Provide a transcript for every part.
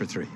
for 3.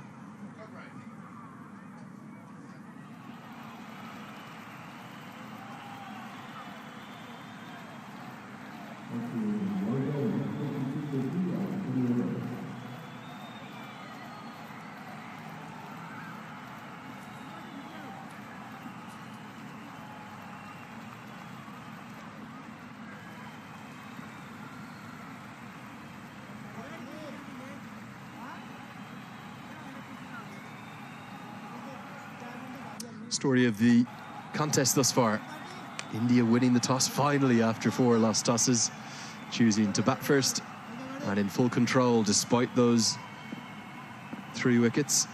Story of the contest thus far. India winning the toss finally after 4 lost tosses, choosing to bat first and in full control despite those 3 wickets.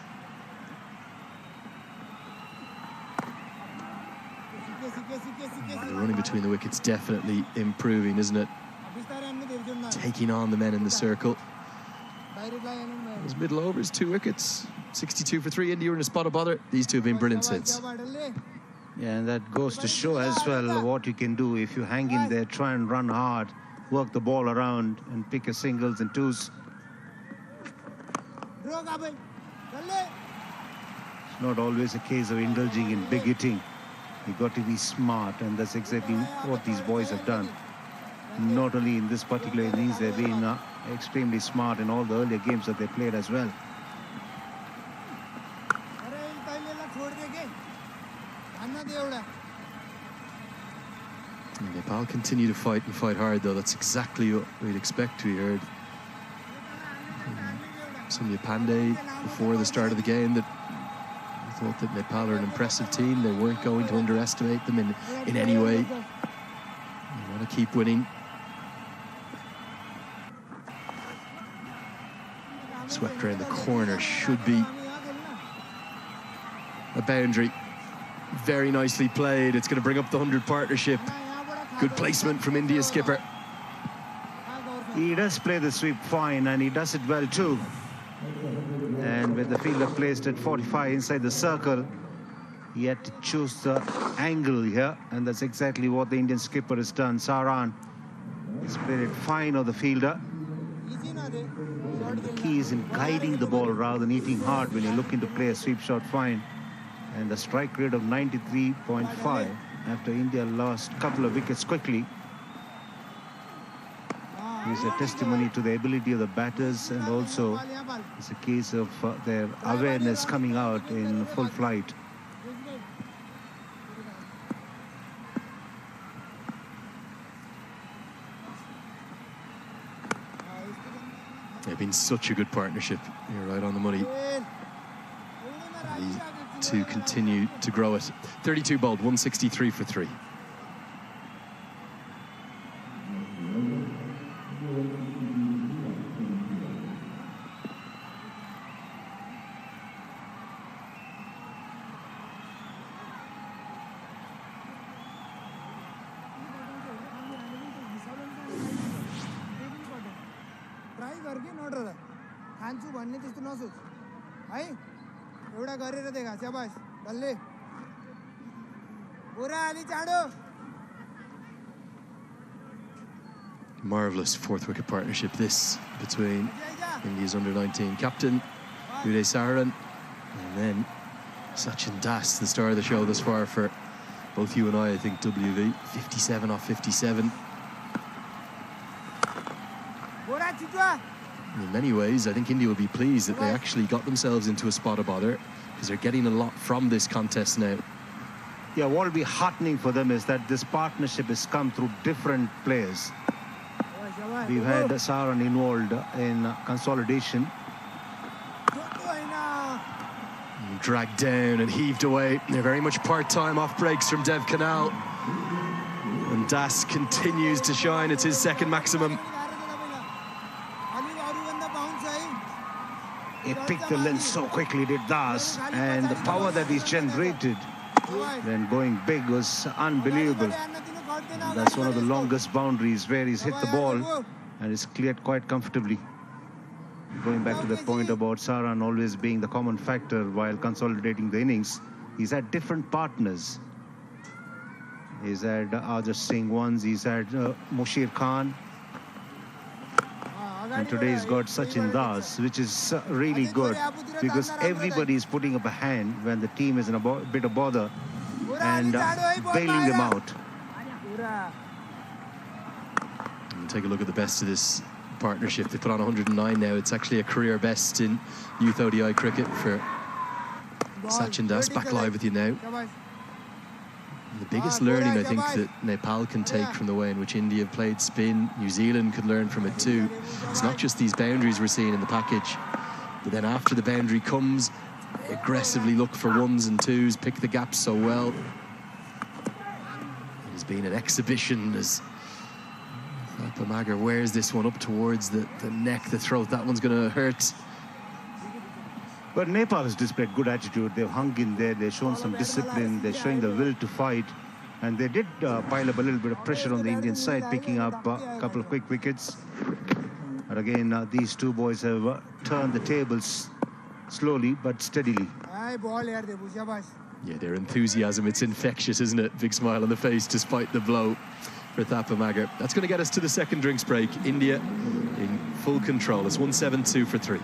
The running between the wickets definitely improving, isn't it? Taking on the men in the circle. Those middle overs, 2 wickets. 62 for 3, India in a spot of bother. These two have been brilliant since. Yeah, and that goes to show as well what you can do if you hang in there, try and run hard, work the ball around and pick your singles and twos. It's not always a case of indulging in big hitting. You've got to be smart, and that's exactly what these boys have done. Not only in this particular innings, they've been extremely smart in all the earlier games that they played as well. Nepal continue to fight and fight hard, though. That's exactly what we'd expect. We heard Soumya Pandey before the start of the game that we thought that Nepal are an impressive team. They weren't going to underestimate them in any way. They want to keep winning. Swept around the corner, should be a boundary. Very nicely played. It's going to bring up the 100 partnership. Good placement from India's skipper. He does play the sweep fine, and he does it well too. And with the fielder placed at 45 inside the circle, he had to choose the angle here, and that's exactly what the Indian skipper has done. Saran has played it fine of the fielder. The key is in guiding the ball rather than hitting hard when you're looking to play a sweep shot fine. And the strike rate of 93.5 after India lost a couple of wickets quickly is a testimony to the ability of the batters, and also it's a case of their awareness coming out in full flight. They've been such a good partnership. You're right on the money. To continue to grow it. 32 bowled, 163 for 3. Marvellous 4th wicket partnership this between India's under-19 captain Uday Saharan and then Sachin Das, the star of the show thus far for both you and I think WV. 57 off 57. In many ways, I think India will be pleased that they actually got themselves into a spot of bother, because they're getting a lot from this contest now. Yeah, what will be heartening for them is that this partnership has come through different players. We've had Saran involved in consolidation. Dragged down and heaved away. They're very much part-time off breaks from Dev Canal. And Das continues to shine. It's his second maximum. He picked the length so quickly, did Das, and the power that he's generated when going big was unbelievable. That's one of the longest boundaries where he's hit the ball and it's cleared quite comfortably. Going back to the point about Saran always being the common factor while consolidating the innings, he's had different partners. He's had Ajaz Singh once, he's had Mushir Khan. And today he's got Sachin Das, which is really good because everybody is putting up a hand when the team is in a bit of bother and bailing them out. And take a look at the best of this partnership. They put on 109 now. It's actually a career best in youth ODI cricket for Sachin Das. Back live with you now. The biggest learning I think that Nepal can take from the way in which India have played spin, New Zealand could learn from it too. It's not just these boundaries we're seeing in the package, but then after the boundary comes, aggressively look for ones and twos, pick the gaps so well. It has been an exhibition as Thapamagar wears this one up towards the neck, the throat. That one's going to hurt. But Nepal has displayed good attitude. They've hung in there. They've shown some discipline. They're showing the will to fight. And they did pile up a little bit of pressure on the Indian side, picking up a couple of quick wickets. And again, these two boys have turned the tables slowly but steadily. Yeah, their enthusiasm, it's infectious, isn't it? Big smile on the face despite the blow for Thapamagar. That's going to get us to the second drinks break. India in full control. It's 1-7-2 for 3.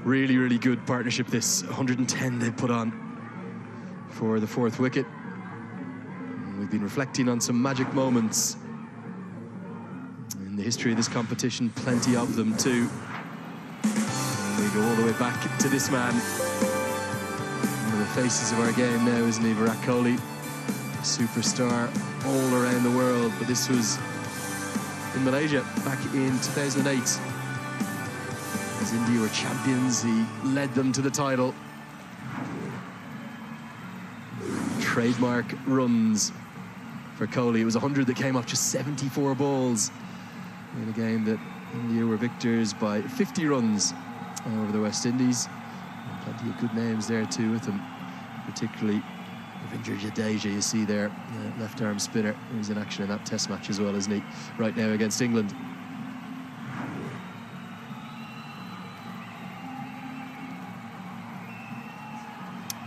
Really, really good partnership this. 110 they put on for the fourth wicket. And we've been reflecting on some magic moments in the history of this competition, plenty of them too. And we go all the way back to this man. One of the faces of our game now, isn't he? Virat Kohli, superstar all around the world, but this was in Malaysia back in 2008. As India were champions, he led them to the title. Trademark runs for Kohli. It was 100 that came off just 74 balls in a game that India were victors by 50 runs over the West Indies. And plenty of good names there too with them, particularly Ravindra Jadeja, you see there, left arm spinner. He's in action in that test match as well, isn't he, right now against England.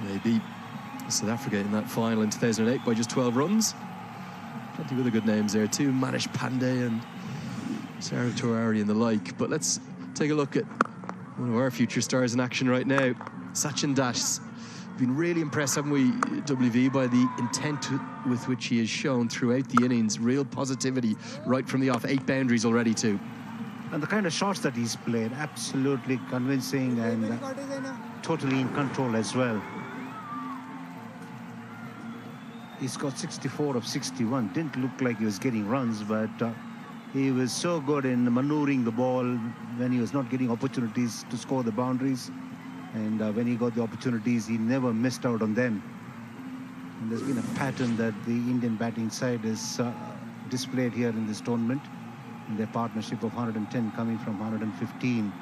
They beat South Africa in that final in 2008 by just 12 runs. Plenty of other good names there too, Manish Pandey and Sarah Tiwari and the like. But let's take a look at one of our future stars in action right now, Sachin Das. Been really impressed, haven't we, WV, by the intent with which he has shown throughout the innings. Real positivity right from the off. 8 boundaries already too. And the kind of shots that he's played, absolutely convincing and totally in control as well. He scored 64 of 61. Didn't look like he was getting runs, but he was so good in maneuvering the ball when he was not getting opportunities to score the boundaries. And when he got the opportunities, he never missed out on them. And there's been a pattern that the Indian batting side has displayed here in this tournament. In their partnership of 110 coming from 115.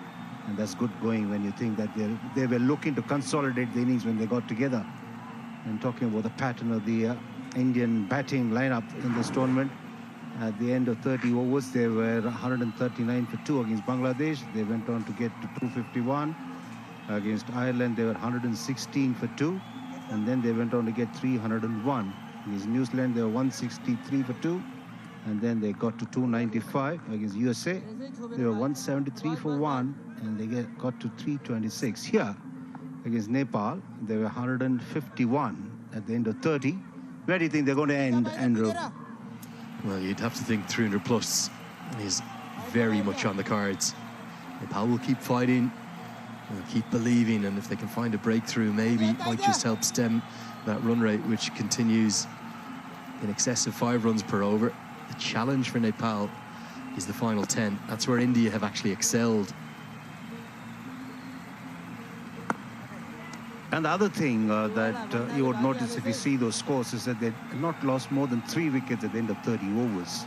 And that's good going when you think that they were looking to consolidate the innings when they got together. And talking about the pattern of the Indian batting lineup in this tournament, at the end of 30 overs, they were 139 for 2 against Bangladesh. They went on to get to 251. Against Ireland, they were 116 for 2. And then they went on to get 301. Against New Zealand, they were 163 for 2. And then they got to 295. Against USA, they were 173 for 1. And they got to 326. Here, against Nepal, they were 151 at the end of 30. Where do you think they're going to end, Andrew? Well, you'd have to think 300 plus is very much on the cards. Nepal will keep fighting, will keep believing, and if they can find a breakthrough, maybe it might just help stem that run rate, which continues in excess of 5 runs per over. The challenge for Nepal is the final 10. That's where India have actually excelled. And the other thing that you would notice if you see those scores is that they've not lost more than 3 wickets at the end of 30 overs.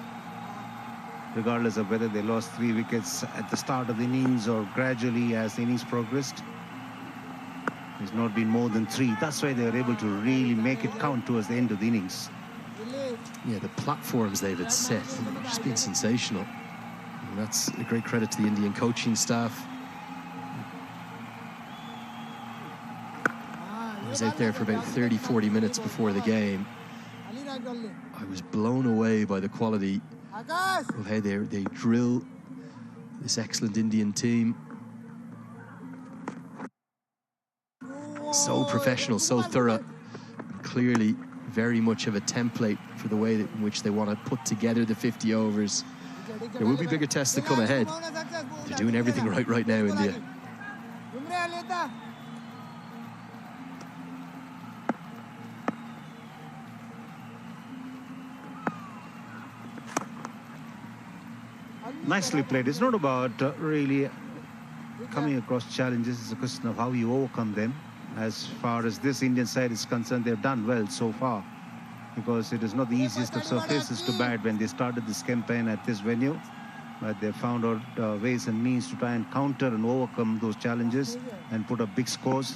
Regardless of whether they lost 3 wickets at the start of the innings or gradually as the innings progressed. There's not been more than 3. That's why they were able to really make it count towards the end of the innings. Yeah, the platforms they've had set have just been sensational. And that's a great credit to the Indian coaching staff. I was out there for about 30-40 minutes before the game. I was blown away by the quality of how they drill this excellent Indian team. So professional, so thorough. Clearly very much of a template for the way in which they want to put together the 50 overs. There will be bigger tests that come ahead. They're doing everything right now, India. Nicely played. It's not about really coming across challenges. It's a question of how you overcome them. As far as this Indian side is concerned, they've done well so far, because it is not the easiest of surfaces to bat when they started this campaign at this venue. But they found out ways and means to try and counter and overcome those challenges and put up big scores.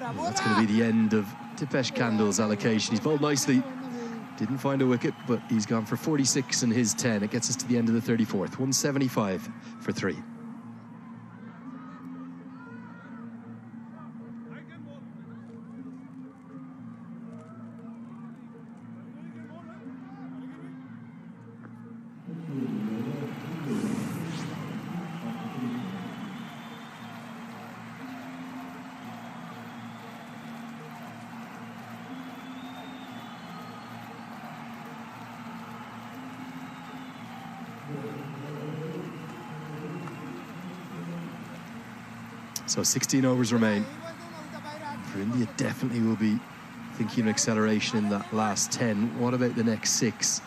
That's going to be the end of Dipesh Kandal's allocation. He's bowled nicely, didn't find a wicket, but he's gone for 46 in his 10. It gets us to the end of the 34th, 175 for 3. So 16 overs remain. For India, definitely will be thinking of acceleration in that last 10. What about the next 6?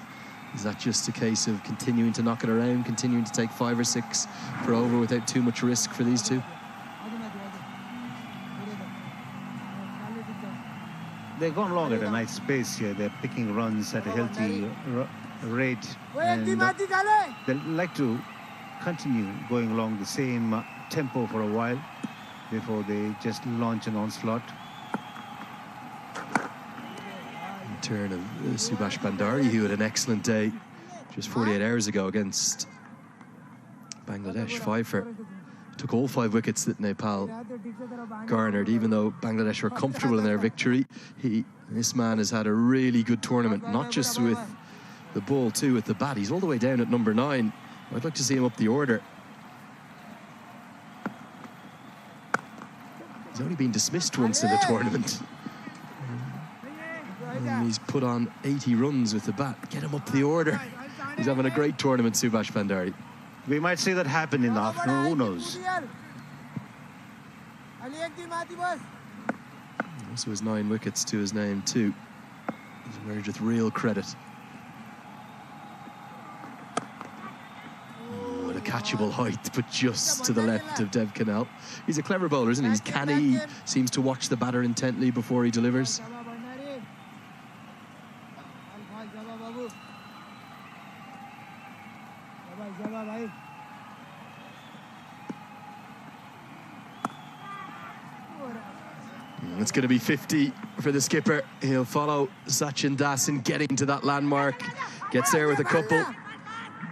Is that just a case of continuing to knock it around, continuing to take 5 or 6 per over without too much risk for these two? They've gone along at a nice pace here. They're picking runs at a healthy rate. And they like to continue going along the same tempo for a while before they just launch an onslaught. In turn of Subhash Bhandari, who had an excellent day just 48 hours ago against Bangladesh. 5 for, took all 5 wickets that Nepal garnered, even though Bangladesh were comfortable in their victory. This man has had a really good tournament, not just with the ball too, with the bat. He's all the way down at number 9. I'd like to see him up the order. He's only been dismissed once in the tournament. And he's put on 80 runs with the bat. Get him up the order. He's having a great tournament, Subhash Bhandari. We might see that happen in the afternoon, who knows? Also has 9 wickets to his name too. He's emerged with real credit. With a catchable height, but just to the left of Dev Canal. He's a clever bowler, isn't he? He's canny, seems to watch the batter intently before he delivers. It's going to be 50 for the skipper. He'll follow Sachin Das in getting to that landmark. Gets there with a couple.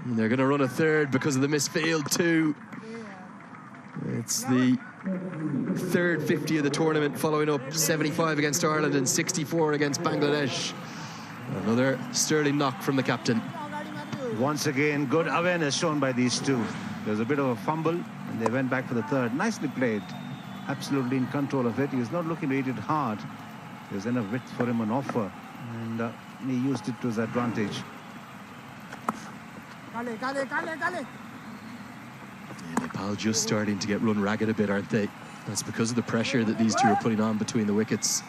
And they're going to run a third because of the missed field too. It's the third 50 of the tournament, following up 75 against Ireland and 64 against Bangladesh. Another sterling knock from the captain. Once again, good awareness shown by these two. There was a bit of a fumble and they went back for the third. Nicely played. Absolutely in control of it. He was not looking to hit it hard. There was enough width for him on offer, and he used it to his advantage. Yeah, Nepal just starting to get run ragged a bit, aren't they? That's because of the pressure that these two are putting on between the wickets.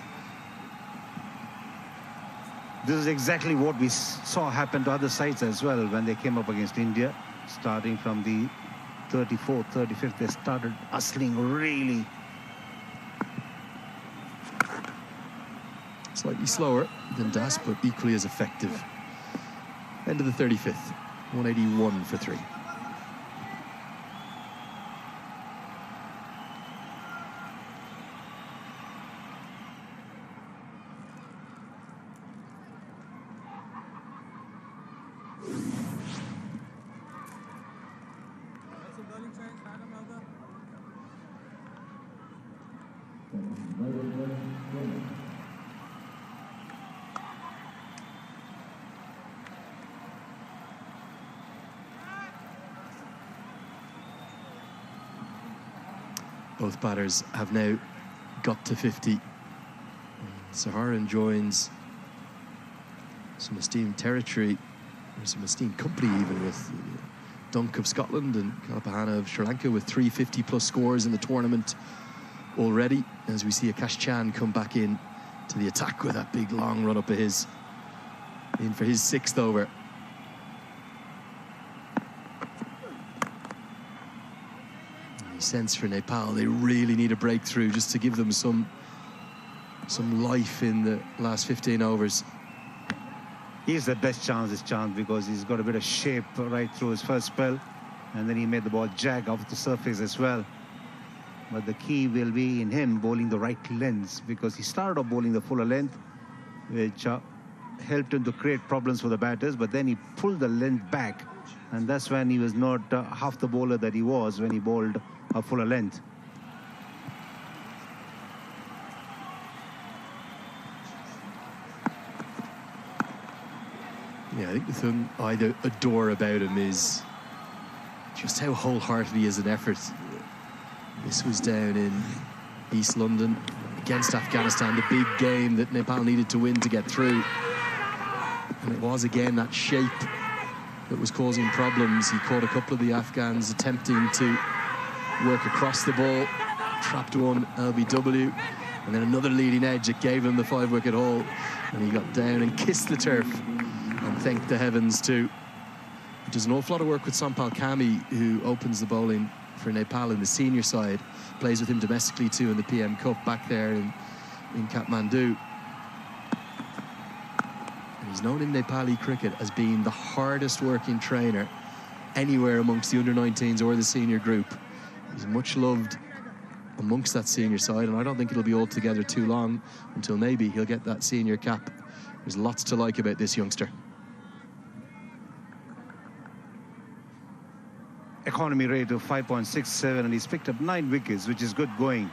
This is exactly what we saw happen to other sides as well when they came up against India. Starting from the 34th, 35th, they started hustling really. Slightly slower than Das, but equally as effective. End of the 35th, 181 for 3. Both batters have now got to 50. Saharan joins some esteemed territory, or some esteemed company even, with Dunk of Scotland and Kalpahana of Sri Lanka, with 350-plus scores in the tournament already, as we see Akash Chan come back in to the attack with that big long run up of his, in for his 6th over. Sense for Nepal, they really need a breakthrough just to give them some life in the last 15 overs. He's the best chance, this chance, because he's got a bit of shape right through his first spell, and then he made the ball jag off the surface as well. But the key will be in him bowling the right lengths, because he started off bowling the fuller length, which helped him to create problems for the batters, but then he pulled the length back, and that's when he was not half the bowler that he was when he bowled a fuller length. Yeah, I think the thing I adore about him is just how wholehearted he is in effort. This was down in East London against Afghanistan, the big game that Nepal needed to win to get through. And it was again that shape that was causing problems. He caught a couple of the Afghans attempting to work across the ball, trapped one LBW, and then another leading edge that gave him the 5-wicket haul, and he got down and kissed the turf and thanked the heavens too. He does an awful lot of work with Sampal Kami, who opens the bowling for Nepal in the senior side, plays with him domestically too in the PM Cup back there in Kathmandu. And he's known in Nepali cricket as being the hardest working trainer anywhere amongst the under-19s or the senior group. He's much loved amongst that senior side, and I don't think it'll be altogether too long until maybe he'll get that senior cap. There's lots to like about this youngster. Economy rate of 5.67, and he's picked up 9 wickets, which is good going.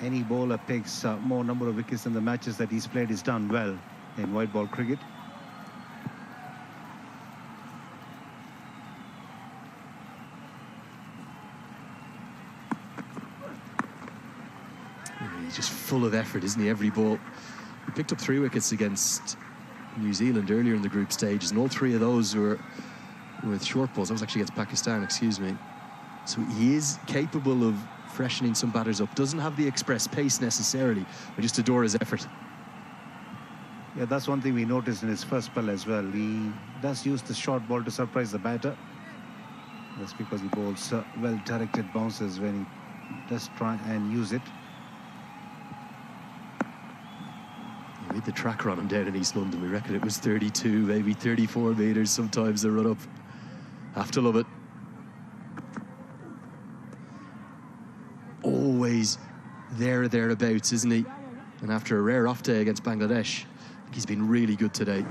Any bowler picks more number of wickets in the matches that he's played is done well in white ball cricket. He's just full of effort, isn't he, every ball. He picked up 3 wickets against New Zealand earlier in the group stages, and all 3 of those were with short balls. That was actually against Pakistan, excuse me. So he is capable of freshening some batters up. Doesn't have the express pace necessarily. I just adore his effort. Yeah, that's one thing we noticed in his first spell as well. He does use the short ball to surprise the batter. That's because he bowls well-directed bounces when he does try and use it. We had the tracker on him down in East London. We reckon it was 32, maybe 34 metres sometimes the run up. Have to love it. Always there or thereabouts, isn't he? And after a rare off day against Bangladesh, I think he's been really good today.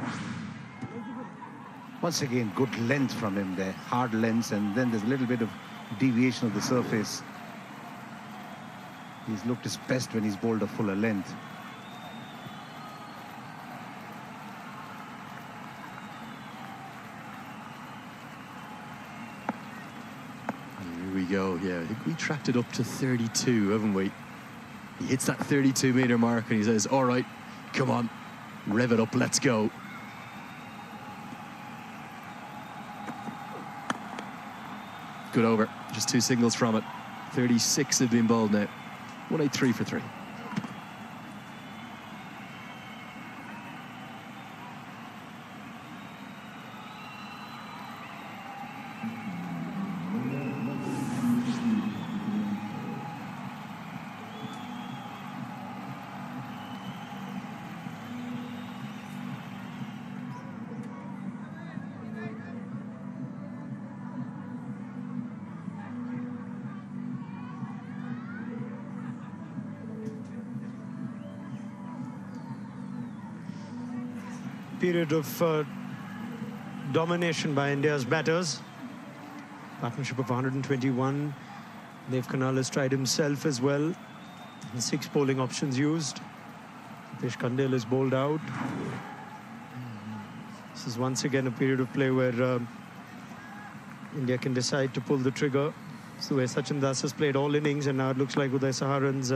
Once again, good length from him there. Hard length, and then there's a little bit of deviation of the surface. He's looked his best when he's bowled a fuller length. Here we go. Yeah, I think we tracked it up to 32, haven't we? He hits that 32-metre mark and he says, all right, come on, rev it up, let's go. Good over, just 2 singles from it. 36 have been bowled now. 183 for 3. Period of domination by India's batters. Partnership of 121. Dev Khanal has tried himself as well. 6 bowling options used. Hitesh Kandel is bowled out. This is once again a period of play where India can decide to pull the trigger. So where Sachin Das has played all innings, and now it looks like Uday Saharan's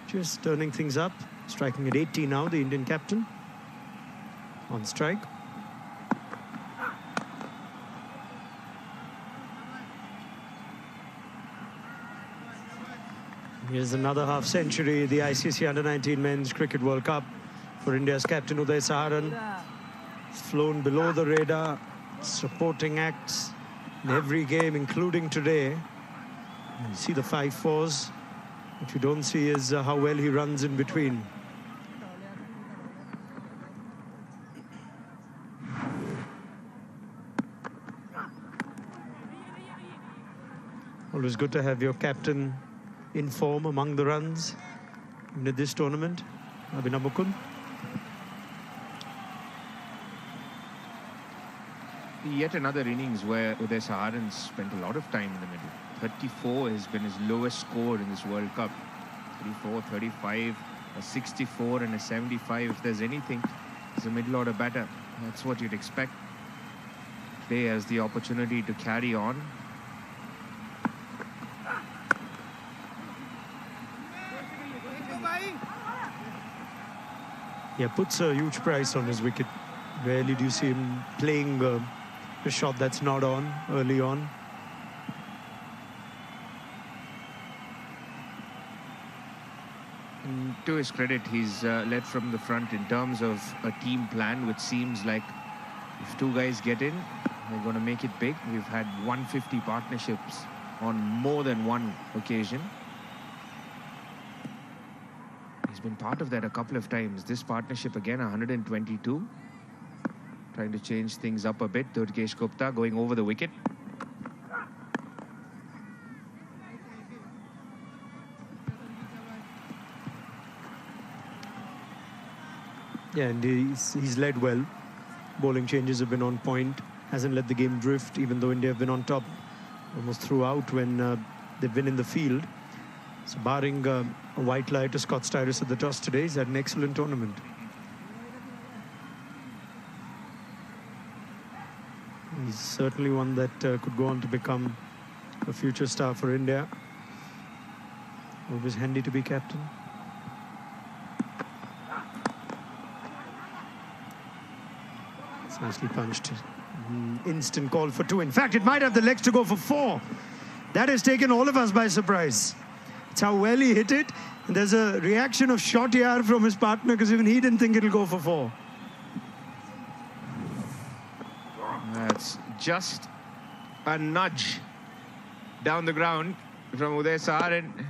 just turning things up. Striking at 80 now, the Indian captain. On strike. Here's another half century, the ICC Under-19 Men's Cricket World Cup for India's captain Uday Saharan. Flown below the radar, supporting acts in every game, including today. You see the 5 fours. What you don't see is how well he runs in between. Always good to have your captain in form among the runs in this tournament. Abhinav Mukund. Yet another innings where Uday Saharan spent a lot of time in the middle. 34 has been his lowest score in this World Cup. 34, 35, a 64 and a 75. If there's anything, as a middle order batter, that's what you'd expect. Today has the opportunity to carry on. Yeah, puts a huge price on his wicket. Rarely do you see him playing a shot that's not on early on. And to his credit, he's led from the front in terms of a team plan, which seems like if 2 guys get in, they're going to make it big. We've had 150 partnerships on more than one occasion. He's been part of that a couple of times. This partnership again, 122. Trying to change things up a bit. Durgesh Gupta going over the wicket. Yeah, and he's led well. Bowling changes have been on point. Hasn't let the game drift, even though India have been on top almost throughout when they've been in the field. So barring a white lie to Scott Styris at the toss today, he's had an excellent tournament. He's certainly one that could go on to become a future star for India. Always handy to be captain. It's nicely punched. Instant call for 2. In fact, it might have the legs to go for 4. That has taken all of us by surprise. It's how well he hit it. And there's a reaction of shot yaar from his partner because even he didn't think it'll go for 4. That's just a nudge down the ground from Uday Saharan,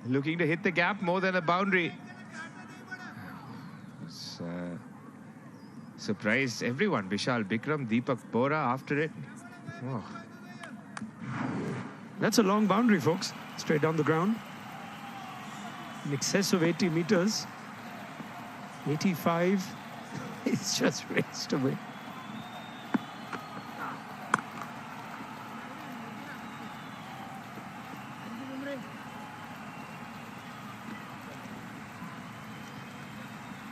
looking to hit the gap more than a boundary. It's, surprised everyone. Vishal Bikram, Deepak Bora after it. Oh. That's a long boundary, folks. Straight down the ground. In excess of 80 meters. 85. It's just raced away.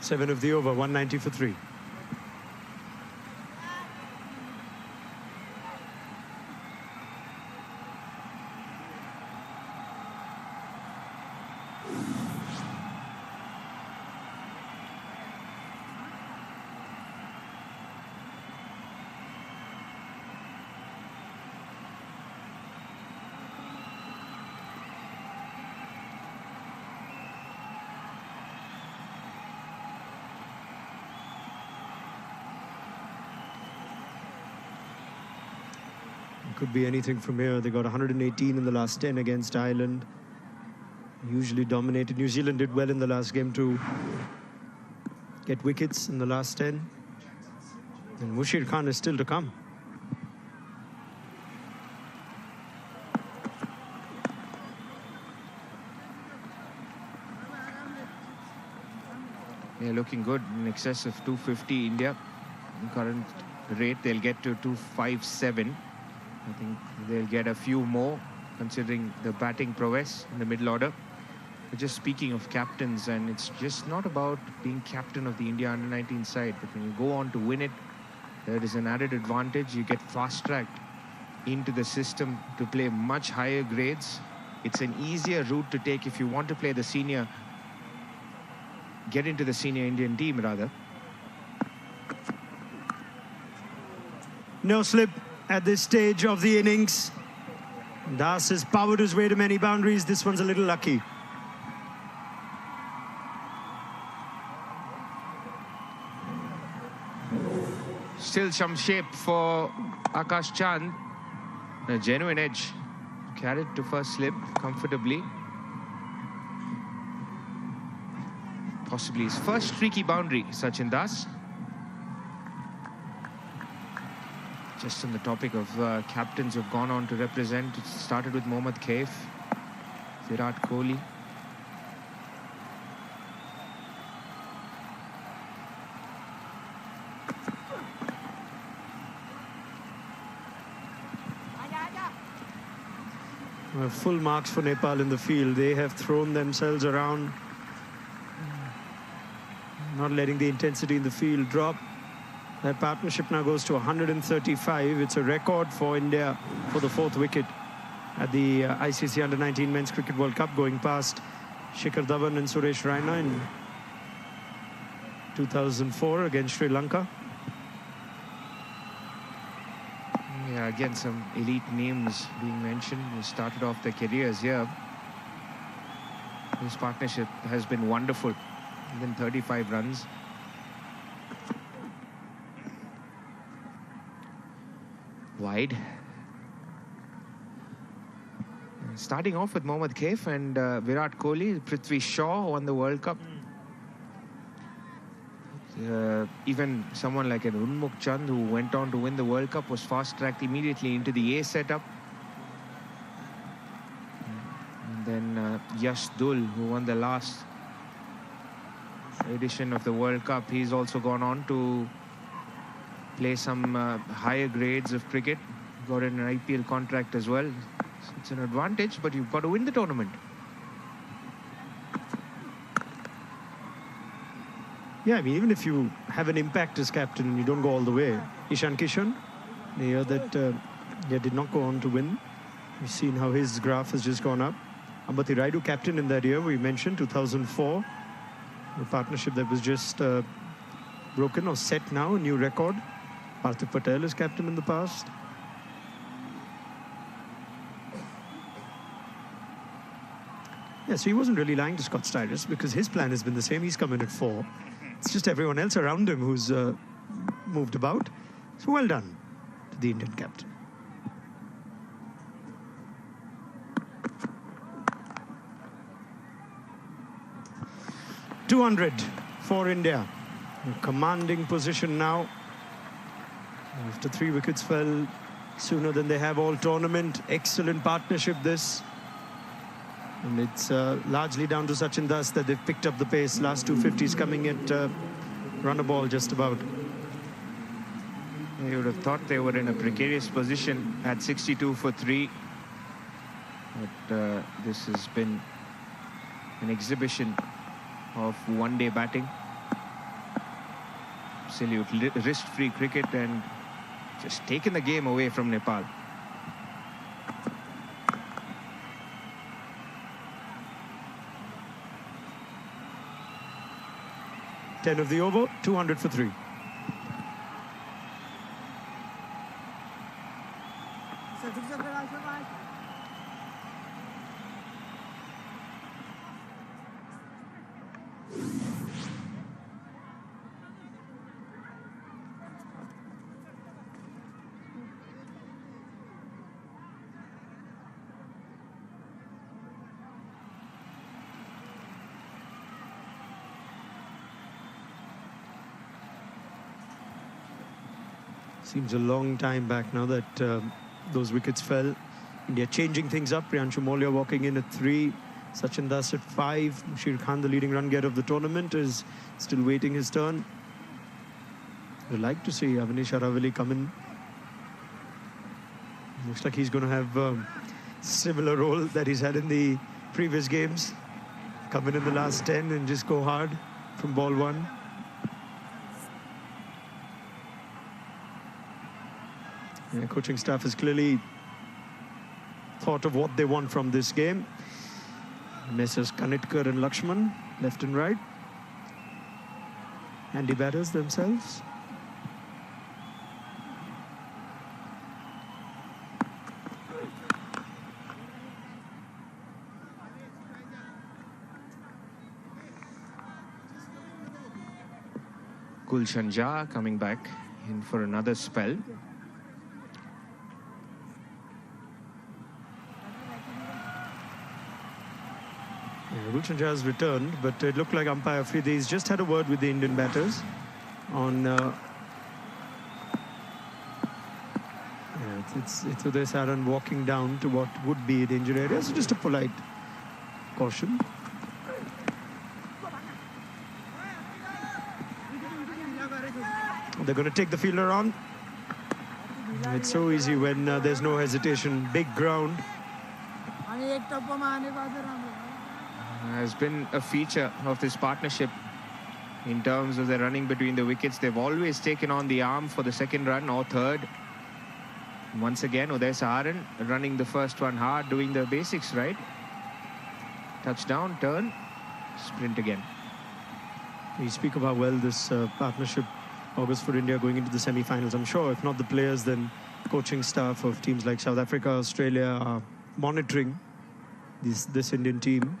Seven of the over, 190 for 3. Could be anything from here. They got 118 in the last 10 against Ireland. Usually dominated. New Zealand did well in the last game to get wickets in the last 10. And Mushir Khan is still to come. They're looking good, in excess of 250 India. In current rate, they'll get to 257. I think they'll get a few more, considering the batting prowess in the middle order. But just speaking of captains, and it's just not about being captain of the India under-19 side, but when you go on to win it, there is an added advantage. You get fast-tracked into the system to play much higher grades. It's an easier route to take if you want to play the senior, get into the senior Indian team rather. No slip at this stage of the innings. Das has powered his way to many boundaries. This one's a little lucky. Still some shape for Akash Chand. A genuine edge. Carried to first slip comfortably. Possibly his first streaky boundary, Sachin Das. Just on the topic of captains who've gone on to represent, it started with Mohammad Kaif, Virat Kohli. Full marks for Nepal in the field. They have thrown themselves around, not letting the intensity in the field drop. That partnership now goes to 135. It's a record for India for the 4th wicket at the ICC Under-19 Men's Cricket World Cup, going past Shikhar Dhawan and Suresh Raina in 2004 against Sri Lanka. Yeah, again, some elite names being mentioned who started off their careers here. This partnership has been wonderful. Within 35 runs. Wide. Starting off with Mohammad Kaif and Virat Kohli. Prithvi Shaw won the World Cup. Even someone like an Unmukh Chand, who went on to win the World Cup, was fast-tracked immediately into the A setup. And then Yash Dul, who won the last edition of the World Cup, he's also gone on to play some higher grades of cricket. Got an IPL contract as well. So it's an advantage, but you've got to win the tournament. Yeah, I mean, even if you have an impact as captain and you don't go all the way. Ishan Kishan, the year that did not go on to win. We've seen how his graph has just gone up. Ambati Raidu, captain in that year, we mentioned 2004. A partnership that was just the broken or set now, a new record. Parthiv Patel is captain in the past. Yeah, so he wasn't really lying to Scott Styris because his plan has been the same. He's come in at 4. It's just everyone else around him who's moved about. So well done to the Indian captain. .200 for India. A commanding position now. After 3 wickets fell sooner than they have all tournament. Excellent partnership this. And it's largely down to Sachin Das that they've picked up the pace. Last 250s coming at run a ball just about. You would have thought they were in a precarious position at 62 for 3. But this has been an exhibition of one-day batting. Absolute wrist-free cricket and just taken the game away from Nepal. Ten of the over, 200 for 3. Seems a long time back now that those wickets fell. India changing things up. Priyanshu Molia walking in at 3. Sachin Das at 5. Mushir Khan, the leading run getter of the tournament, is still waiting his turn. I'd like to see Avanish Aravali come in. Looks like he's going to have a similar role that he's had in the previous games. Come in the last 10 and just go hard from ball 1. Yeah, coaching staff has clearly thought of what they want from this game. Messrs. Kanitkar and Lakshman, left and right. Handy batters themselves. Gulshan Jha coming back in for another spell. Gulshan Jha has returned, but it looked like umpire Afridi's just had a word with the Indian batters on. It's Uday Saran walking down to what would be a danger area, so just a polite caution. They're going to take the fielder on. It's so easy when there's no hesitation. Big ground. Has been a feature of this partnership in terms of the running between the wickets. They've always taken on the arm for the second run or third. Once again, Uday Saharan running the first one hard, doing the basics right. Touchdown, turn, sprint again. We speak of how well this partnership augurs for India going into the semi-finals. I'm sure if not the players, then coaching staff of teams like South Africa, Australia are monitoring this Indian team.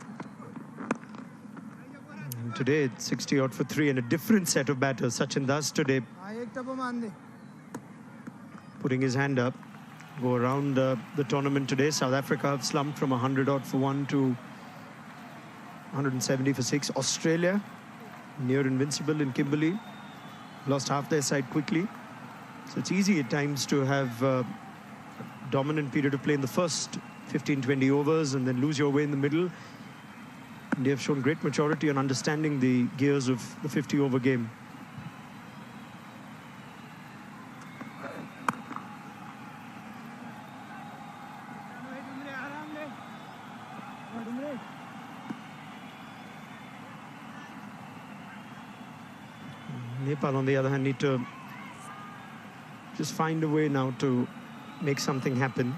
And today it's 60 odd for 3 and a different set of batters. Sachin Das today putting his hand up. Go around the tournament today. South Africa have slumped from 100 odd for 1 to 170 for 6. Australia near invincible in Kimberley. Lost half their side quickly. So it's easy at times to have a dominant period of play in the first 15-20 overs and then lose your way in the middle. And they have shown great maturity on understanding the gears of the 50-over game. Nepal, on the other hand, need to just find a way now to make something happen.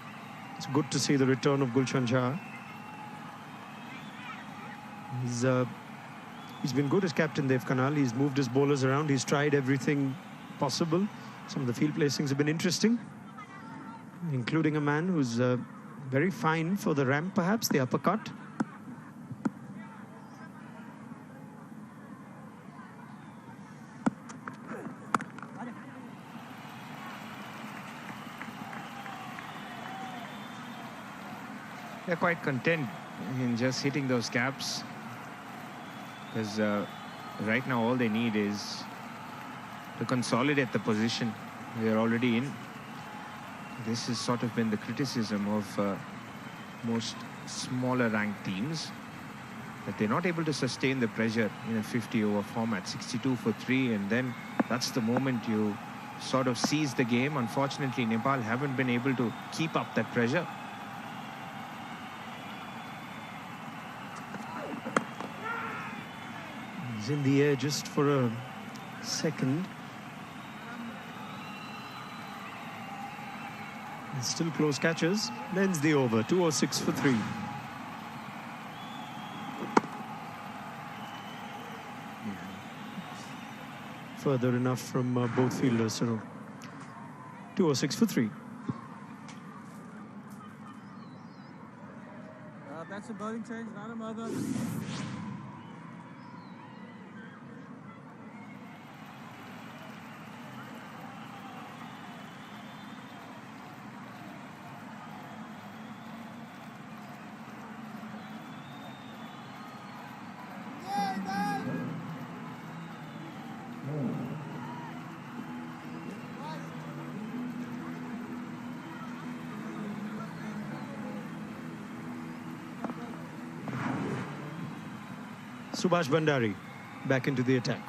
It's good to see the return of Gulshan Jha. He's He's been good as captain, Dev Kanal. He's moved his bowlers around. He's tried everything possible. Some of the field placings have been interesting, including a man who's very fine for the ramp, perhaps, the uppercut. They're quite content in just hitting those caps, because right now all they need is to consolidate the position they're already in. This has sort of been the criticism of most smaller ranked teams, that they're not able to sustain the pressure in a 50-over format. 62 for 3, and then that's the moment you sort of seize the game. Unfortunately, Nepal haven't been able to keep up that pressure. He's in the air just for a second. And still close catches. Ends the over. 206 for 3. Further enough from both fielders. So 206 for 3. That's a bowling change, not a mother. Subhash Bhandari back into the attack.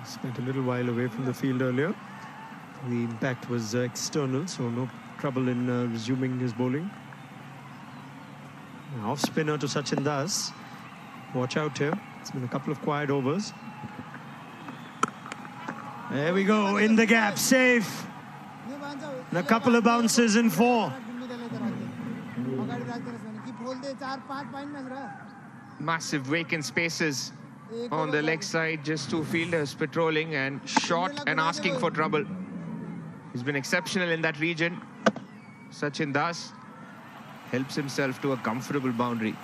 Spent a little while away from the field earlier. The impact was external, so no trouble in resuming his bowling. Off spinner to Sachin Das. Watch out here. It's been a couple of quiet overs. There we go, in the gap, safe. And a couple of bounces in 4. Massive vacant spaces on the leg side, just two fielders patrolling and short and asking for trouble. He's been exceptional in that region. Sachin Das helps himself to a comfortable boundary.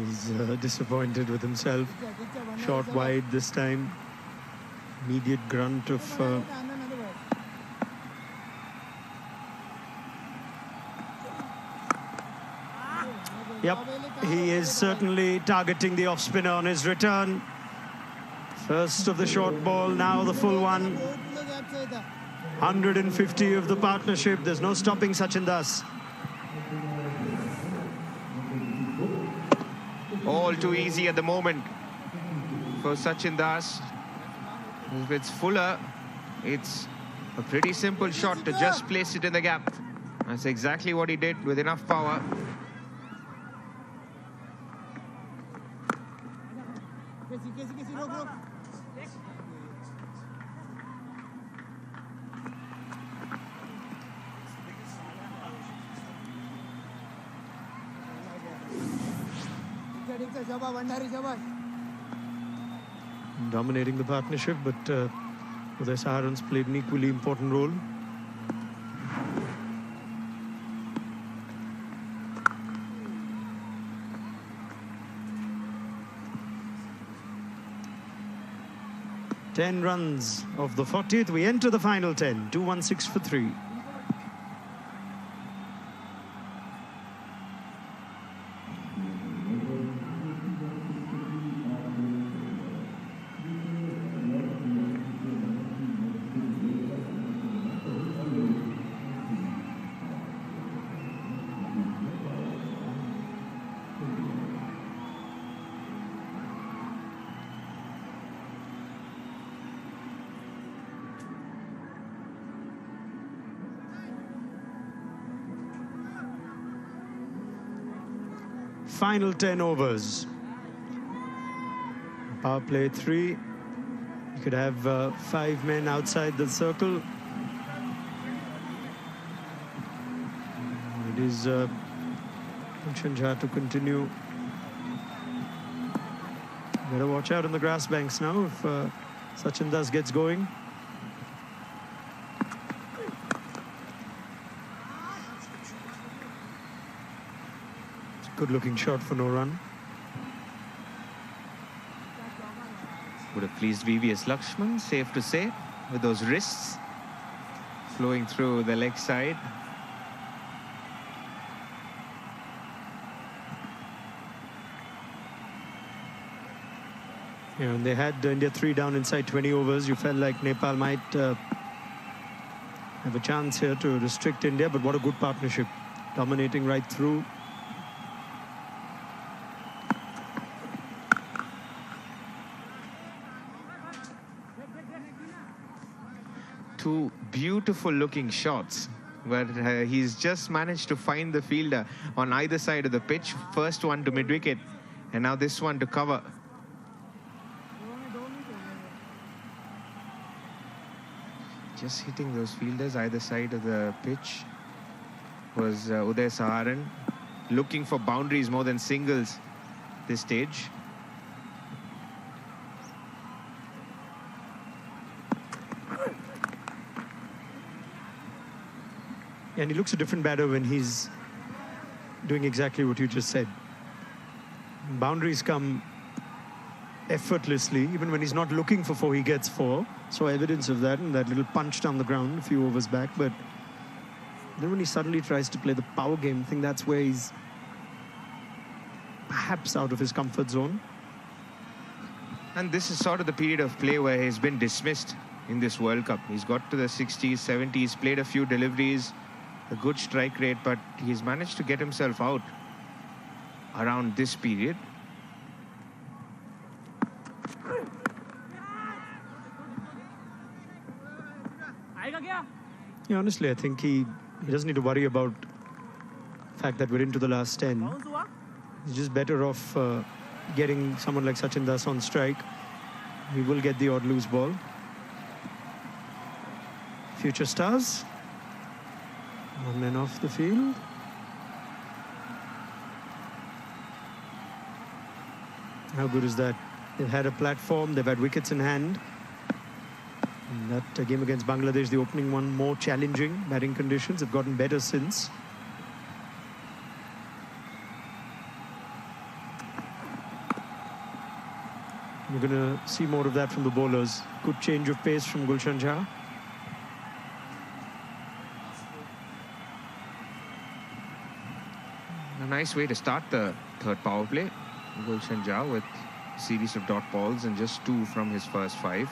He's disappointed with himself. Short wide this time. Immediate grunt of... Yep, he is certainly targeting the off-spinner on his return. First of the short ball, now the full one. 150 of the partnership. There's no stopping Sachin Das. All too easy at the moment for Sachin Das. If it's fuller, it's a pretty simple shot to just place it in the gap. That's exactly what he did with enough power. Dominating the partnership, but Uday Saharan's played an equally important role. Ten runs of the 40th. We enter the final 10. 216 for 3. Final 10 overs. Power play 3. You could have 5 men outside the circle. It is Gulshan Jha to continue. Better watch out on the grass banks now if Sachin Das gets going. It's a good-looking shot for no run. Would have pleased VVS Lakshman, safe to say, with those wrists flowing through the leg side. Yeah, and they had India 3 down inside 20 overs. You felt like Nepal might have a chance here to restrict India, but what a good partnership, dominating right through. Two beautiful looking shots where he's just managed to find the fielder on either side of the pitch. First one to mid-wicket and now this one to cover. Just hitting those fielders either side of the pitch was Uday Saharan, looking for boundaries more than singles this stage. And he looks a different batter when he's doing exactly what you just said. Boundaries come effortlessly. Even when he's not looking for 4, he gets 4. So evidence of that, and that little punch down the ground a few overs back. But then when he suddenly tries to play the power game, I think that's where he's perhaps out of his comfort zone. And this is sort of the period of play where he's been dismissed in this World Cup. He's got to the 60s, 70s, played a few deliveries, a good strike rate, but he's managed to get himself out around this period. Yeah, honestly, I think he doesn't need to worry about the fact that we're into the last 10. He's just better off getting someone like Sachin Das on strike. He will get the odd loose ball. Future stars. 1 man off the field. How good is that? They've had a platform, they've had wickets in hand. And that game against Bangladesh, the opening one, more challenging. Batting conditions have gotten better since. We're going to see more of that from the bowlers. Good change of pace from Gulshan Jha. A nice way to start the third power play. Gulshan Jha with a series of dot balls and just 2 from his first 5.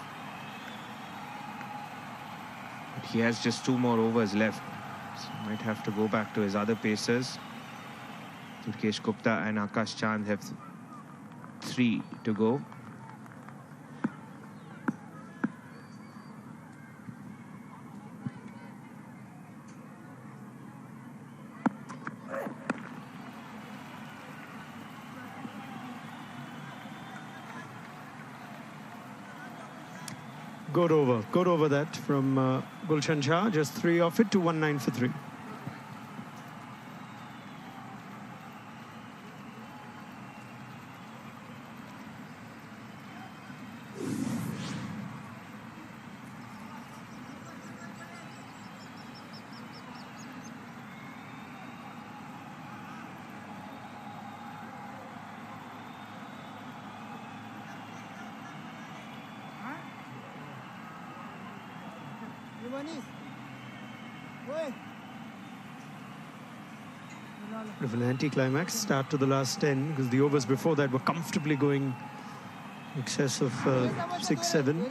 But he has just 2 more overs left. So might have to go back to his other pacers. Turkesh Gupta and Akash Chand have 3 to go. Good over that from Gulshan Jha. Just 3 off it to 1-9 for 3. Bit of an anti-climax start to the last 10 because the overs before that were comfortably going in excess of 6-7.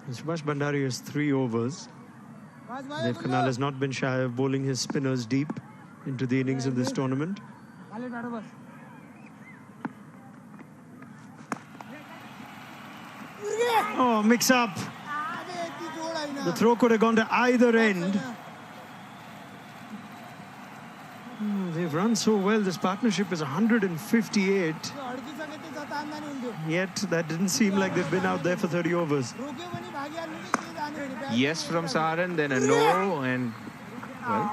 Subhash Bhandari has 3 overs. Dev Khanal has not been shy of bowling his spinners deep into the innings of this tournament. Oh, mix up. The throw could have gone to either end. They've run so well. This partnership is 158. Yet that didn't seem like they've been out there for 30 overs. Yes from Saharan, then a no, and well,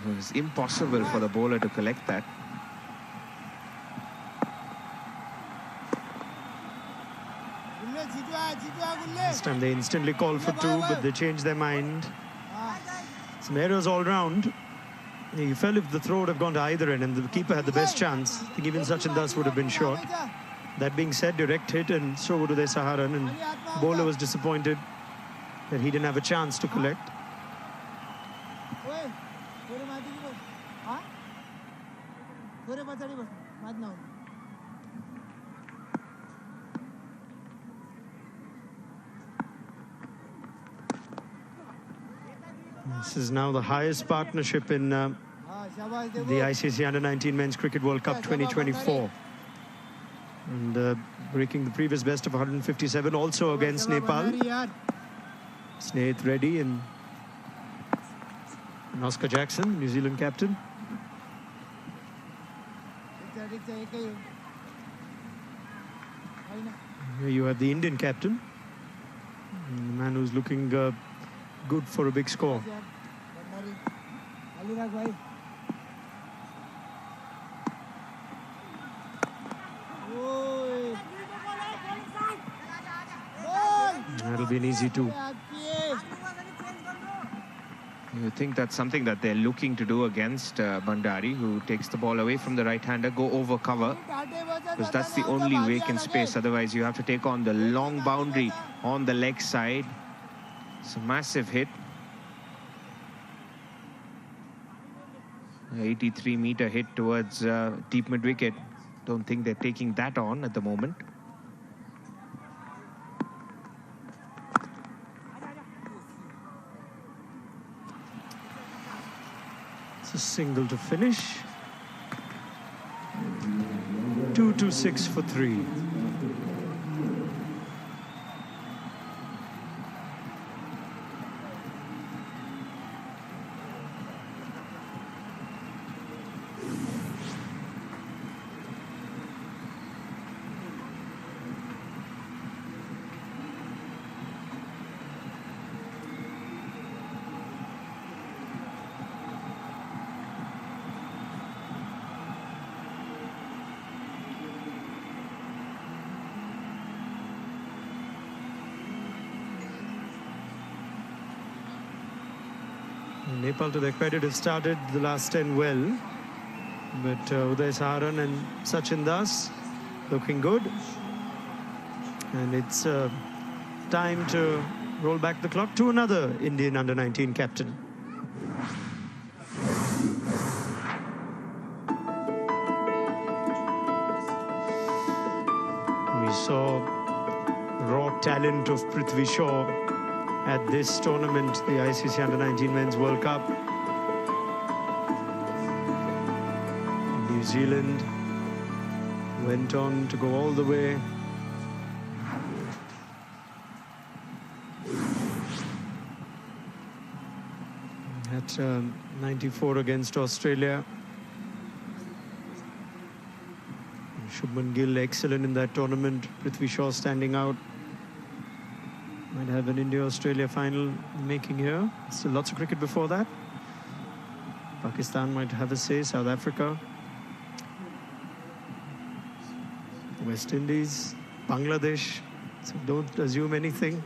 it was impossible for the bowler to collect that. This time they instantly called for two, but they changed their mind. Some errors all round. You felt if the throw would have gone to either end and the keeper had the best chance, I think even Sachin Das would have been short. That being said, direct hit, and so would Uday Saharan, and bowler was disappointed that he didn't have a chance to collect. This is now the highest partnership in the ICC Under-19 Men's Cricket World Cup 2024. And breaking the previous best of 157, also against Nepal. Snaith Reddy and Oscar Jackson, New Zealand captain. Here you have the Indian captain, the man who's looking good for a big score. That'll be an easy two. You think that's something that they're looking to do against Bandari, who takes the ball away from the right-hander, go over cover, because that's the only vacant space. Otherwise, you have to take on the long boundary on the leg side. It's a massive hit. 83-meter hit towards deep mid-wicket. Don't think they're taking that on at the moment. It's a single to finish. 2-6 for 3. Nepal, to their credit, have started the last 10 well. But Uday Saharan and Sachin Das looking good. And it's time to roll back the clock to another Indian Under-19 captain. We saw raw talent of Prithvi Shaw at this tournament, the ICC Under-19 Men's World Cup. New Zealand went on to go all the way. At 94 against Australia. Shubman Gill excellent in that tournament. Prithvi Shaw standing out. Might have an India-Australia final making here. Still lots of cricket before that. Pakistan might have a say, South Africa. West Indies, Bangladesh. So don't assume anything.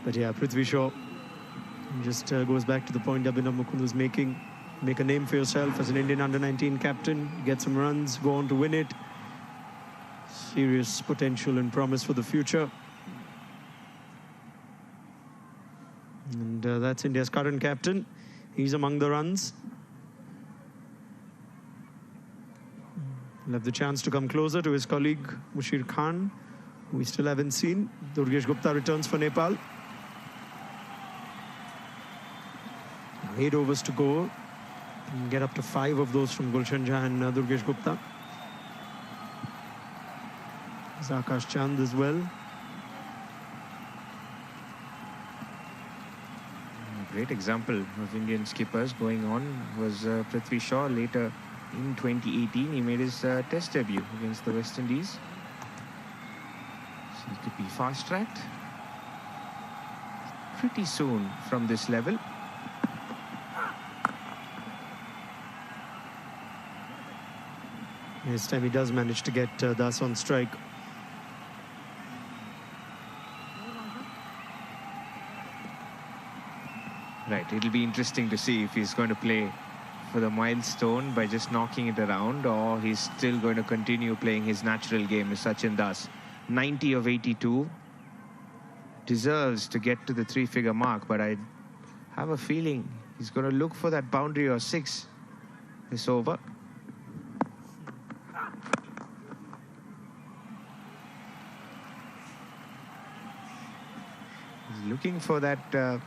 But yeah, Prithvi Shaw just goes back to the point Abhinav Mukund was making. Make a name for yourself as an Indian Under-19 captain. Get some runs, go on to win it. Serious potential and promise for the future. And that's India's current captain. He's among the runs. He'll have the chance to come closer to his colleague Mushir Khan, who we still haven't seen. Durgesh Gupta returns for Nepal. 8 overs to go. And get up to 5 of those from Gulshan Jha and Durgesh Gupta. There's Akash Chand as well. Great example of Indian skippers going on was Prithvi Shaw. Later in 2018, he made his test debut against the West Indies. So he could be fast-tracked pretty soon from this level. This time he does manage to get Das on strike. Right, it'll be interesting to see if he's going to play for the milestone by just knocking it around, or he's still going to continue playing his natural game as Sachin Das. 90 of 82. Deserves to get to the 3-figure mark, but I have a feeling he's going to look for that boundary or 6 this over. He's looking for that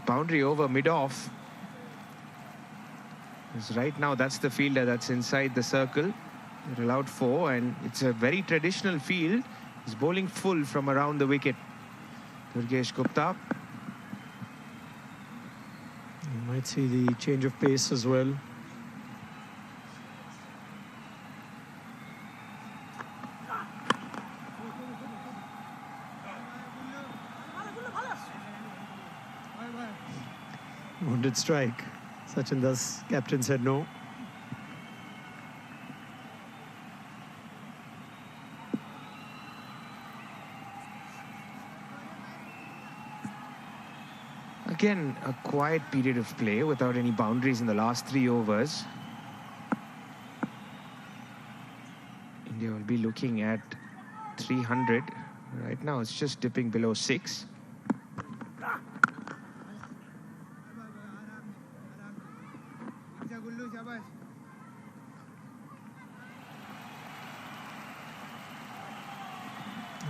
boundary over mid-off. Because right now that's the fielder that's inside the circle. They're allowed 4, and it's a very traditional field. He's bowling full from around the wicket. Durgesh Gupta. You might see the change of pace as well. Wounded strike. Sachin Das, captain, said no. Again, a quiet period of play without any boundaries in the last 3 overs. India will be looking at 300. Right now, it's just dipping below 6.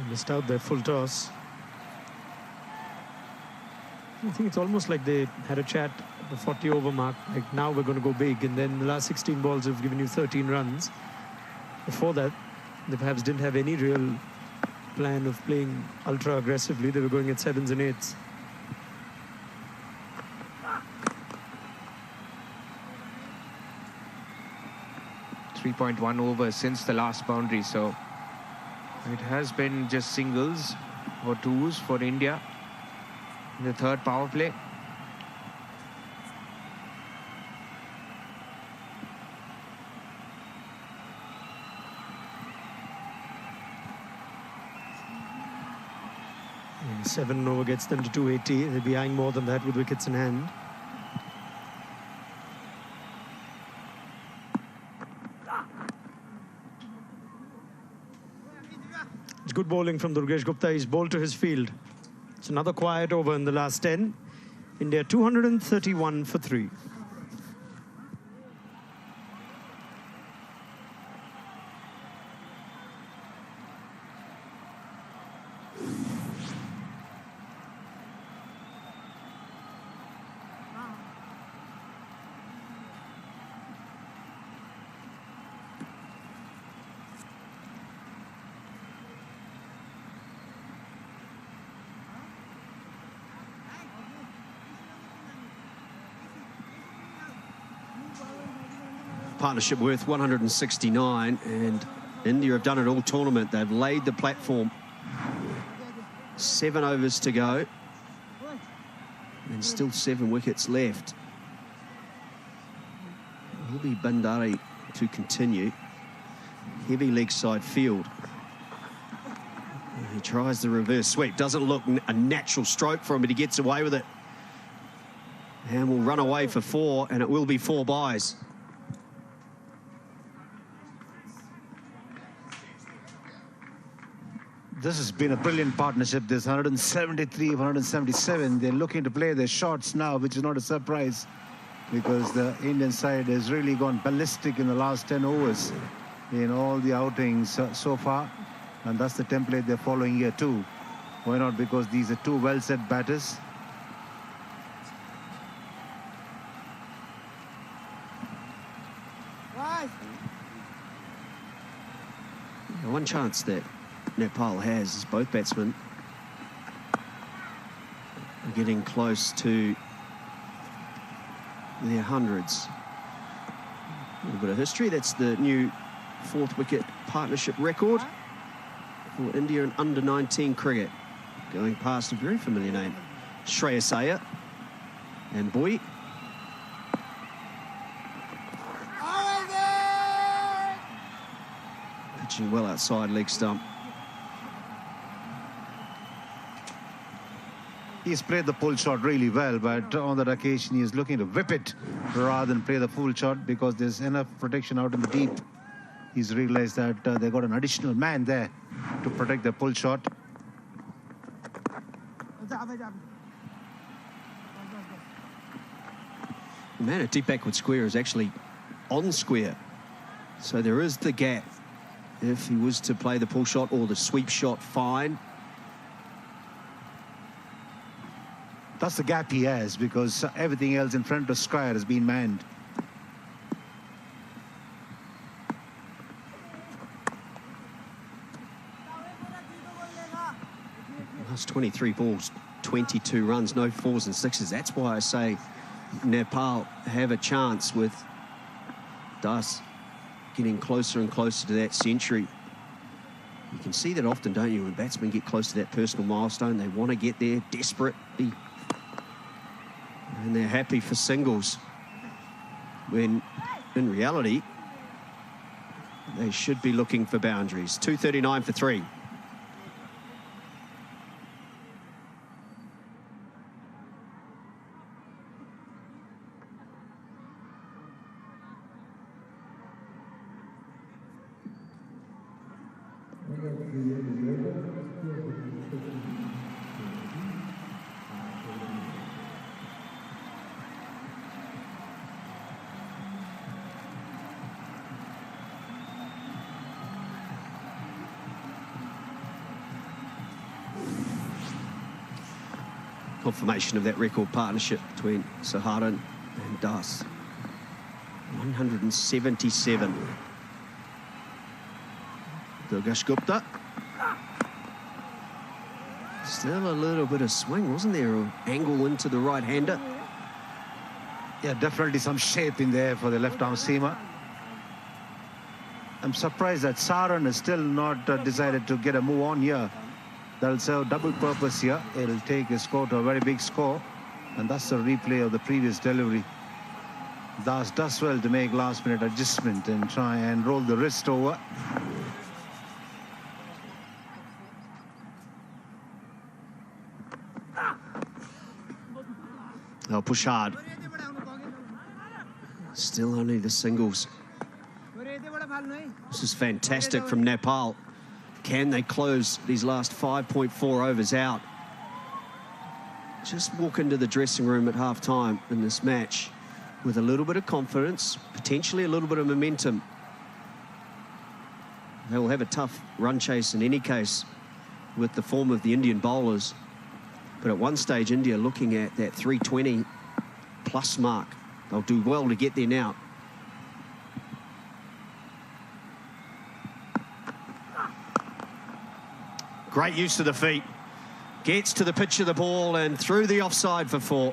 Missed out their full toss. I think it's almost like they had a chat at the 40 over mark, like now we're going to go big, and then the last 16 balls have given you 13 runs. Before that, they perhaps didn't have any real plan of playing ultra aggressively. They were going at 7s and 8s. .1 overs since the last boundary, so it has been just singles or 2s for India in the 3rd power play. And 7 over gets them to 280. They'll be eyeing more than that with wickets in hand. Good bowling from Durgesh Gupta. He's bowled to his field. It's another quiet over in the last 10. India 231 for 3. Partnership worth 169, and India have done it all tournament. They've laid the platform. 7 overs to go, and still 7 wickets left. It will be Bandari to continue. Heavy leg side field. He tries the reverse sweep. Doesn't look a natural stroke for him, but he gets away with it. And will run away for 4, and it will be 4 byes. This has been a brilliant partnership. There's 173, 177. They're looking to play their shots now, which is not a surprise, because the Indian side has really gone ballistic in the last 10 overs in all the outings so far. And that's the template they're following here too. Why not? Because these are 2 well-set batters. One chance that Nepal has is both batsmen are getting close to their hundreds. A little bit of history. That's the new 4th wicket partnership record for India in under-19 cricket. Going past a very familiar name, Shreyas Iyer and Boy. Pitching well outside leg stump. He's played the pull shot really well, but on that occasion, he's looking to whip it rather than play the full shot because there's enough protection out in the deep. He's realized that they got an additional man there to protect the pull shot. The man at deep backward square is actually on square. So there is the gap. If he was to play the pull shot or the sweep shot, fine. That's the gap he has because everything else in front of square has been manned. Last 23 balls, 22 runs, no 4s and 6s. That's why I say Nepal have a chance with Das getting closer and closer to that century. You can see that often, don't you, when batsmen get close to that personal milestone, they want to get there desperately. And they're happy for singles, when in reality, they should be looking for boundaries. 239 for 3. Confirmation of that record partnership between Saharan and Das. 177. Durgesh Gupta. Still a little bit of swing, wasn't there? An angle into the right-hander. Yeah, definitely some shape in there for the left-arm seamer. I'm surprised that Saharan has still not decided to get a move on here. That'll serve double purpose here. It'll take a score to a very big score. And that's the replay of the previous delivery. Das does well to make last-minute adjustment and try and roll the wrist over. They'll push hard. Still only the singles. This is fantastic from Nepal. Can they close these last 5.4 overs out? Just walk into the dressing room at half-time in this match with a little bit of confidence, potentially a little bit of momentum. They will have a tough run chase in any case with the form of the Indian bowlers. But at one stage, India looking at that 320 plus mark. They'll do well to get there now. Great use of the feet. Gets to the pitch of the ball and through the offside for 4.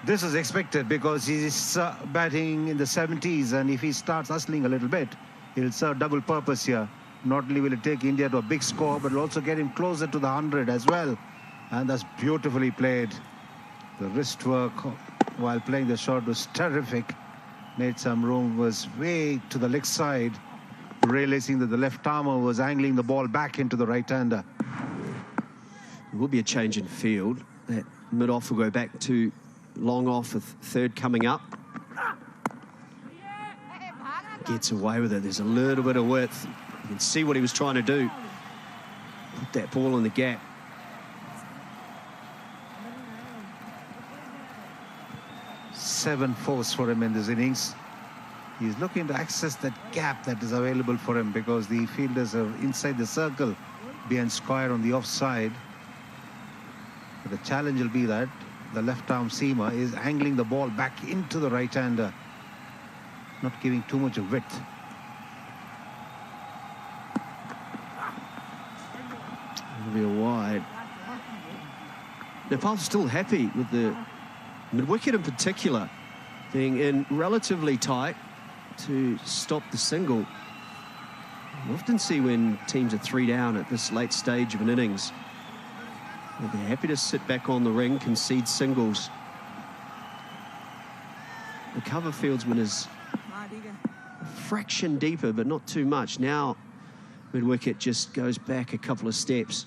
This is expected because he's batting in the 70s, and if he starts hustling a little bit, he'll serve double purpose here. Not only will it take India to a big score, but it'll also get him closer to the 100 as well. And that's beautifully played. The wrist work while playing the shot was terrific. Made some room, was way to the leg side, realizing that the left armer was angling the ball back into the right-hander. There will be a change in field. That mid-off will go back to long off with third coming up. Gets away with it. There's a little bit of width. You can see what he was trying to do. Put that ball in the gap. Seven fours for him in this innings. He's looking to access that gap that is available for him because the fielders are inside the circle behind square on the offside. But the challenge will be that the left-arm seamer is angling the ball back into the right-hander, not giving too much of width. It'll be a wide. Nepal's still happy with the mid-wicket in particular. being in relatively tight to stop the single. You often see when teams are 3 down at this late stage of an innings, they're happy to sit back on the ring, concede singles. The cover fieldsman is a fraction deeper, but not too much. Now, mid-wicket just goes back a couple of steps.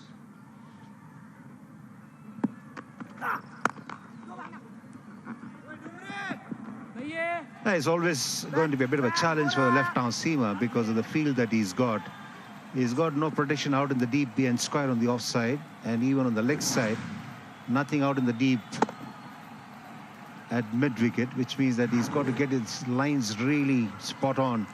It's always going to be a bit of a challenge for the left-arm seamer because of the field that he's got. He's got no protection out in the deep and square on the offside, and even on the leg side, nothing out in the deep at mid-wicket, which means that he's got to get his lines really spot on.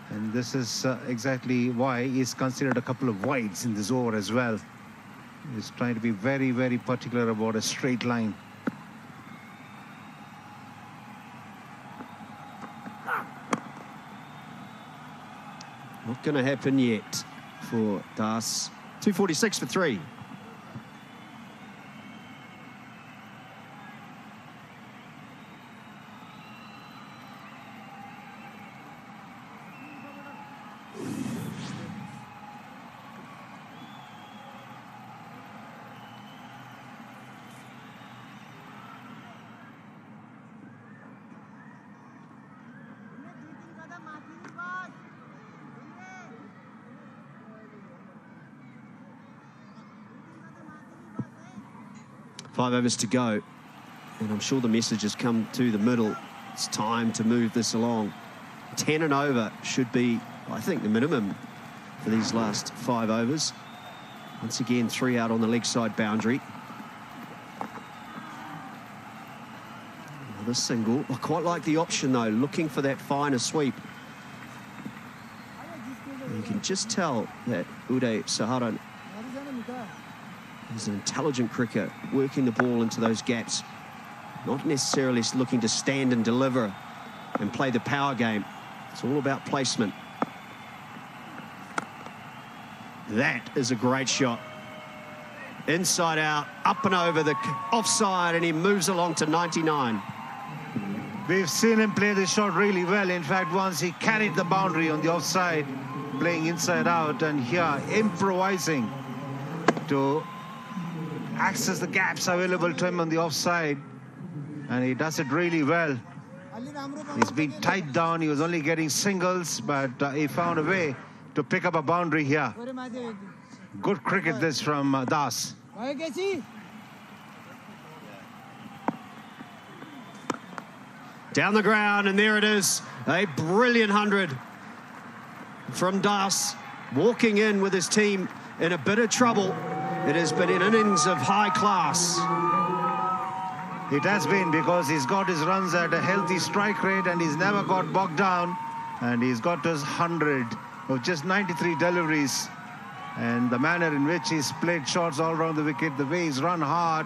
And this is exactly why he's considered a couple of wides in this over as well. He's trying to be very, very particular about a straight line. Not going to happen yet for Das. 246 for 3. Five overs to go, and I'm sure the message has come to the middle. It's time to move this along. 10 and over should be, I think, the minimum for these last 5 overs. Once again, 3 out on the leg side boundary. Another single. I quite like the option, though, looking for that finer sweep. And you can just tell that Uday Saharan is an intelligent cricketer, working the ball into those gaps, not necessarily looking to stand and deliver and play the power game. It's all about placement. That is a great shot. Inside out, up and over the offside, and he moves along to 99. We've seen him play this shot really well. In fact, once he carried the boundary on the offside, playing inside out, and here improvising to access the gaps available to him on the offside, and he does it really well. He's been tied down. He was only getting singles, but he found a way to pick up a boundary here. Good cricket this from Das. Down the ground, and there it is. A brilliant 100 from Das, walking in with his team in a bit of trouble. It has been an innings of high class. It has been, because he's got his runs at a healthy strike rate and he's never got bogged down. And he's got his 100 of just 93 deliveries. And the manner in which he's played shots all around the wicket, the way he's run hard,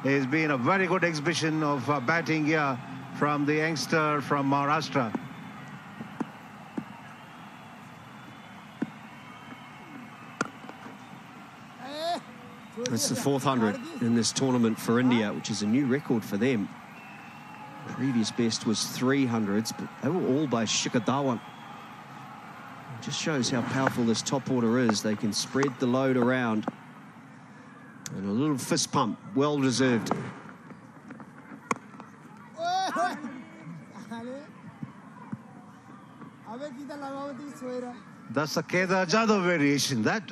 has been a very good exhibition of batting here from the youngster from Maharashtra. That's the 4th 100 in this tournament for India, which is a new record for them. Previous best was 300s, but they were all by Shikhar Dhawan. It just shows how powerful this top order is. They can spread the load around. And a little fist pump, well deserved. That's a Kedar Jadhav variation, that.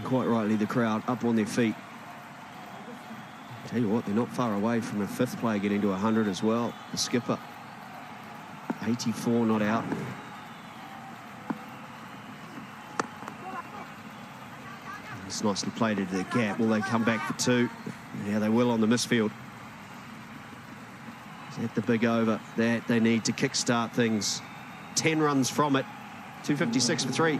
Quite rightly, the crowd up on their feet. Tell you what, they're not far away from a 5th player getting to 100 as well. The skipper, 84 not out. It's nicely played into the gap. Will they come back for 2? Yeah, they will on the misfield. Is that the big over that they need to kickstart things? 10 runs from it. 256 for 3.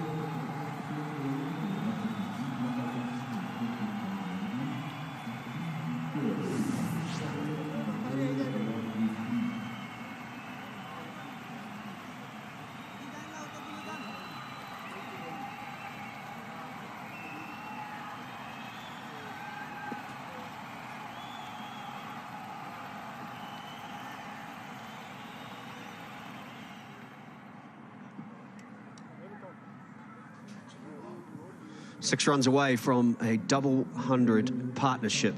6 runs away from a double 100 partnership.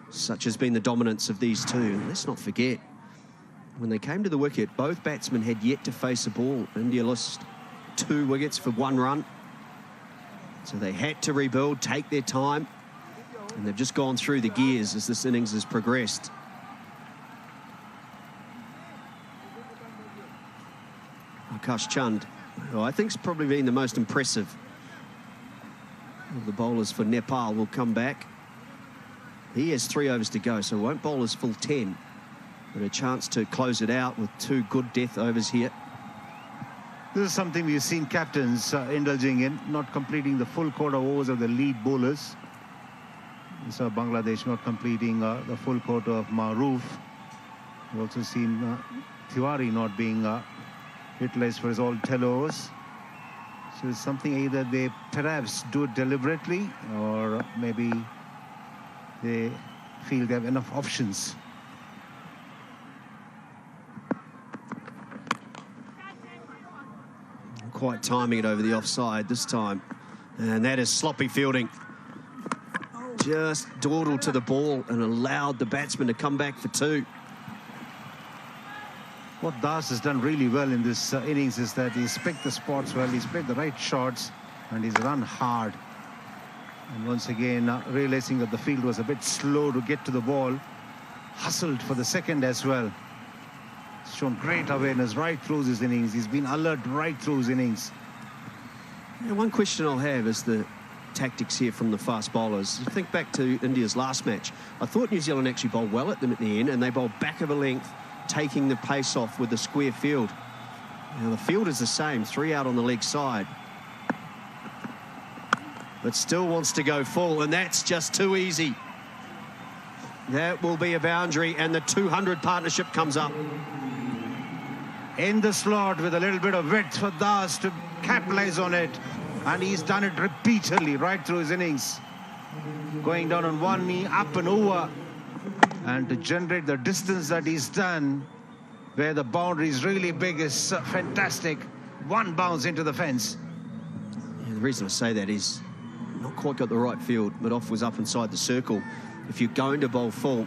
Such has been the dominance of these two. Let's not forget, when they came to the wicket, both batsmen had yet to face a ball. India lost 2 wickets for 1 run. So they had to rebuild, take their time, and they've just gone through the gears as this innings has progressed. Akash Chand, who I think's probably been the most impressive of the bowlers for Nepal, will come back. He has 3 overs to go, so won't bowl his full 10, but a chance to close it out with 2 good death overs here. This is something we've seen captains indulging in, not completing the full quota overs of the lead bowlers. We saw Bangladesh not completing the full quota of Maroof. We've also seen Tiwari not being utilized for his all 10 overs. So it's something either they perhaps do it deliberately, or maybe they feel they have enough options. Quite timing it over the offside this time. And that is sloppy fielding. Just dawdled to the ball and allowed the batsman to come back for 2. What Das has done really well in this innings is that he's picked the spots well, he's played the right shots, and he's run hard. And once again, realizing that the field was a bit slow to get to the ball, hustled for the second as well. He's shown great awareness right through his innings. He's been alert right through his innings. Yeah, one question I'll have is the tactics here from the fast bowlers. You think back to India's last match. I thought New Zealand actually bowled well at them at the end, and they bowled back of a length, taking the pace off with the square field. Now the field is the same, 3 out on the leg side, but still wants to go full, and that's just too easy. That will be a boundary, and the 200 partnership comes up. In the slot with a little bit of width for Das to capitalize on it, and he's done it repeatedly right through his innings. Going down on one knee, up and over, and to generate the distance that he's done, where the boundary is really big, is fantastic. 1 bounce into the fence. Yeah, the reason I say that is not quite got the right field. Madoff was up inside the circle. If you're going to bowl full,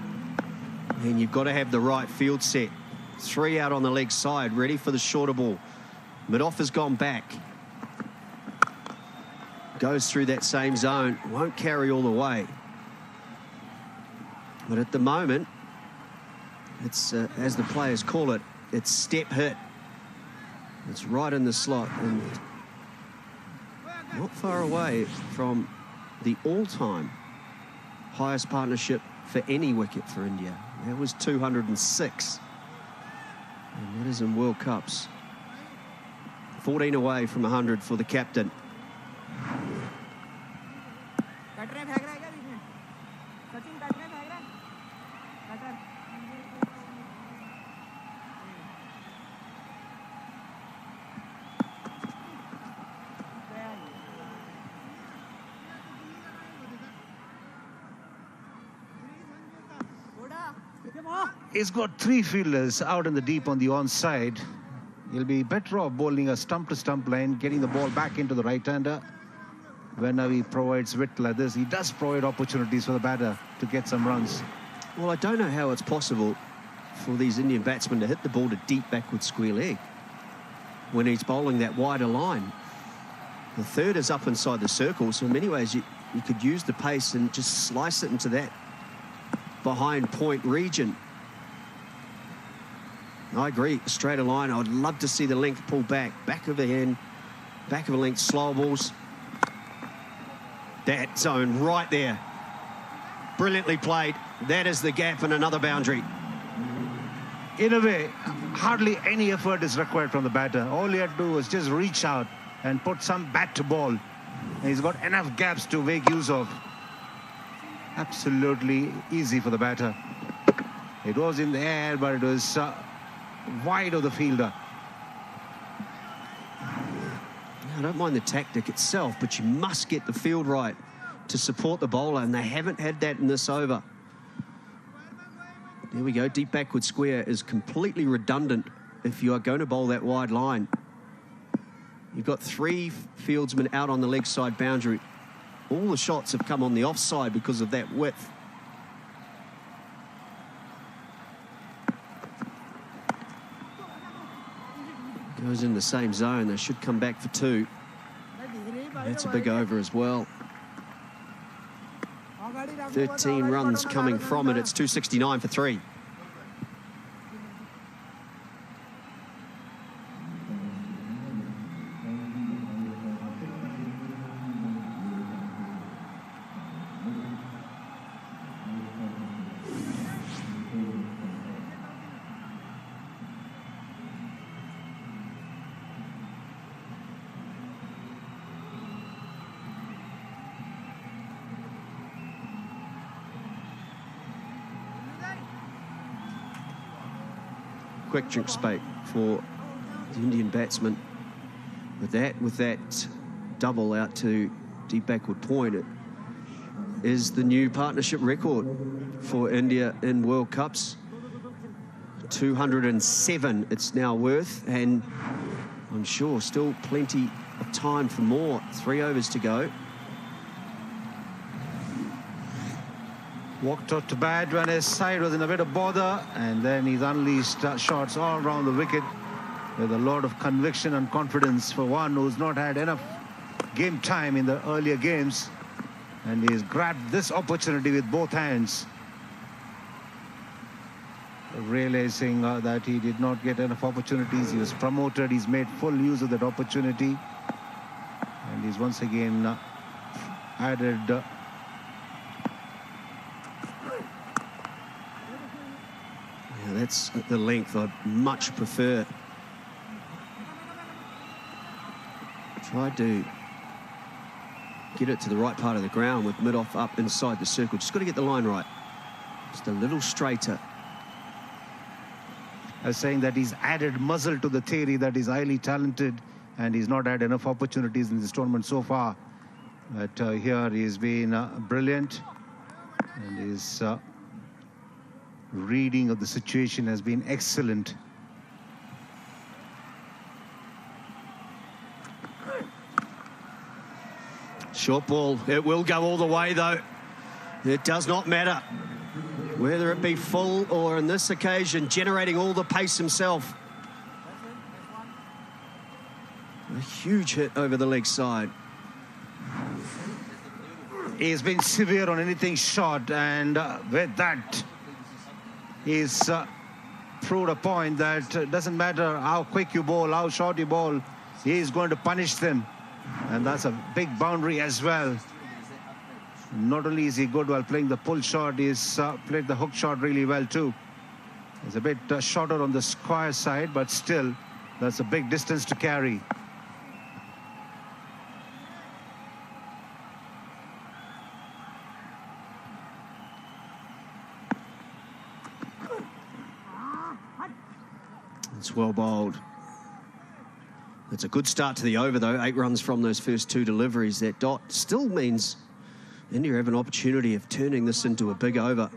then you've got to have the right field set. 3 out on the leg side, ready for the shorter ball. Madoff has gone back. Goes through that same zone, won't carry all the way. But at the moment, it's, as the players call it, it's step hit. It's right in the slot and not far away from the all-time highest partnership for any wicket for India. That was 206. And that is in World Cups. 14 away from 100 for the captain. He's got 3 fielders out in the deep on the onside. He'll be better off bowling a stump-to-stump line, getting the ball back into the right-hander. Whenever he provides width like this, he does provide opportunities for the batter to get some runs. Well, I don't know how it's possible for these Indian batsmen to hit the ball to deep backward square leg when he's bowling that wider line. The 3rd is up inside the circle, so in many ways you could use the pace and just slice it into that behind point region. I agree, straighter line. I would love to see the length pull back of the hand, back of a length, slow balls. That zone right there. Brilliantly played. That is the gap and another boundary. In a way, hardly any effort is required from the batter. All he had to do was just reach out and put some bat to ball. And he's got enough gaps to make use of. Absolutely easy for the batter. It was in the air, but it was wide of the fielder. I don't mind the tactic itself, but you must get the field right to support the bowler, and they haven't had that in this over. There we go. Deep backward square is completely redundant if you are going to bowl that wide line. You've got 3 fieldsmen out on the leg side boundary. All the shots have come on the offside because of that width. Goes in the same zone. They should come back for 2. That's a big over as well. 13 runs coming from it. It's 269 for 3. Quick drink spate for the Indian batsman. With that double out to deep backward point, it is the new partnership record for India in World Cups. 207 it's now worth, and I'm sure still plenty of time for more. 3 overs to go. Walked out to bat when his side was in a bit of bother, and then he's unleashed shots all around the wicket with a lot of conviction and confidence for one who's not had enough game time in the earlier games, and he's grabbed this opportunity with both hands, realizing that he did not get enough opportunities. He was promoted, he's made full use of that opportunity, and he's once again added that's the length I'd much prefer. Tried to get it to the right part of the ground with mid-off up inside the circle. Just got to get the line right. Just a little straighter. I was saying that he's added muzzle to the theory that he's highly talented and he's not had enough opportunities in this tournament so far. But here he's been brilliant, and his reading of the situation has been excellent. Short ball. It will go all the way, though. It does not matter whether it be full or, in this occasion, generating all the pace himself. A huge hit over the leg side. He's been severe on anything short, and with that, he's proved a point that doesn't matter how quick you bowl, how short you bowl, he's going to punish them. And that's a big boundary as well. Not only is he good while playing the pull shot, he's played the hook shot really well too. It's a bit shorter on the square side, but still, that's a big distance to carry. It's well bowled. It's a good start to the over, though. 8 runs from those first 2 deliveries. That dot still means India have an opportunity of turning this into a big over.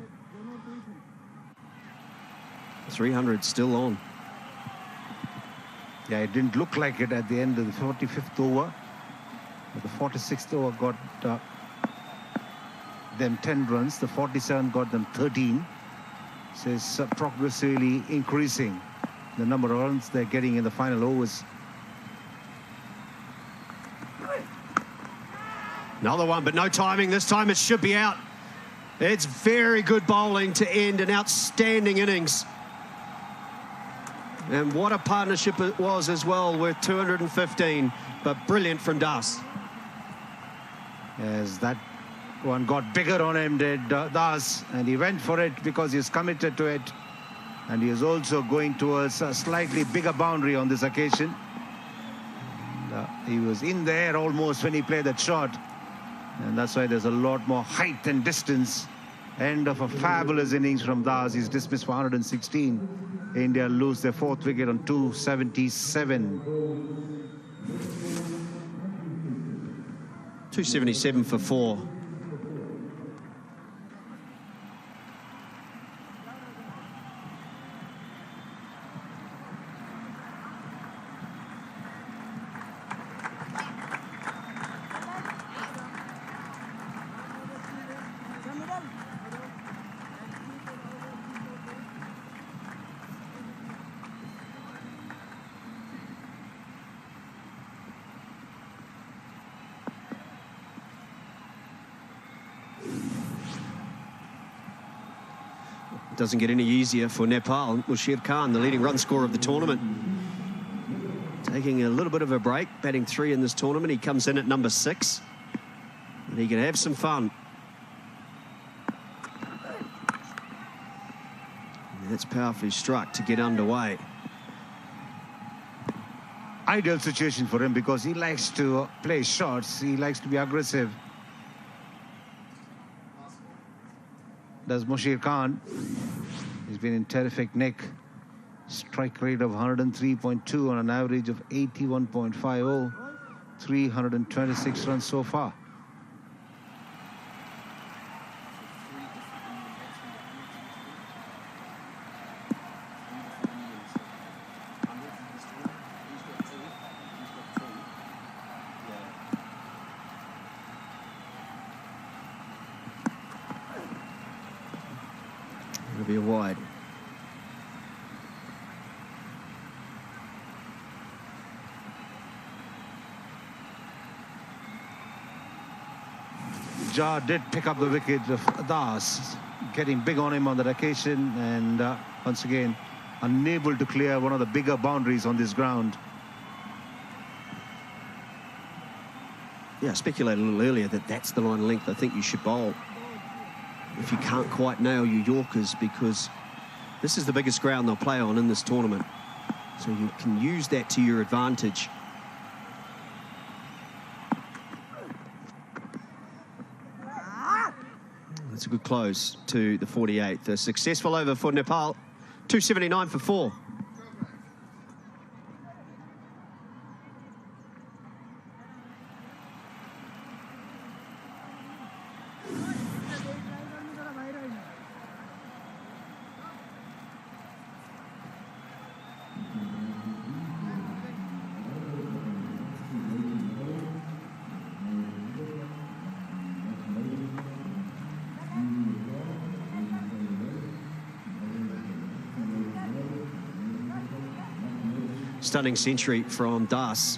300 still on. Yeah, it didn't look like it at the end of the 45th over. But the 46th over got them 10 runs. The 47 got them 13. So it's progressively increasing the number of runs they're getting in the final overs. Another one, but no timing. This time it should be out. It's very good bowling to end an outstanding innings. And what a partnership it was as well, with 215, but brilliant from Das. As that one got bigger on him, did Das, and he went for it because he's committed to it. And he is also going towards a slightly bigger boundary on this occasion. He was in there almost when he played that shot. And that's why there's a lot more height and distance. End of a fabulous innings from Das. He's dismissed for 116. India lose their 4th wicket on 277. 277 for 4. doesn't get any easier for Nepal. Mushir Khan, the leading run scorer of the tournament, taking a little bit of a break, batting 3 in this tournament. He comes in at number 6, and he can have some fun. And that's powerfully struck to get underway. Ideal situation for him because he likes to play shots. He likes to be aggressive. Does Mushir Khan. He's been in terrific nick. Strike rate of 103.2 on an average of 81.50. 326 runs so far. It'll be a wide. Jha did pick up the wicket of Das, getting big on him on that occasion, and once again unable to clear one of the bigger boundaries on this ground. Yeah, I speculated a little earlier that that's the line of length I think you should bowl if you can't quite nail your Yorkers, because this is the biggest ground they'll play on in this tournament. So you can use that to your advantage. That's a good close to the 48th. A successful over for Nepal. 279 for 4. Stunning century from Das,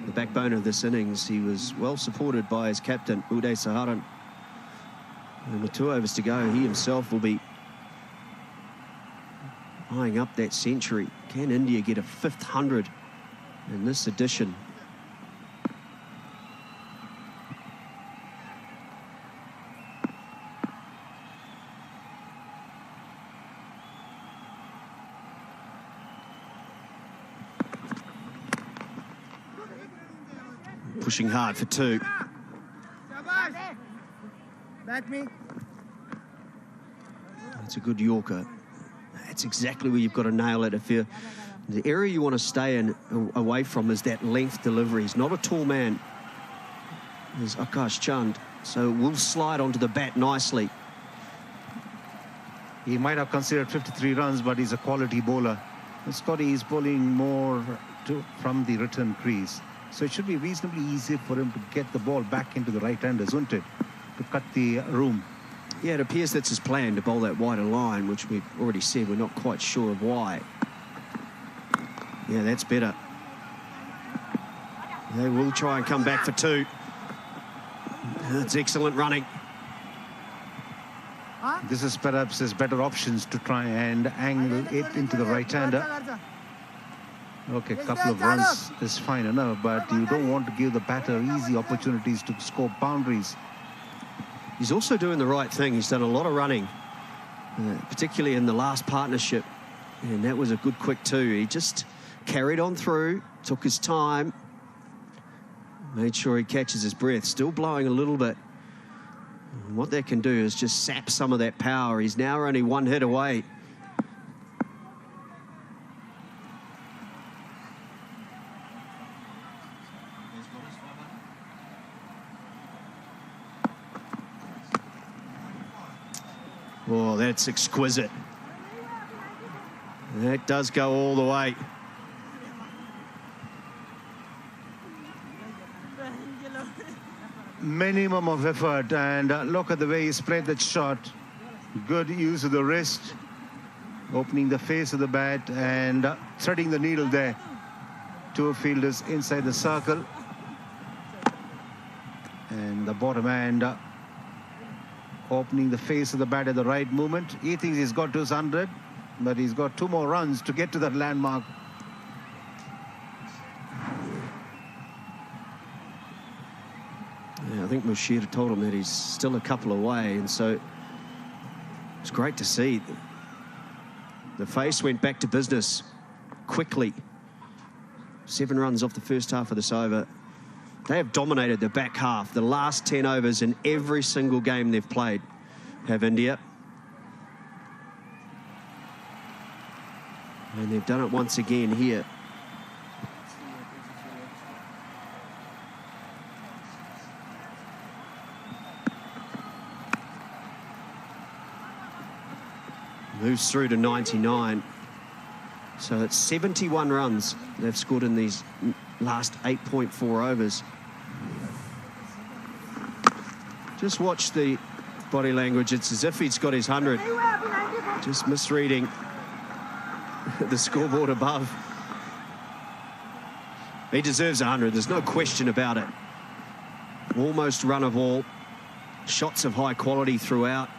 the backbone of this innings. He was well supported by his captain, Uday Saharan. And with 2 overs to go, he himself will be eyeing up that century. Can India get a 5th 100 in this edition? Pushing hard for 2. That's a good Yorker. That's exactly where you've got to nail it. If you're the area you want to stay in away from is that length delivery. He's not a tall man. There's Akash Chand, so we'll slide onto the bat nicely. He might have considered 53 runs, but he's a quality bowler. And Scotty is bowling more from the return crease. So it should be reasonably easy for him to get the ball back into the right-handers, wouldn't it? To cut the room. Yeah, it appears that's his plan, to bowl that wider line, which we've already said we're not quite sure of why. Yeah, that's better. They will try and come back for 2. That's excellent running. This is perhaps his better options to try and angle it into the right-hander. Okay, a couple of runs is fine enough, but you don't want to give the batter easy opportunities to score boundaries. He's also doing the right thing. He's done a lot of running, particularly in the last partnership. And that was a good quick 2. He just carried on through, took his time, made sure he catches his breath. Still blowing a little bit. And what that can do is just sap some of that power. He's now only 1 hit away. Oh, that's exquisite. That does go all the way. Minimum of effort, and look at the way he's played that shot. Good use of the wrist, opening the face of the bat and threading the needle there. 2 fielders inside the circle. And the bottom hand opening the face of the bat at the right moment. He thinks he's got to his 100, but he's got 2 more runs to get to that landmark. Yeah, I think Mushir told him that he's still a couple away, and so it's great to see. The face went back to business quickly. 7 runs off the first half of this over. They have dominated the back half. The last 10 overs in every single game they've played have India. And they've done it once again here. Moves through to 99. So it's 71 runs they've scored in these last 8.4 overs. Just watch the body language. It's as if he's got his 100. Just misreading the scoreboard above. He deserves 100. There's no question about it. Almost run of all. Shots of high quality throughout.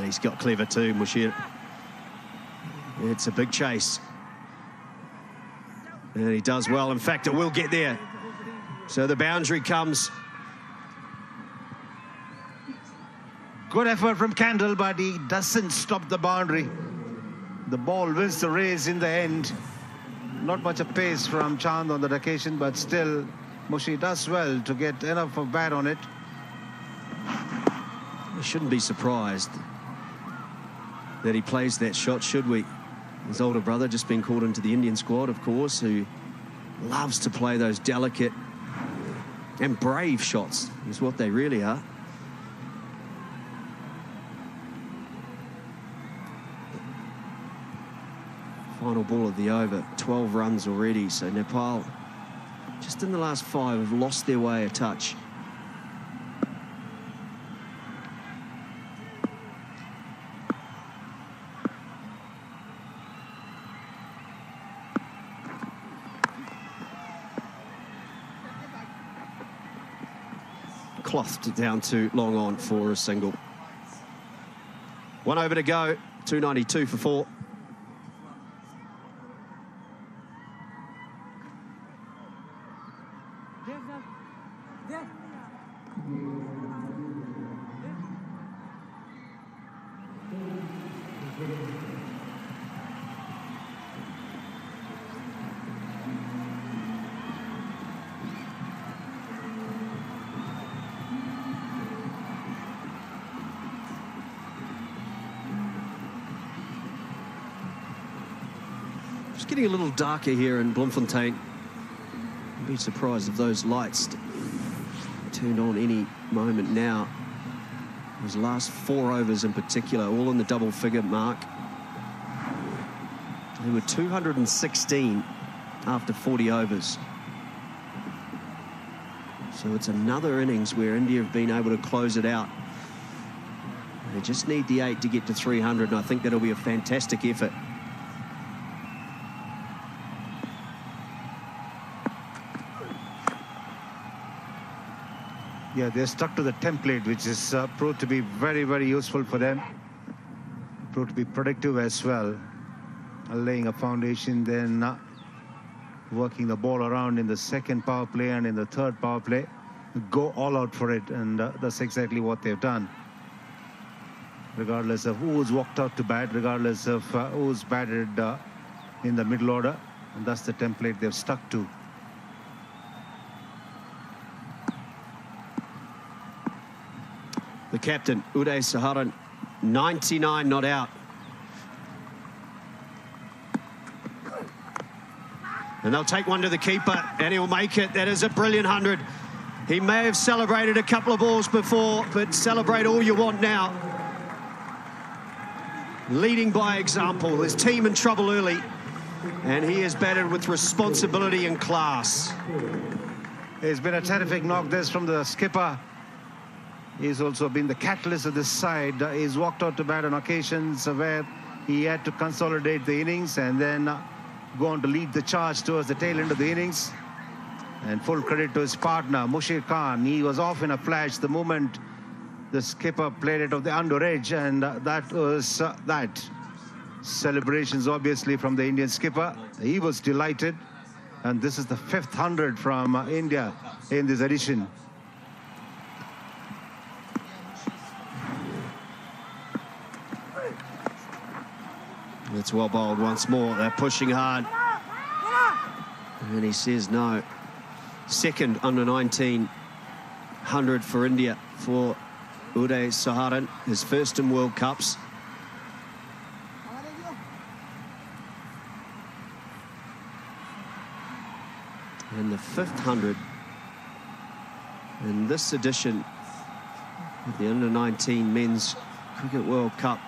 He's got clever too, Mushir. It's a big chase. And he does well. In fact, it will get there. So the boundary comes. Good effort from Kendall, but he doesn't stop the boundary. The ball wins the race in the end. Not much of pace from Chand on that occasion, but still, Mushir does well to get enough of bat on it. We shouldn't be surprised that he plays that shot, should we? His older brother just been called into the Indian squad, of course, who loves to play those delicate and brave shots, is what they really are. Final ball of the over, 12 runs already, so Nepal, just in the last 5, have lost their way a touch. Clothed down to long on for a single. 1 over to go, 292 for 4. It's getting a little darker here in Bloemfontein. I'd be surprised if those lights turned on any moment now. Those last 4 overs in particular, all in the double figure mark. They were 216 after 40 overs. So it's another innings where India have been able to close it out. They just need the 8 to get to 300, and I think that'll be a fantastic effort. Yeah, they're stuck to the template, which is proved to be very, very useful for them. Proved to be productive as well. Laying a foundation, then working the ball around in the second power play and in the third power play. Go all out for it, and that's exactly what they've done. Regardless of who's walked out to bat, regardless of who's batted in the middle order, and that's the template they've stuck to. The captain, Uday Saharan, 99 not out. And they'll take one to the keeper, and he'll make it. That is a brilliant 100. He may have celebrated a couple of balls before, but celebrate all you want now. Leading by example. His team in trouble early, and he has batted with responsibility and class. It's been a terrific knock this from the skipper. He's also been the catalyst of this side. He's walked out to bat on occasions where he had to consolidate the innings and then go on to lead the charge towards the tail end of the innings. And full credit to his partner, Mushir Khan. He was off in a flash the moment the skipper played it off the under edge, and that was that. Celebrations obviously from the Indian skipper. He was delighted, and this is the 5th 100 from India in this edition. It's well bowled once more. They're pushing hard. And he says no. Second under 19 100 for India for Uday Saharan, his first in World Cups. And the 5th 100 in this edition of the under 19 Men's Cricket World Cup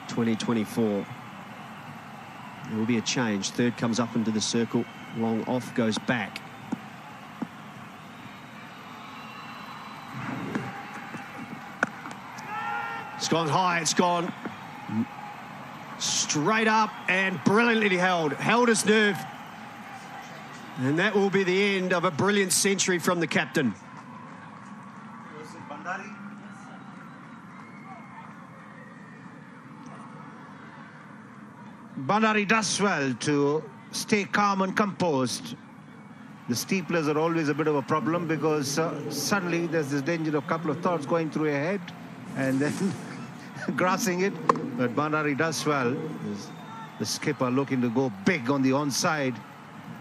2024. There will be a change. Third comes up into the circle. Long off goes back. It's gone high. It's gone straight up and brilliantly held his nerve. And that will be the end of a brilliant century from the captain. Bandari does well to stay calm and composed. The steeplers are always a bit of a problem because suddenly there's this danger of a couple of thoughts going through your head and then grasping it. But Bandari does well. The skipper looking to go big on the onside.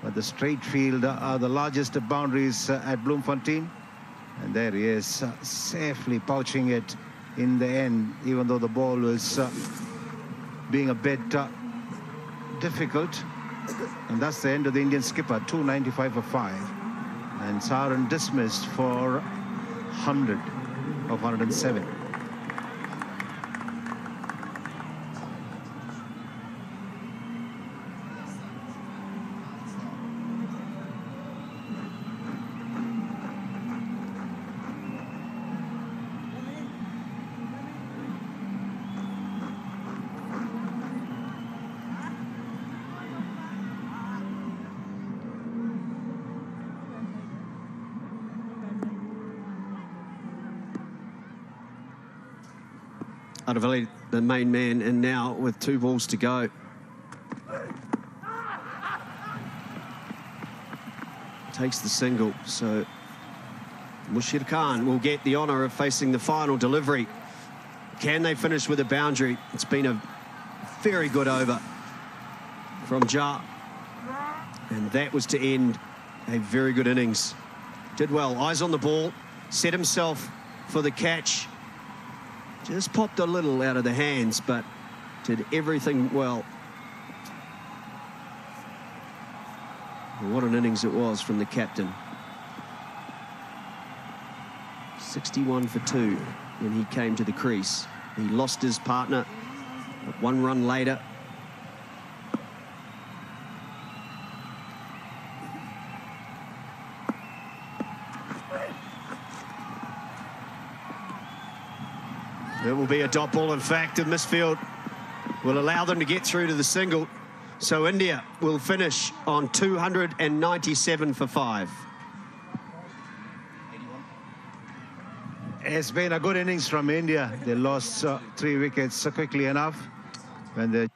But the straight field are the largest boundaries at Bloemfontein. And there he is, safely pouching it in the end, even though the ball was being a bit difficult. And that's the end of the Indian skipper, 295 for 5. And Saharan dismissed for 100 of 107. Adavalli, the main man, and now with 2 balls to go. Takes the single, so Mushir Khan will get the honour of facing the final delivery. Can they finish with a boundary? It's been a very good over from Jah. And that was to end a very good innings. Did well, eyes on the ball, set himself for the catch. Just popped a little out of the hands, but did everything well. What an innings it was from the captain. 61 for 2 when he came to the crease. He lost his partner, but 1 run later. It will be a dot ball, in fact. The misfield will allow them to get through to the single. So India will finish on 297 for 5. It's been a good innings from India. They lost 3 wickets quickly enough when they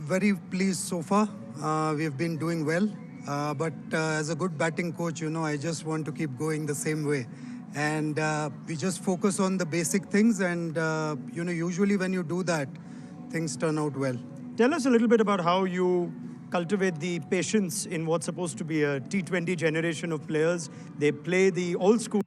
very pleased so far. We've been doing well. But as a good batting coach, I just want to keep going the same way. And we just focus on the basic things. And, usually when you do that, things turn out well. Tell us a little bit about how you cultivate the patience in what's supposed to be a T20 generation of players. They play the old school.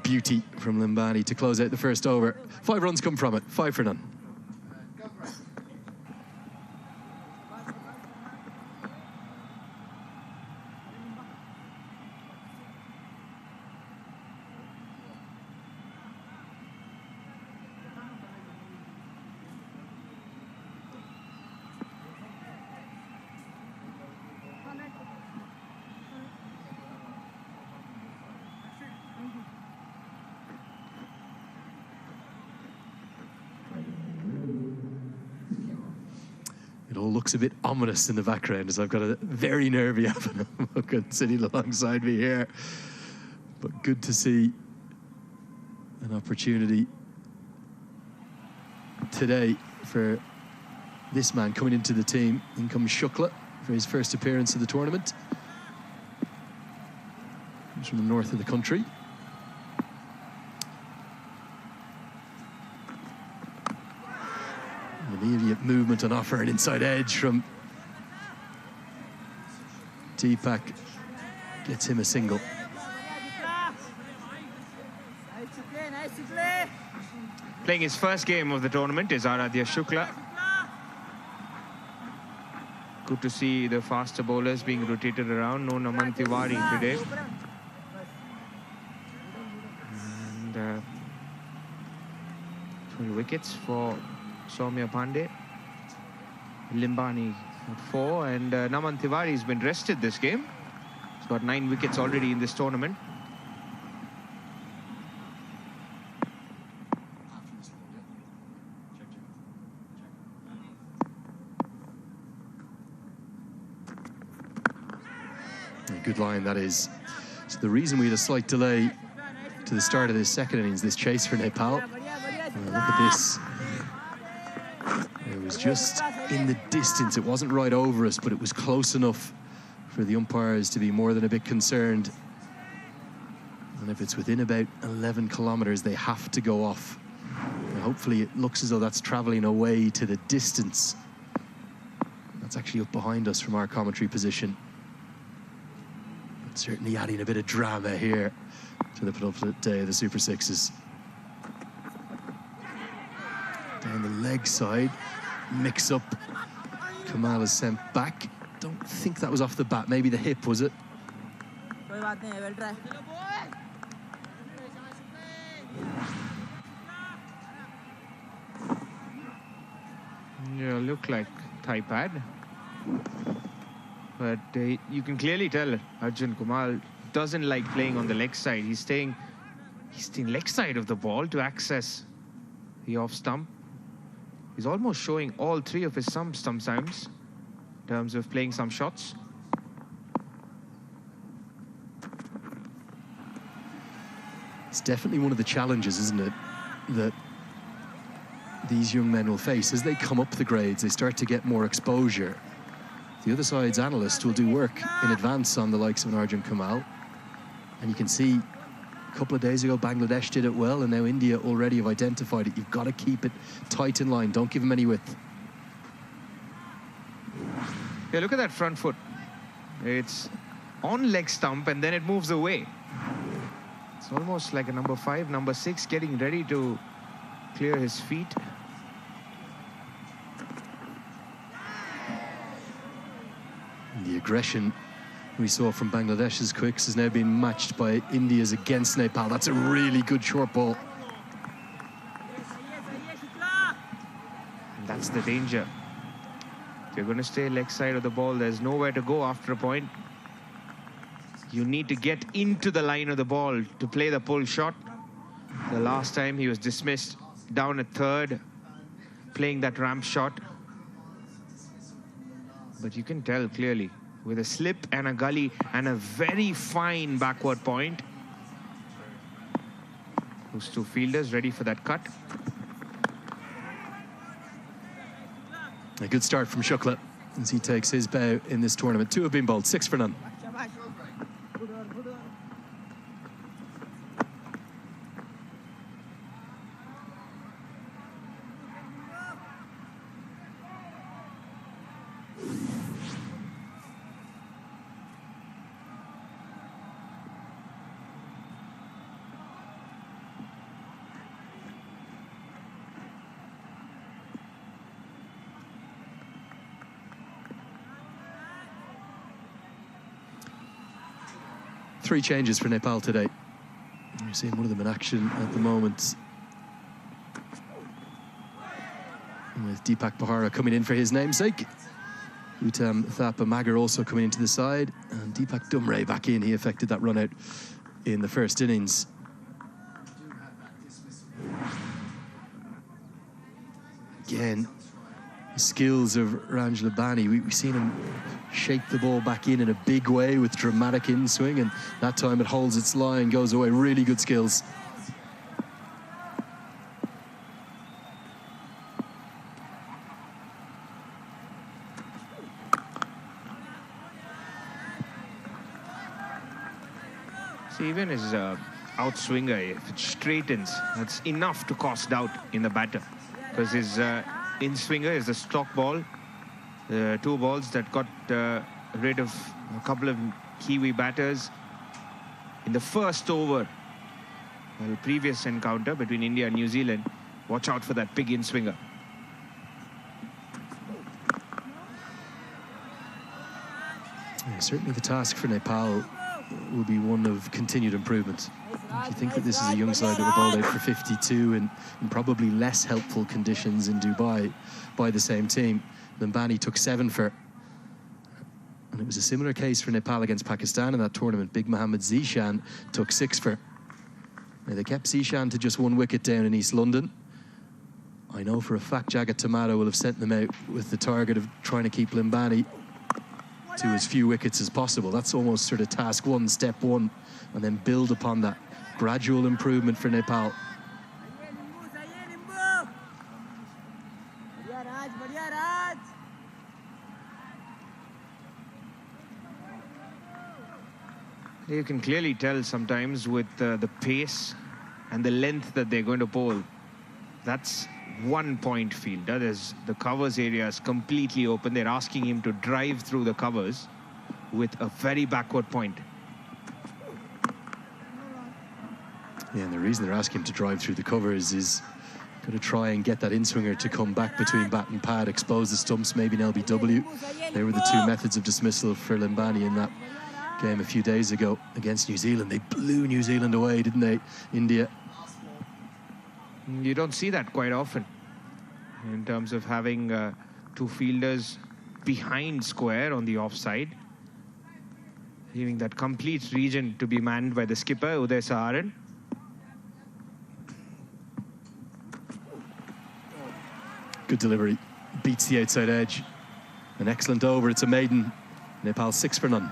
beauty from Limbani to close out the first over. 5 runs come from it, 5 for none. It all looks a bit ominous in the background as I've got a very nervy Avanamukha sitting alongside me here. But good to see an opportunity today for this man coming into the team. In comes Shukla for his first appearance of the tournament. He's from the north of the country. Immediate movement on offer, an inside edge from Deepak gets him a single. Playing his first game of the tournament is Aradhya Shukla. Good to see the faster bowlers being rotated around. No Naman Tiwari today. And 20 wickets for Soumya Pandey. Limbani at 4, and Naman Tiwari has been rested this game. He's got 9 wickets already in this tournament. A good line that is. So the reason we had a slight delay to the start of this second innings, this chase for Nepal. Look at this. It was just in the distance. It wasn't right over us, but it was close enough for the umpires to be more than a bit concerned. And if it's within about 11 kilometers, they have to go off. And hopefully it looks as though that's traveling away to the distance. That's actually up behind us from our commentary position. But certainly adding a bit of drama here to the penultimate day of the Super Sixes. Down the leg side, mix up. Kamal is sent back. Don't think that was off the bat. Maybe the hip, was it? Yeah, look like thigh pad. But you can clearly tell Arjun Kumar doesn't like playing on the leg side. He's staying leg side of the ball to access the off stump. He's almost showing all 3 of his stumps sometimes in terms of playing some shots. It's definitely one of the challenges, isn't it, that these young men will face as they come up the grades. They start to get more exposure. The other side's analysts will do work in advance on the likes of an Arjun Kamal, and you can see a couple of days ago Bangladesh did it well, and now India already have identified it. You've got to keep it tight in line. Don't give them any width. Yeah, look at that front foot. It's on leg stump and then it moves away. It's almost like a number 5, number 6 getting ready to clear his feet. And the aggression we saw from Bangladesh's quicks has now been matched by India's against Nepal. That's a really good short ball. And that's the danger. If you're going to stay leg side of the ball, there's nowhere to go after a point. You need to get into the line of the ball to play the pull shot. The last time he was dismissed down at 3rd, playing that ramp shot. But you can tell clearly, with a slip and a gully and a very fine backward point. Those 2 fielders ready for that cut. A good start from Shukla as he takes his bow in this tournament. 2 have been bowled, 6 for none. 3 changes for Nepal today. You're seeing one of them in action at the moment, with Deepak Bahara coming in for his namesake. Uttam Thapa Magar also coming into the side, and Deepak Dumre back in. He affected that run out in the first innings. Again, the skills of Ranj Labani. We've seen him shape the ball back in a big way with dramatic in-swing, and that time it holds its line, goes away. Really good skills. See, even his outswinger, if it straightens, that's enough to cause doubt in the batter, because his in-swinger is the stock ball. 2 balls that got rid of a couple of Kiwi batters in the first over. The previous encounter between India and New Zealand. Watch out for that big in-swinger. Yeah, certainly the task for Nepal will be one of continued improvement. If you think that this is a young side that were bowled out for 52 in probably less helpful conditions in Dubai by the same team, Limbani took 7 for. And it was a similar case for Nepal against Pakistan in that tournament. Big Mohammad Zishan took 6 for. Now, they kept Zishan to just 1 wicket down in East London. I know for a fact Jagat Tomato will have sent them out with the target of trying to keep Limbani to as few wickets as possible. That's almost sort of task 1, step 1, and then build upon that. Gradual improvement for Nepal. You can clearly tell sometimes with the pace and the length that they're going to bowl. That's 1-point field. That is, the covers area is completely open. They're asking him to drive through the covers with a very backward point. Yeah, and the reason they're asking him to drive through the covers is going to try and get that in-swinger to come back between bat and pad, expose the stumps, maybe an LBW. They were the 2 methods of dismissal for Limbani in that game a few days ago against New Zealand. They blew New Zealand away, didn't they, India? You don't see that quite often in terms of having 2 fielders behind square on the offside, leaving that complete region to be manned by the skipper, Uday Saharan. Good delivery, beats the outside edge. An excellent over, it's a maiden. Nepal 6 for none.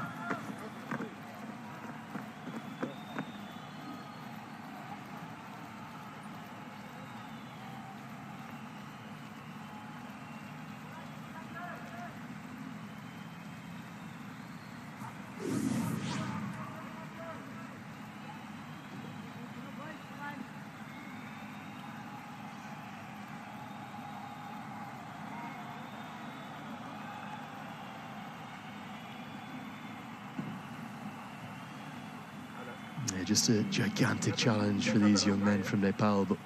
Yeah, just a gigantic challenge for these young men from Nepal, but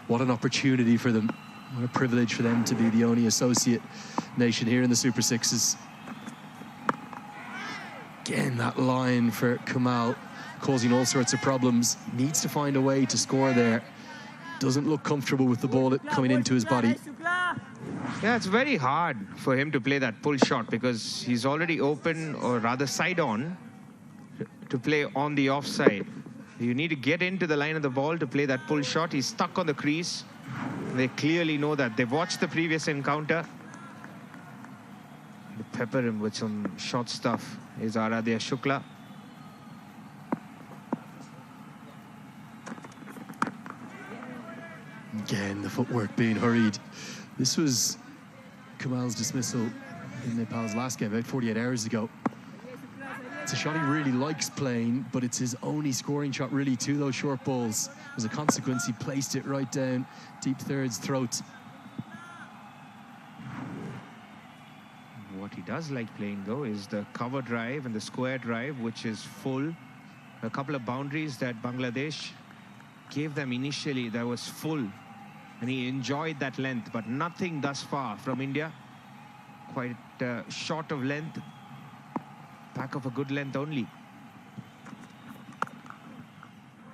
what an opportunity for them. What a privilege for them to be the only associate nation here in the Super Sixes. Again, that line for Kamal, causing all sorts of problems. Needs to find a way to score there. Doesn't look comfortable with the ball coming into his body. Yeah, it's very hard for him to play that pull shot because he's already open, or rather side on, to play on the offside. You need to get into the line of the ball to play that pull shot. He's stuck on the crease. They clearly know that. They've watched the previous encounter. They pepper him with some short stuff is Aradhya Shukla. Again, the footwork being hurried. This was Kamal's dismissal in Nepal's last game, about 48 hours ago. It's a shot he really likes playing, but it's his only scoring shot really to those short balls. As a consequence, he placed it right down deep third's throat. What he does like playing, though, is the cover drive and the square drive, which is full. A couple of boundaries that Bangladesh gave them initially that was full, and he enjoyed that length, but nothing thus far from India. Quite short of length, back of a good length only.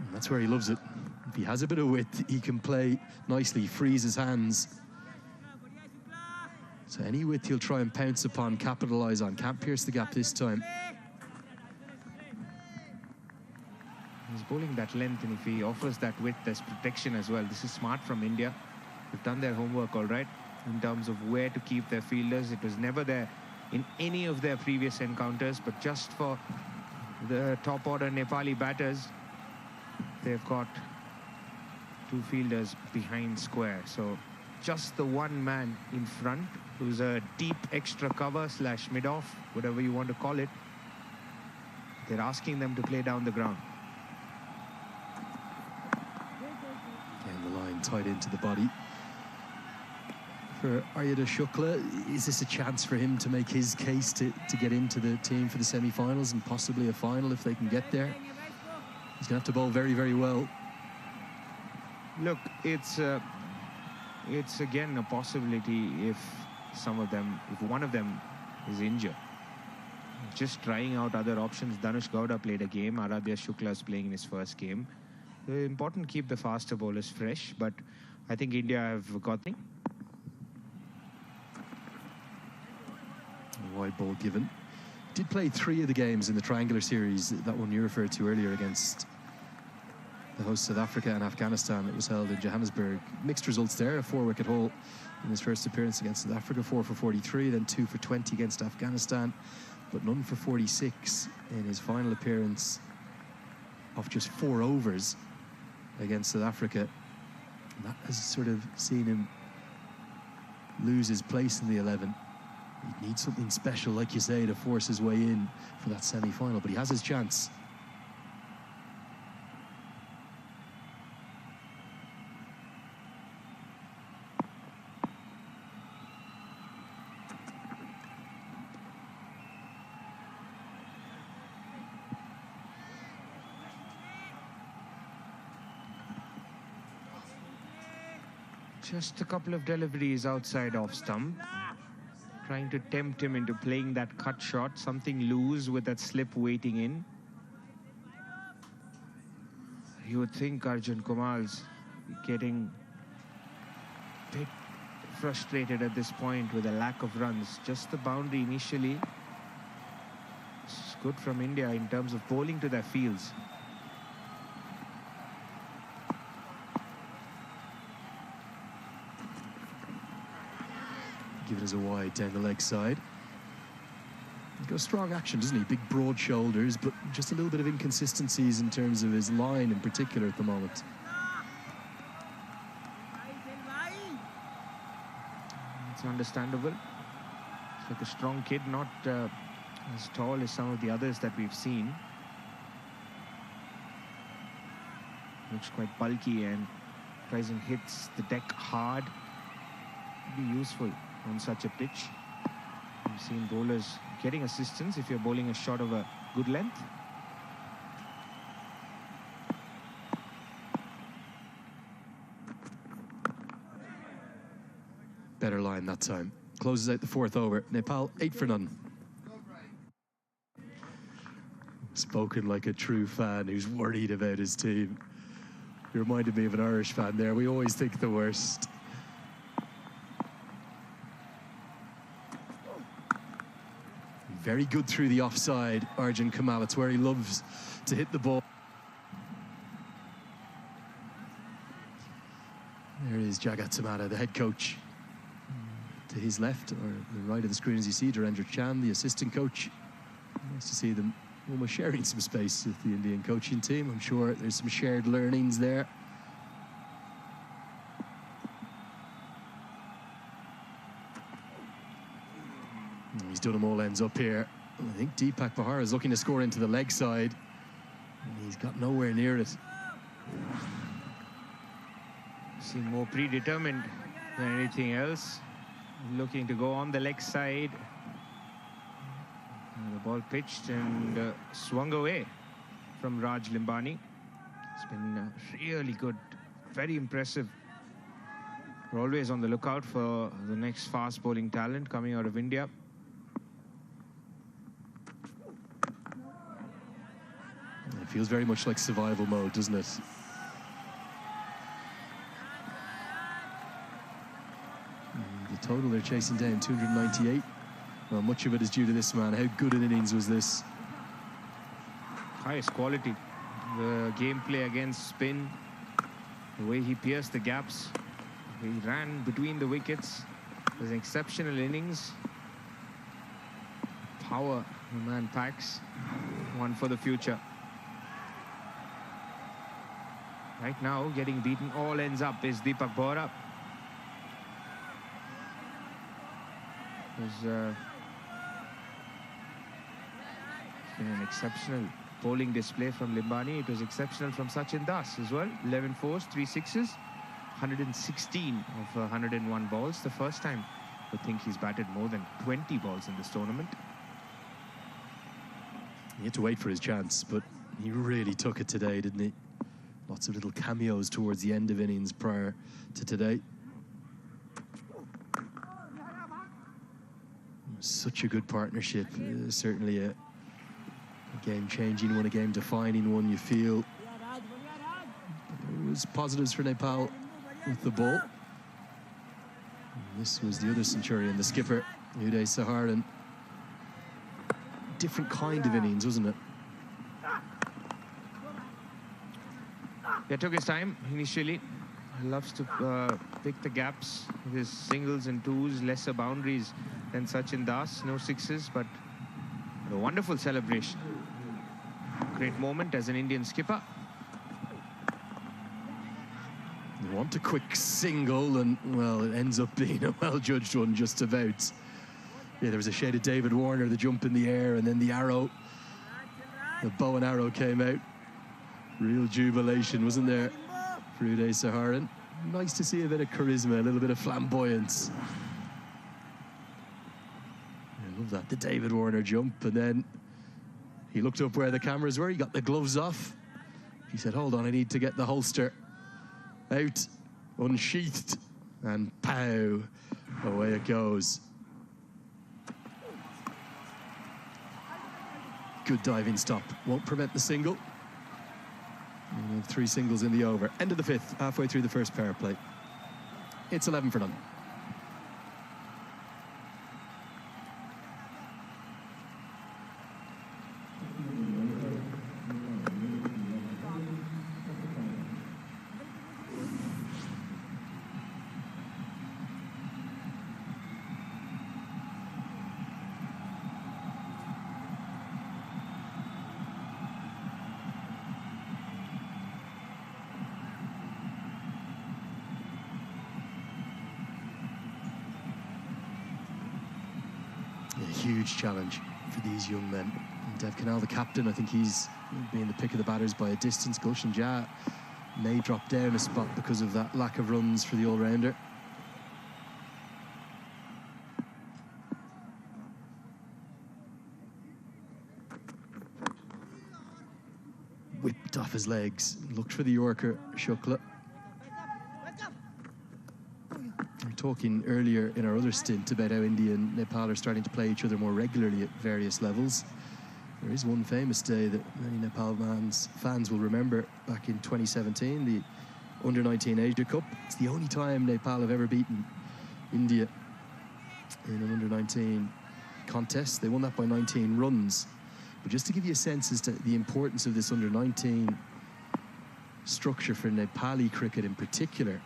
And that's where he loves it. If he has a bit of width, he can play nicely, frees his hands. So any width he'll try and pounce upon, capitalise on. Can't pierce the gap this time. He's bowling that length, and if he offers that width, there's protection as well. This is smart from India. They've done their homework all right in terms of where to keep their fielders. It was never there in any of their previous encounters, but just for the top order Nepali batters, they've got two fielders behind square. So just the one man in front, who's a deep extra cover / mid-off, whatever you want to call it. They're asking them to play down the ground. And the line tied into the body. For Aryada Shukla, is this a chance for him to make his case to get into the team for the semi-finals and possibly a final if they can get there? He's going to have to bowl very, very well. Look, it's again a possibility if one of them is injured. Just trying out other options. Dhanush Gowda played a game. Aryada Shukla is playing in his first game. Important to keep the faster bowlers fresh, but I think India have got the wide ball given. Did play 3 of the games in the triangular series, that one you referred to earlier, against the hosts South Africa and Afghanistan. That was held in Johannesburg. Mixed results there, a 4-wicket haul in his first appearance against South Africa, 4 for 43, then 2 for 20 against Afghanistan, but none for 46 in his final appearance off just 4 overs against South Africa. And that has sort of seen him lose his place in the 11. He'd need something special, like you say, to force his way in for that semi-final, but he has his chance. Just a couple of deliveries outside off stump, trying to tempt him into playing that cut shot, something loose with that slip waiting in. You would think Arjun Kumal's getting a bit frustrated at this point with a lack of runs. Just the boundary initially. It's good from India in terms of bowling to their fields. Give it as a wide down the leg side. He's got strong action, doesn't he? Big, broad shoulders, but just a little bit of inconsistencies in terms of his line in particular at the moment. It's understandable. It's like a strong kid, not as tall as some of the others that we've seen. Looks quite bulky and tries and hits the deck hard. Be useful on such a pitch. We've seen bowlers getting assistance if you're bowling a shot of a good length. Better line that time. Closes out the 4th over. Nepal 8 for none. Spoken like a true fan who's worried about his team. You reminded me of an Irish fan there. We always think the worst. Very good through the offside, Arjun Kamal. It's where he loves to hit the ball. There is Jagat Samata, the head coach. To his left, or the right of the screen as you see, Dhirendra Chand, the assistant coach. Nice to see them almost sharing some space with the Indian coaching team. I'm sure there's some shared learnings there. He's done them all ends up here. I think Deepak Bahar is looking to score into the leg side. And he's got nowhere near it. Seem more predetermined than anything else. Looking to go on the leg side. And the ball pitched and swung away from Raj Limbani. It's been really good, very impressive. We're always on the lookout for the next fast bowling talent coming out of India. If Feels very much like survival mode, doesn't it? The total they're chasing down, 298. Well, much of it is due to this man. How good an innings was this? Highest quality. The gameplay against spin, the way he pierced the gaps, he ran between the wickets. It was an exceptional innings. Power the man packs. One for the future. Right now, getting beaten all ends up is Deepak Bohra. It's been an exceptional bowling display from Limbani. It was exceptional from Sachin Das as well. 11 fours, 3 sixes, 116 of 101 balls. The first time I think he's batted more than 20 balls in this tournament. He had to wait for his chance, but he really took it today, didn't he? Lots of little cameos towards the end of innings prior to today. Such a good partnership. Certainly a game-changing one, a game-defining one, you feel. There was positives for Nepal with the ball. And this was the other Centurion, the skipper, Uday Saharan. Different kind of innings, wasn't it? Yeah, took his time initially. He loves to pick the gaps with his singles and twos, lesser boundaries than Sachin Das. No sixes, but a wonderful celebration. Great moment as an Indian skipper. You want a quick single, and well, it ends up being a well-judged one just about. Yeah, there was a shade of David Warner, the jump in the air, and then the arrow. The bow and arrow came out. Real jubilation, wasn't there, for Uday Saharan? Nice to see a bit of charisma, a little bit of flamboyance. I love that, the David Warner jump, and then he looked up where the cameras were, he got the gloves off. He said, hold on, I need to get the holster out, unsheathed, and pow, away it goes. Good diving stop, won't prevent the single. And 3 singles in the over. End of the 5th, halfway through the first power play. It's 11 for none. Huge challenge for these young men. And Dev Canal, the captain, I think he's being the pick of the batters by a distance. Gulshan Jha may drop down a spot because of that lack of runs for the all-rounder. Whipped off his legs, looked for the Yorker, Shukla. Talking earlier in our other stint about how India and Nepal are starting to play each other more regularly at various levels. There is one famous day that many Nepal fans will remember back in 2017, the Under-19 Asia Cup. It's the only time Nepal have ever beaten India in an Under-19 contest. They won that by 19 runs. But just to give you a sense as to the importance of this Under-19 structure for Nepali cricket in particular,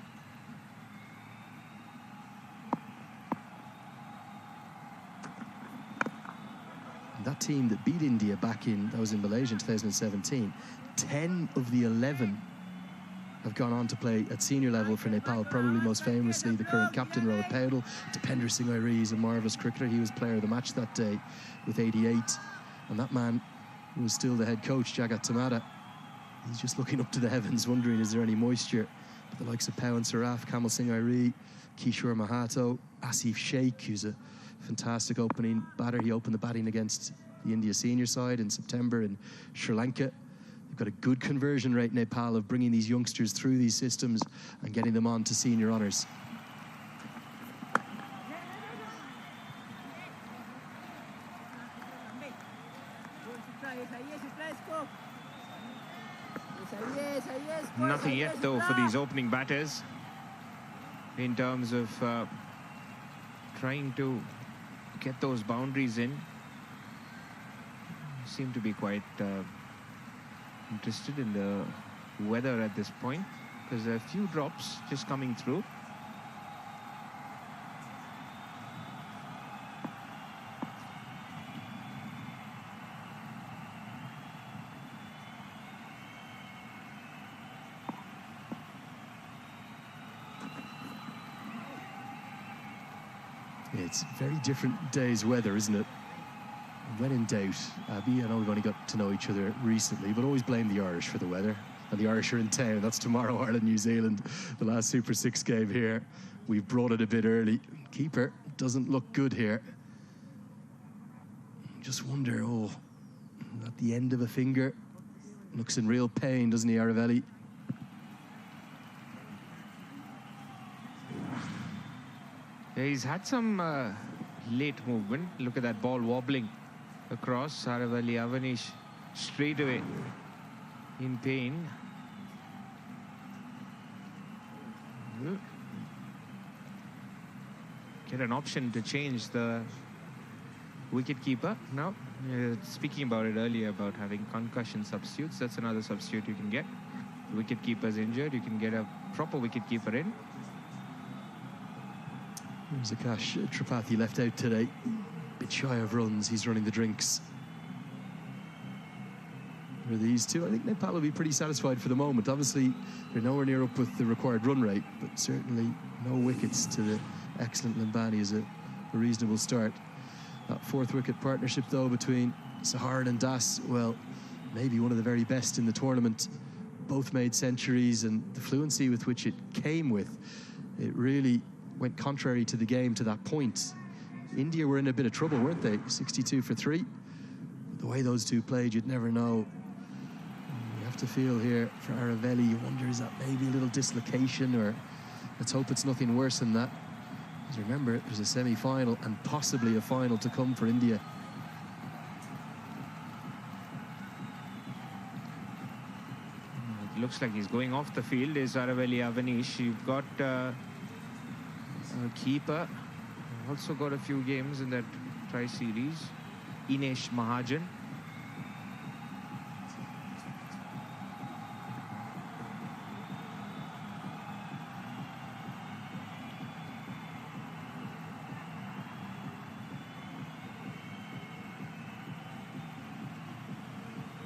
that team that beat India back that was in Malaysia in 2017, 10 of the 11 have gone on to play at senior level for Nepal, probably most famously the current captain, Rohit Paudel. Dipender Singh Airi is a marvellous cricketer. He was player of the match that day with 88. And that man was still the head coach, Jagat Tamada. He's just looking up to the heavens, wondering, is there any moisture? But the likes of Pawan Saraf, Kamal Singh Airi, Kishore Mahato, Asif Sheikh, who's a fantastic opening batter. He opened the batting against the India senior side in September in Sri Lanka. They've got a good conversion rate in Nepal of bringing these youngsters through these systems and getting them on to senior honours. Nothing yet, though, for these opening batters in terms of trying to get those boundaries in. Seem to be quite interested in the weather at this point, because there are a few drops just coming through. It's a very different day's weather, isn't it? When in doubt, Abby, I know we've only got to know each other recently, but always blame the Irish for the weather. And the Irish are in town. That's tomorrow, Ireland, New Zealand, the last Super 6 game here. We've brought it a bit early. Keeper doesn't look good here. Just wonder, at the end of a finger. Looks in real pain, doesn't he, Aravelli? Yeah, he's had some late movement. Look at that ball wobbling across. Aravelli Avanish straight away in pain. Get an option to change the wicketkeeper. Now, speaking about it earlier about having concussion substitutes, that's another substitute you can get. The wicketkeeper's injured, you can get a proper wicketkeeper in. There's Akash Tripathi left out today. Bit shy of runs, he's running the drinks. For these two, I think Nepal will be pretty satisfied for the moment. Obviously, they're nowhere near up with the required run rate, but certainly no wickets to the excellent Limbani is a reasonable start. That fourth wicket partnership, though, between Saharan and Das, well, maybe one of the very best in the tournament. Both made centuries, and the fluency with which it came with, it really went contrary to the game to that point. India were in a bit of trouble, weren't they? 62 for 3. The way those two played, you'd never know. You have to feel here for Aravelli, you wonder, is that maybe a little dislocation, or let's hope it's nothing worse than that. Because remember, there's a semi-final and possibly a final to come for India. It looks like he's going off the field. Is Aravelli Avanish. You've got a keeper. Also got a few games in that tri-series. Inesh Mahajan.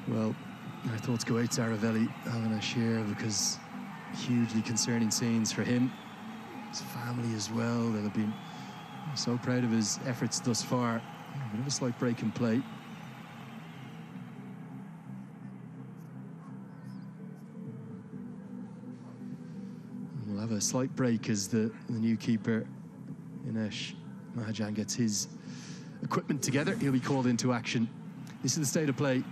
Well, our thoughts go out to Aravelli Avanish, because hugely concerning scenes for him, his family as well. They'll have been so proud of his efforts thus far. A bit of a slight break in play. And we'll have a slight break as the new keeper, Inesh Mahajan, gets his equipment together. He'll be called into action. This is the state of play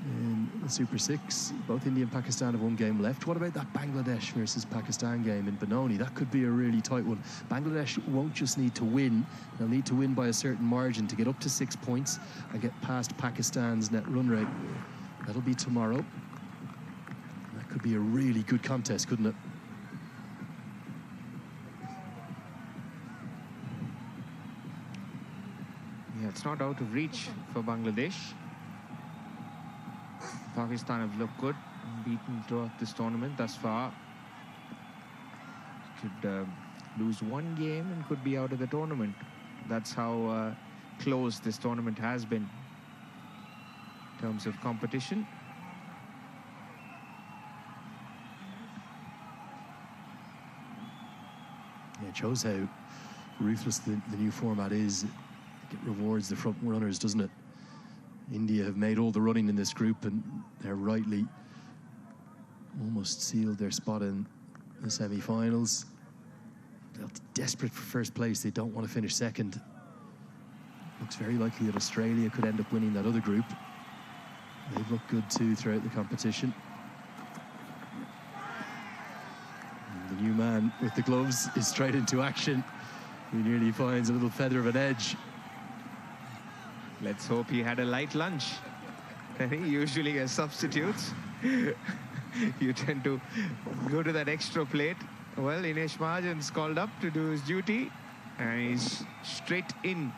in the Super 6. Both India and Pakistan have one game left. What about that Bangladesh versus Pakistan game in Benoni? That could be a really tight one. Bangladesh won't just need to win. They'll need to win by a certain margin to get up to 6 points and get past Pakistan's net run rate. That'll be tomorrow. That could be a really good contest, couldn't it? Yeah, it's not out of reach for Bangladesh. Pakistan have looked good, beaten throughout this tournament thus far. Could lose one game and could be out of the tournament. That's how close this tournament has been in terms of competition. Yeah, it shows how ruthless the new format is. It rewards the front runners, doesn't it? India have made all the running in this group, and they're rightly almost sealed their spot in the semi-finals. They're desperate for first place. They don't want to finish second. Looks very likely that Australia could end up winning that other group. They've looked good too throughout the competition. And the new man with the gloves is straight into action. He nearly finds a little feather of an edge. Let's hope he had a light lunch. He usually has substitutes. you tend to go to that extra plate. Well, Inesh Mahajan's called up to do his duty, and he's straight in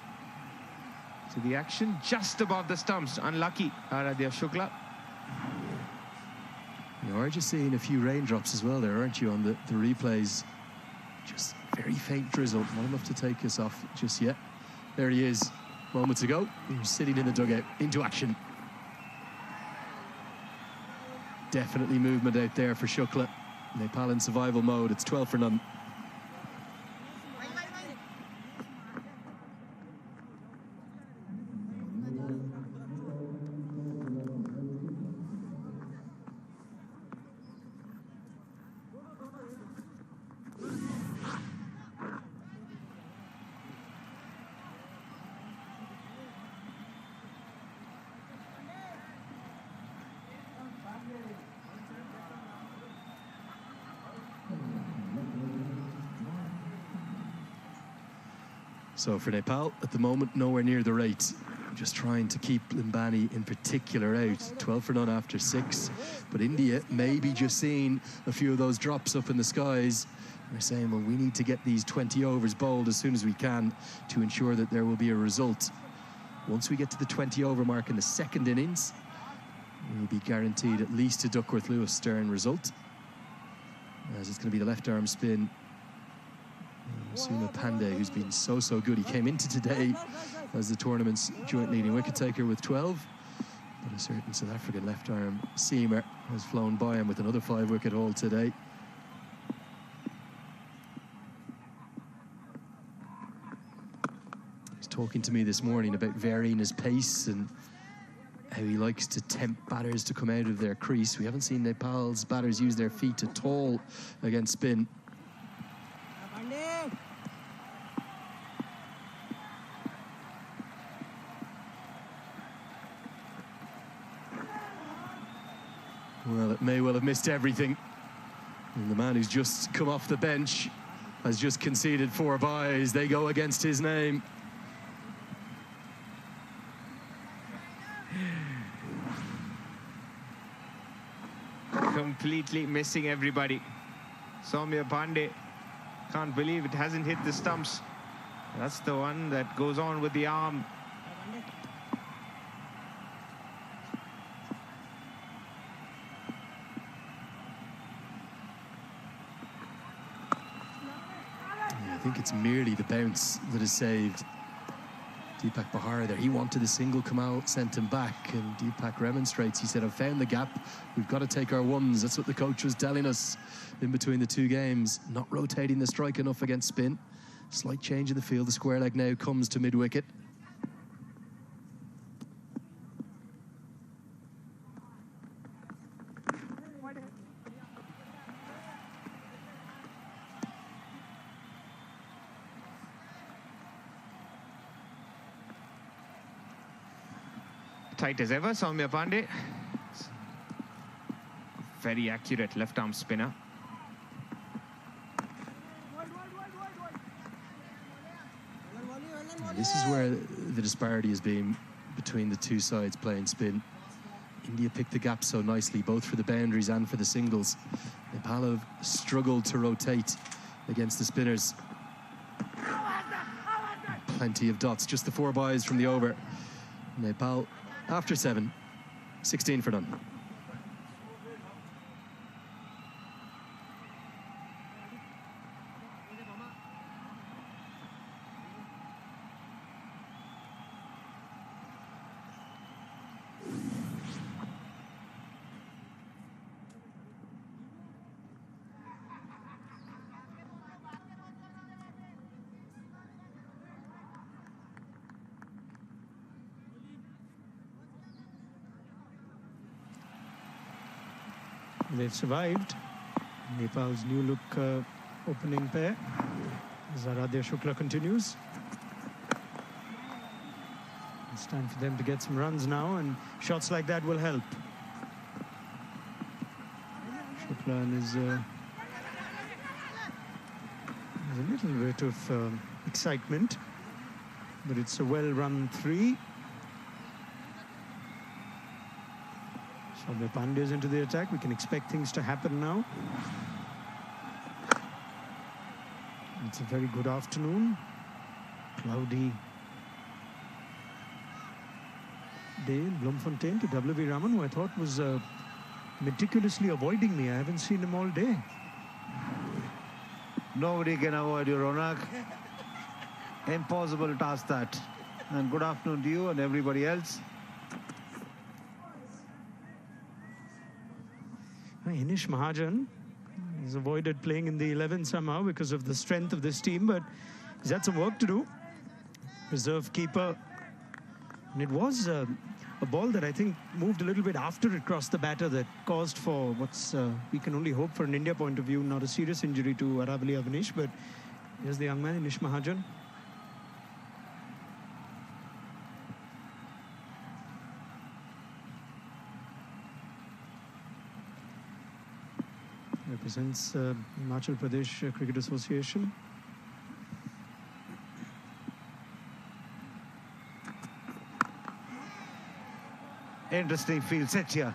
to the action, just above the stumps. Unlucky, Aradhya Shukla. You are just seeing a few raindrops as well there, aren't you, on the replays? Just very faint drizzle, not enough to take us off just yet. There he is, moments ago. He was sitting in the dugout, into action. Definitely movement out there for Shukla. Nepal in survival mode. It's 12 for none. So for Nepal, at the moment, nowhere near the rate. Just trying to keep Limbani in particular out. 12 for none after 6. But India may be just seeing a few of those drops up in the skies. They're saying, well, we need to get these 20 overs bowled as soon as we can to ensure that there will be a result. Once we get to the 20 over mark in the second innings, we'll be guaranteed at least a Duckworth-Lewis Stern result, as it's going to be the left arm spin. Suma Pandey, who's been so good. He came into today as the tournament's joint leading wicket taker with 12, but a certain South African left arm seamer has flown by him with another 5-wicket haul today. He's talking to me this morning about varying his pace and how he likes to tempt batters to come out of their crease. We haven't seen Nepal's batters use their feet at all against spin. Well, it may well have missed everything. And the man who's just come off the bench has just conceded 4 byes. They go against his name. Completely missing everybody. Soumya Pandey, can't believe it hasn't hit the stumps. That's the one that goes on with the arm. I think it's merely the bounce that has saved Deepak Bahar there. He wanted a single come out, sent him back, and Deepak remonstrates. He said, I've found the gap. We've got to take our ones. That's what the coach was telling us in between the 2 games. Not rotating the strike enough against spin. Slight change in the field. The square leg now comes to mid-wicket. Tight as ever, Soumya Pandey. Very accurate left-arm spinner. This is where the disparity has been between the 2 sides playing spin. India picked the gap so nicely, both for the boundaries and for the singles. Nepal have struggled to rotate against the spinners. Plenty of dots, just the 4 byes from the over. Nepal, after 7, 16 for none. They've survived. Nepal's new look opening pair. Aradhya Shukla continues. It's time for them to get some runs now, and shots like that will help. Shukla is a little bit of excitement, but it's a well-run 3. Soumya Pandey's into the attack. We can expect things to happen now. It's a very good afternoon. Cloudy day in Bloemfontein to W.V. Raman, who I thought was meticulously avoiding me. I haven't seen him all day. Nobody can avoid you, Ronak. Impossible task that. And good afternoon to you and everybody else. Inish Mahajan has avoided playing in the 11 somehow because of the strength of this team, but he's had some work to do. Reserve keeper. And it was a ball that I think moved a little bit after it crossed the batter that caused for what's, we can only hope for an India point of view, not a serious injury to Aravali Avanish, but here's the young man, Inish Mahajan. Represents Himachal Pradesh Cricket Association. Interesting field set here.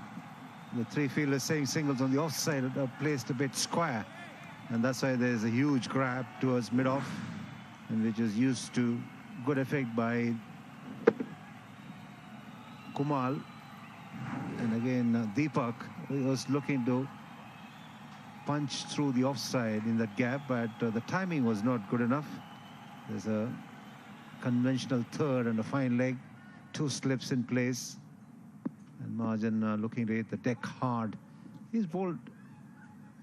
The three fielders saying singles on the offside are placed a bit square. And that's why there's a huge grab towards mid-off, and which is used to good effect by Kumal. And again, Deepak was looking to punch through the offside in that gap, but the timing was not good enough. There's a conventional third and a fine leg, two slips in place. And Mahajan looking to hit the deck hard. He's bowled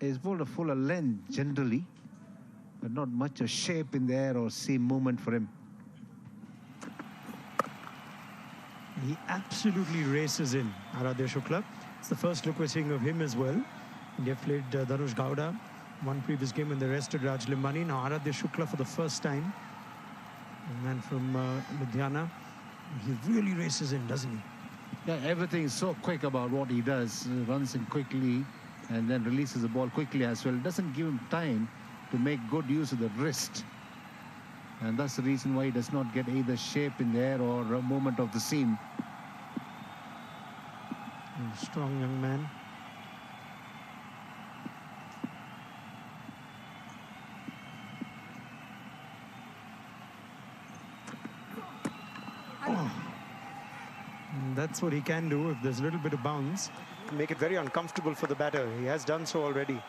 a fuller length generally, but not much of shape in the air or seam movement for him. He absolutely races in, Aradhya Shukla. It's the first look we're seeing of him as well. India played Dhanush Gowda one previous game when they rested Raj Limbani. Now Aradhya Shukla for the first time. A man from Ludhiana. He really races in, doesn't he? Yeah, everything is so quick about what he does. He runs in quickly and then releases the ball quickly as well. It doesn't give him time to make good use of the wrist. And that's the reason why he does not get either shape in the air or a movement of the seam. Strong young man. That's what he can do if there's a little bit of bounce. Make it very uncomfortable for the batter. He has done so already.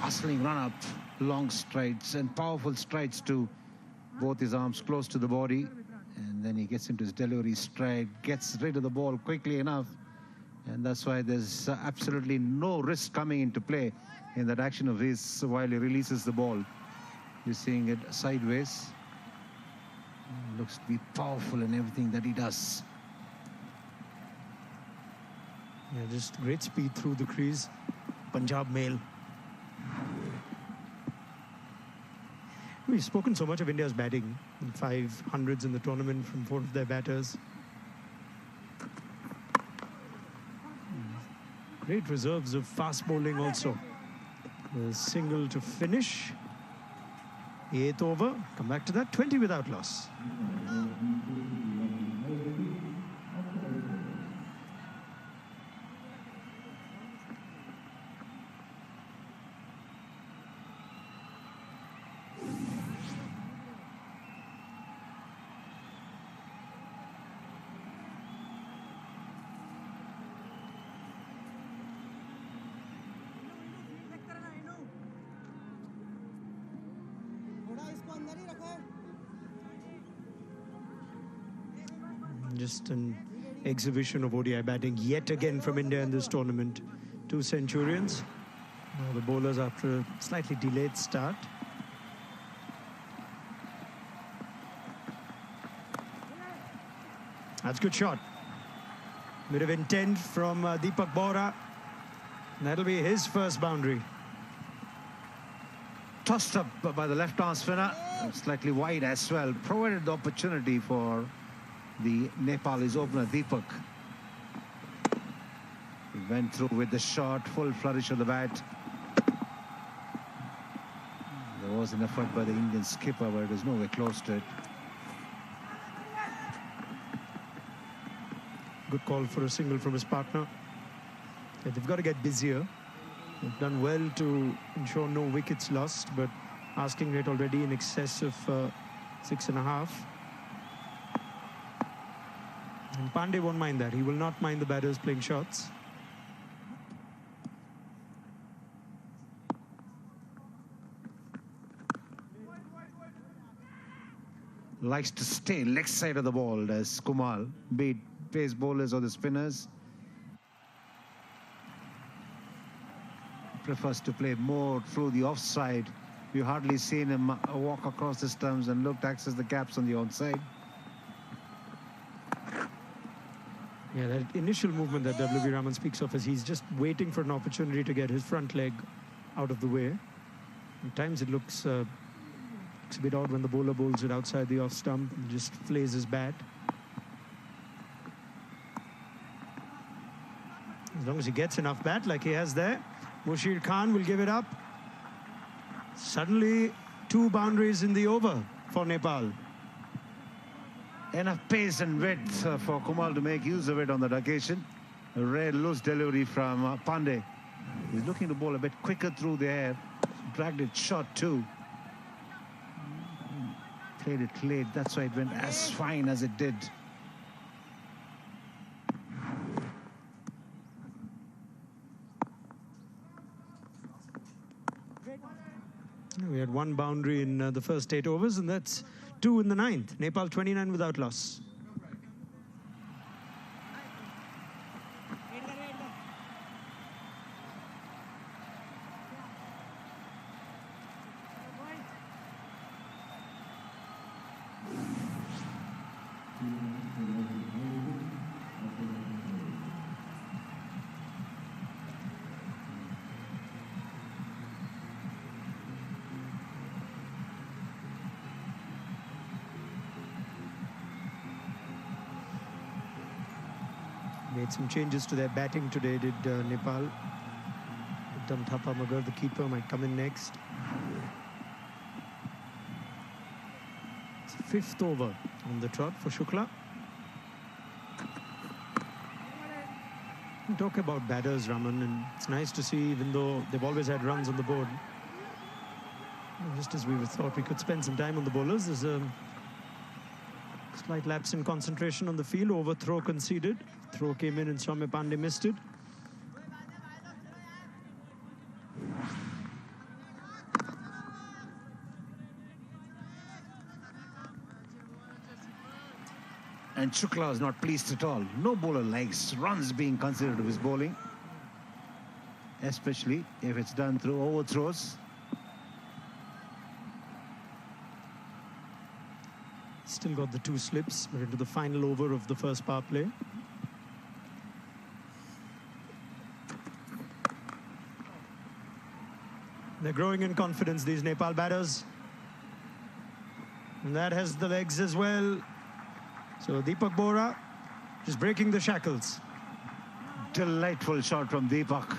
Hustling run up, long strides and powerful strides too. Both his arms close to the body. And then he gets into his delivery stride, gets rid of the ball quickly enough. And that's why there's absolutely no risk coming into play in that action of his while he releases the ball. You're seeing it sideways. Looks to be powerful in everything that he does. Yeah, just great speed through the crease. Punjab Mail. We've spoken so much of India's batting. 500s in the tournament from 4 of their batters. Great reserves of fast bowling also. A single to finish. 8th over. Come back to that. 20 without loss. Just an exhibition of ODI batting yet again from India in this tournament. 2 centurions. Now the bowlers after a slightly delayed start. That's a good shot. Bit of intent from Deepak Bohra. That'll be his first boundary. Tossed up by the left-arm spinner. Slightly wide as well. Provided the opportunity for the Nepalese opener, Deepak. He went through with the shot, full flourish of the bat. There was an effort by the Indian skipper, but it was nowhere close to it. Good call for a single from his partner. Yeah, they've got to get busier. They've done well to ensure no wickets lost, but asking rate already in excess of 6.5. And Pandey won't mind that. He will not mind the batters playing shots. Likes to stay leg side of the ball, as Kumar, be it pace bowlers or the spinners. Prefers to play more through the offside. We've hardly seen him walk across the stumps and look to access the gaps on the onside. Yeah, that initial movement that W.B. Raman speaks of is he's just waiting for an opportunity to get his front leg out of the way. At times it looks a bit odd when the bowler bowls it outside the off stump and just flays his bat. As long as he gets enough bat like he has there, Mushir Khan will give it up. Suddenly 2 boundaries in the over for Nepal. Enough pace and width for Kumar to make use of it on that occasion. A rare loose delivery from Pandey. He's looking to bowl a bit quicker through the air. Dragged it short too. Played it late, that's why it went as fine as it did. We had 1 boundary in the first 8 overs, and that's 2 in the 9th. Nepal 29 without loss. Made some changes to their batting today, did Nepal. Uttam Thapa Magar, the keeper, might come in next. It's 5th over on the trot for Shukla. We talk about batters, Raman, and it's nice to see, even though they've always had runs on the board. Just as we thought we could spend some time on the bowlers, there's a slight lapse in concentration on the field. Overthrow conceded. Throw came in and Soumya Pandey missed it. And Shukla is not pleased at all. No bowler likes runs being considered of his bowling, especially if it's done through overthrows. Still got the 2 slips. We're into the final over of the first power play. They're growing in confidence, these Nepal batters. And that has the legs as well. So Deepak Bohra just breaking the shackles. Delightful shot from Deepak.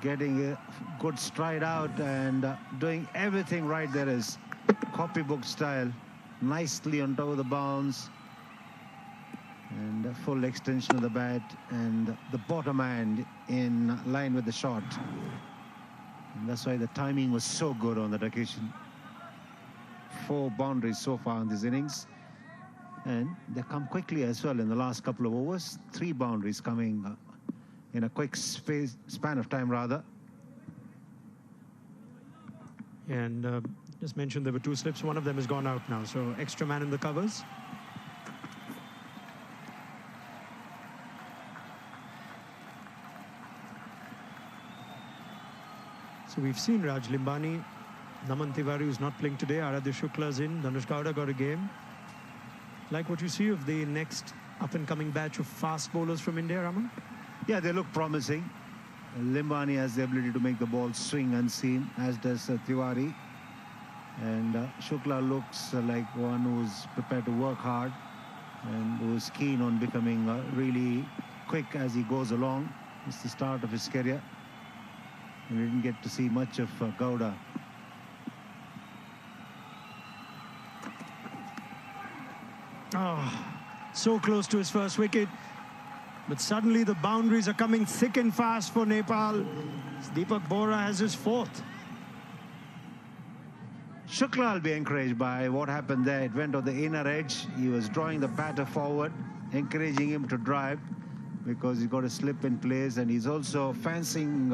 Getting a good stride out and doing everything right there is copybook style. Nicely on top of the bounce. And a full extension of the bat and the bottom hand in line with the shot. And that's why the timing was so good on that occasion. 4 boundaries so far in this innings. And they come quickly as well in the last couple of overs. 3 boundaries coming in a quick span of time, rather. And just mentioned there were 2 slips. One of them has gone out now. So extra man in the covers. So we've seen Raj Limbani, Naman Tiwari, who's not playing today. Aradhya Shukla's in. Dhanush Gowda got a game. Like what you see of the next up-and-coming batch of fast bowlers from India, Raman? Yeah, they look promising. Limbani has the ability to make the ball swing unseen, as does Tiwari. And Shukla looks like one who's prepared to work hard and who's keen on becoming really quick as he goes along. It's the start of his career. And we didn't get to see much of Gowda. Oh, so close to his first wicket. But suddenly the boundaries are coming thick and fast for Nepal. Deepak Bohra has his fourth. Shukla will be encouraged by what happened there. It went on the inner edge. He was drawing the batter forward, encouraging him to drive because he's got a slip in place, and he's also fancying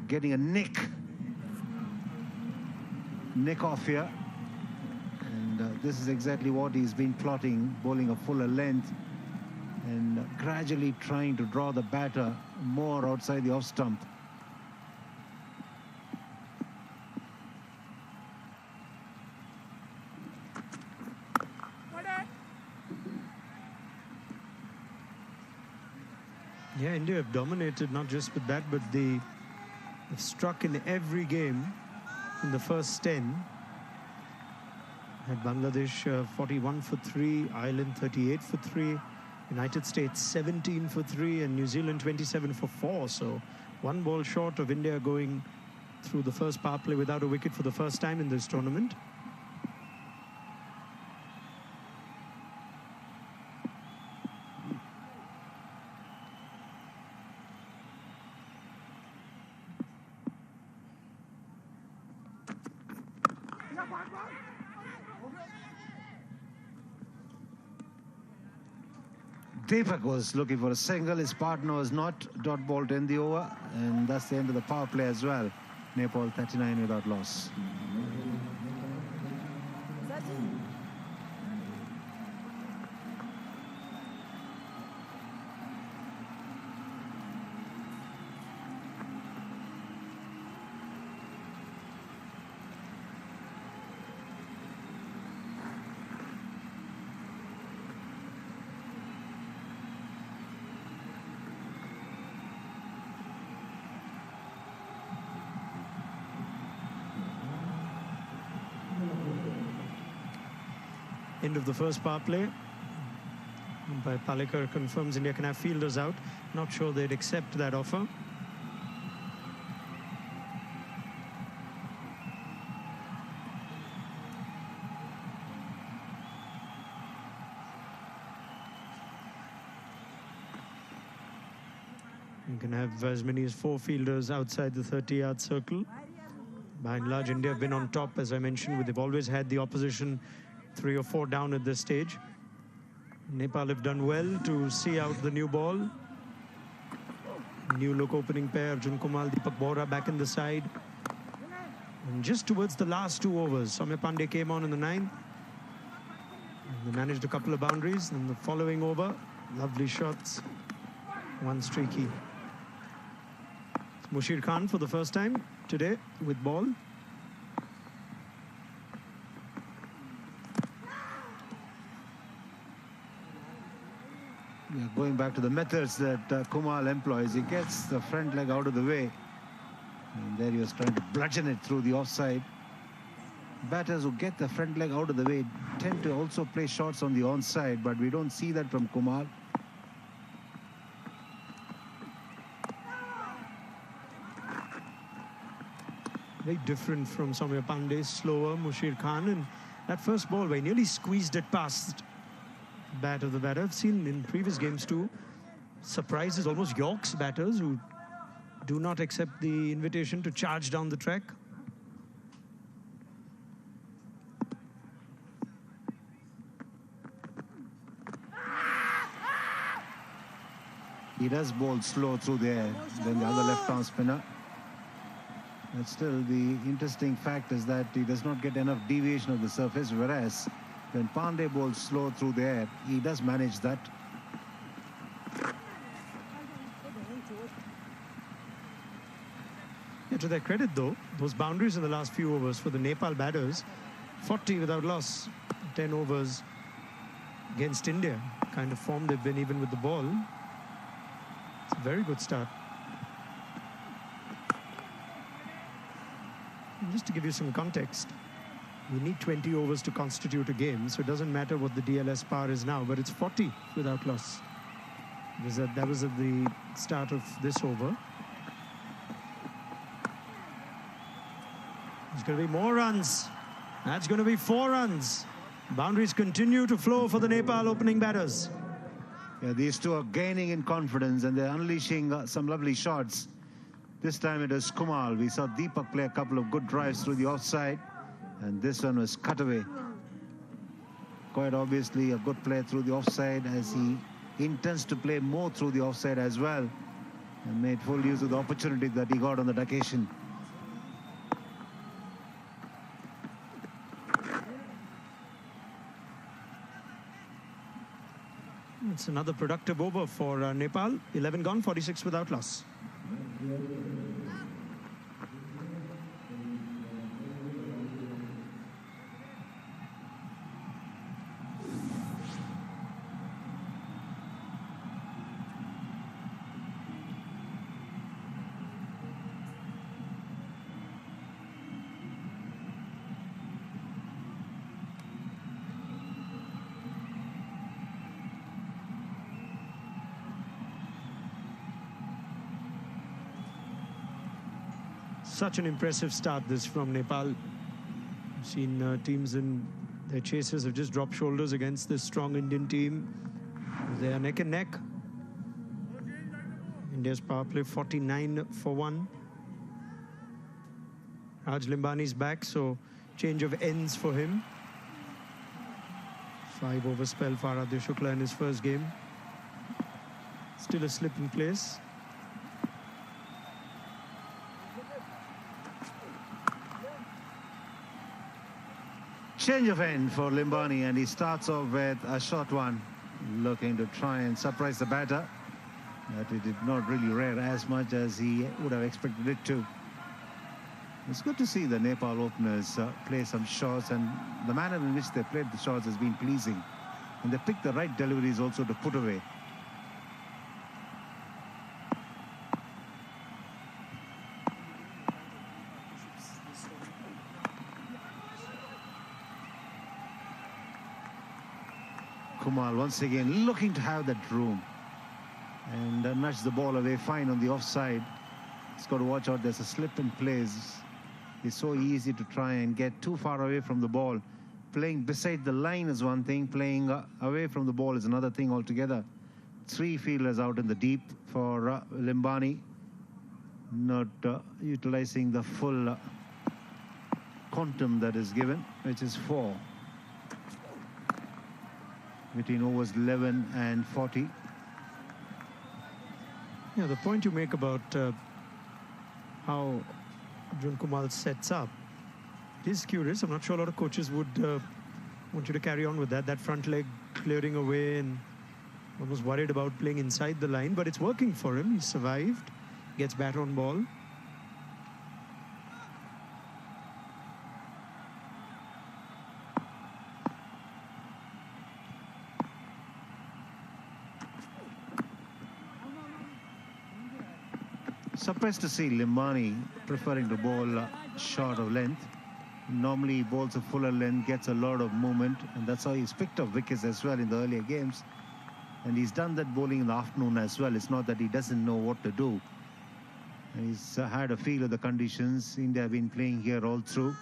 getting a nick off here. And this is exactly what he's been plotting, bowling a fuller length and gradually trying to draw the batter more outside the off stump. Yeah, India have dominated not just with that, but they've struck in every game in the first 10. Had Bangladesh 41 for 3, Ireland 38 for 3, United States 17 for 3, and New Zealand 27 for 4. So one ball short of India going through the first power play without a wicket for the first time in this tournament. Deepak was looking for a single. His partner was not. Dot ball to end the over, and that's the end of the power play as well. Nepal 39 without loss. End of the first power play. Umpire Palekar confirms India can have fielders out. Not sure they'd accept that offer. You can have as many as 4 fielders outside the 30-yard circle. By and large, India have been on top, as I mentioned, they've always had the opposition 3 or 4 down at this stage. Nepal have done well to see out the new ball. New look opening pair, Arjun Kumar, Deepak Bohra back in the side. And just towards the last 2 overs, Soumya Pandey came on in the 9th. And they managed a couple of boundaries. And the following over, lovely shots, one streaky. It's Mushir Khan for the first time today with ball. Yeah, going back to the methods that Kumar employs, he gets the front leg out of the way. And there he was trying to bludgeon it through the offside. Batters who get the front leg out of the way tend to also play shots on the onside, but we don't see that from Kumar. Very different from Soumya Pandey, slower, Mushir Khan. And that first ball, where he nearly squeezed it past bat of the batter. I've seen in previous games too, surprises, almost York's batters who do not accept the invitation to charge down the track. He does bowl slow through the air than the other left-arm spinner. But still, the interesting fact is that he does not get enough deviation of the surface, whereas when Pandey bowls slow through the air, he does manage that. Yeah, to their credit though, those boundaries in the last few overs for the Nepal batters, 40 without loss, 10 overs against India. Kind of form they've been even with the ball. It's a very good start. And just to give you some context, we need 20 overs to constitute a game, so it doesn't matter what the DLS power is now, but it's 40 without loss. That was at the start of this over. There's going to be more runs. That's going to be 4 runs. Boundaries continue to flow for the Nepal opening batters. Yeah, these two are gaining in confidence and they're unleashing some lovely shots. This time it was Kumal. We saw Deepak play a couple of good drives through the offside, and this one was cut away. Quite obviously a good play through the offside, as he intends to play more through the offside as well, and made full use of the opportunity that he got on that occasion. It's another productive over for Nepal. 11 gone, 46 without loss. Such an impressive start this from Nepal. I've seen teams in their chases have just dropped shoulders against this strong Indian team. They are neck and neck. India's power play 49 for 1. Raj Limbani's back, so change of ends for him. 5-over spell for Aradhya Shukla in his first game. Still a slip in place. Change of end for Limbani, and he starts off with a short one, looking to try and surprise the batter. But it did not really rear as much as he would have expected it to. It's good to see the Nepal openers play some shots, and the manner in which they played the shots has been pleasing. And they picked the right deliveries also to put away. Kumal once again looking to have that room and nudge the ball away fine on the offside. He's got to watch out, there's a slip in place. It's so easy to try and get too far away from the ball. Playing beside the line is one thing, playing away from the ball is another thing altogether. 3 fielders out in the deep for Limbani, not utilizing the full quantum that is given, which is 4. Between overs 11 and 40. Yeah, the point you make about how Arjun Kumal sets up is curious. I'm not sure a lot of coaches would want you to carry on with that. That front leg clearing away, and almost worried about playing inside the line, but it's working for him. He survived, gets bat on ball. Surprised to see Limbani preferring to bowl short of length. Normally he bowls a fuller length, gets a lot of movement, and that's how he's picked up wickets as well in the earlier games. And he's done that bowling in the afternoon as well. It's not that he doesn't know what to do. He's had a feel of the conditions. India have been playing here all through,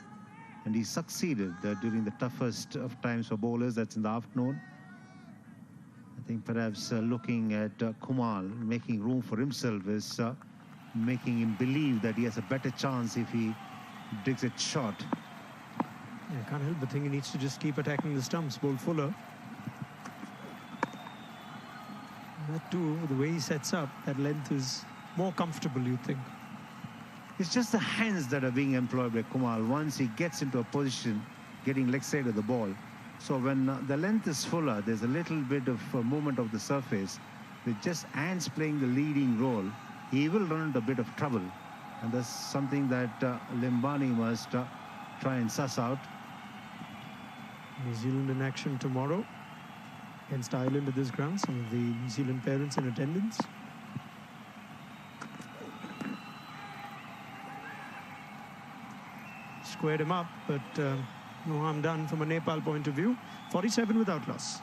and he succeeded during the toughest of times for bowlers. That's in the afternoon. I think perhaps looking at Kumal, making room for himself is making him believe that he has a better chance if he digs it short. Yeah, I can't help but think he needs to just keep attacking the stumps, bowl fuller. That too, the way he sets up, that length is more comfortable, you think. It's just the hands that are being employed by Kumal once he gets into a position, getting leg side of the ball. So when the length is fuller, there's a little bit of movement of the surface. With just hands playing the leading role, he will run into a bit of trouble. And that's something that Limbani must try and suss out. New Zealand in action tomorrow against Ireland at this ground. Some of the New Zealand parents in attendance. Squared him up, but no harm done from a Nepal point of view. 47 without loss.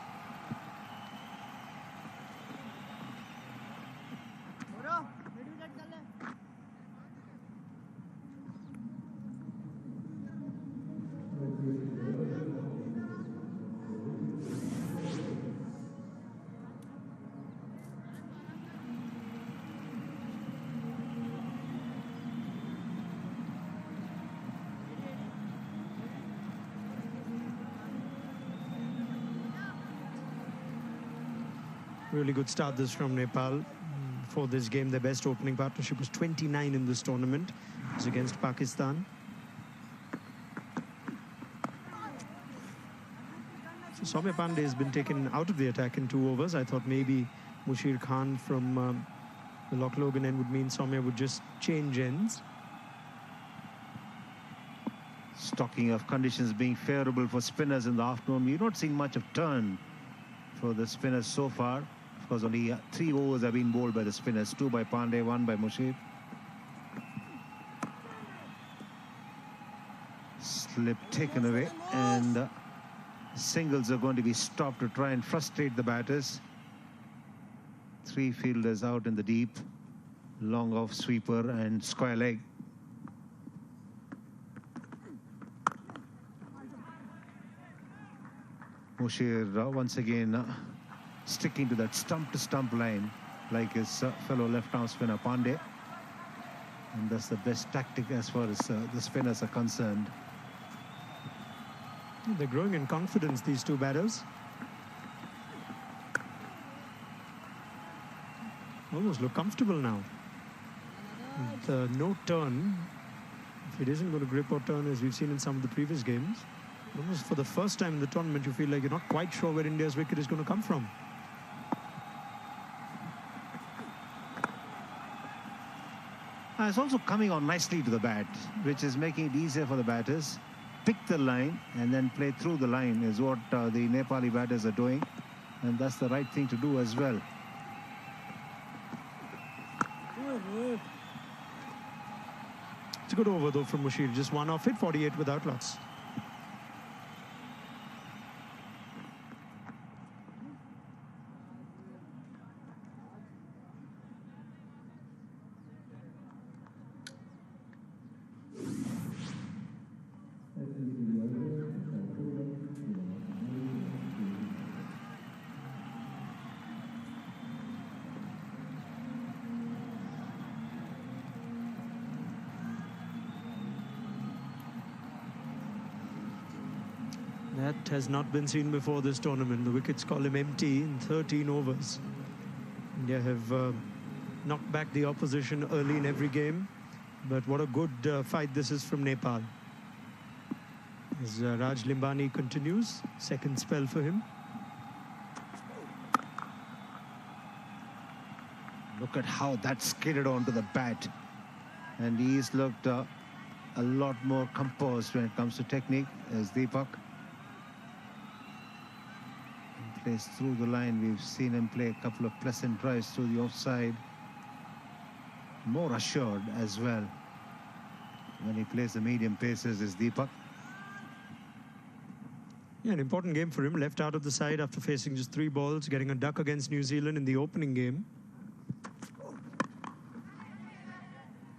Really good start this from Nepal. For this game, their best opening partnership was 29 in this tournament. It was against Pakistan. So Soumya Pandey has been taken out of the attack in 2 overs. I thought maybe Mushir Khan from the Loch Logan end would mean Soumya would just change ends. Stocking of conditions being favourable for spinners in the afternoon. We've not seen much of turn for the spinners so far. Of course, only 3 overs have been bowled by the spinners. 2 by Pandey, 1 by Mushir. Slip taken away, and singles are going to be stopped to try and frustrate the batters. 3 fielders out in the deep. Long off sweeper and square leg. Mushir once again sticking to that stump-to-stump line like his fellow left-arm spinner Pandey. And that's the best tactic as far as the spinners are concerned. They're growing in confidence, these 2 batters. Almost look comfortable now. With no turn, if it isn't going to grip or turn as we've seen in some of the previous games, almost for the first time in the tournament you feel like you're not quite sure where India's wicket is going to come from. It's also coming on nicely to the bat, which is making it easier for the batters. Pick the line and then play through the line is what the Nepali batters are doing, and that's the right thing to do as well. It's a good over though from Mushir, just 1 off it, 48 without lots. That has not been seen before this tournament. The wickets call him empty in 13 overs. India have knocked back the opposition early in every game. But what a good fight this is from Nepal. As Raj Limbani continues, second spell for him. Look at how that skidded onto the bat. And he's looked a lot more composed when it comes to technique as Deepak. Plays through the line. We've seen him play a couple of pleasant drives through the offside. More assured as well when he plays the medium paces is Deepak. Yeah, an important game for him. Left out of the side after facing just 3 balls, getting a duck against New Zealand in the opening game.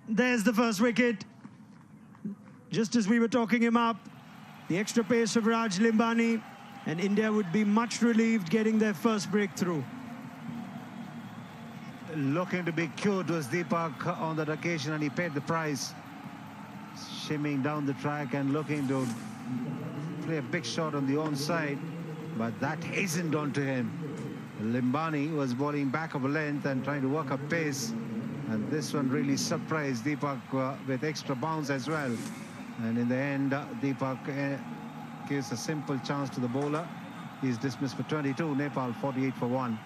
There's the first wicket. Just as we were talking him up, the extra pace of Raj Limbani, and India would be much relieved getting their first breakthrough. Looking to be cute was Deepak on that occasion, and he paid the price. Shimming down the track and looking to play a big shot on the onside, but that hastened onto him. Limbani was bowling back of a length and trying to work a pace, and this one really surprised Deepak with extra bounce as well. And in the end, Deepak gives a simple chance to the bowler. He's dismissed for 22. Nepal 48 for 1.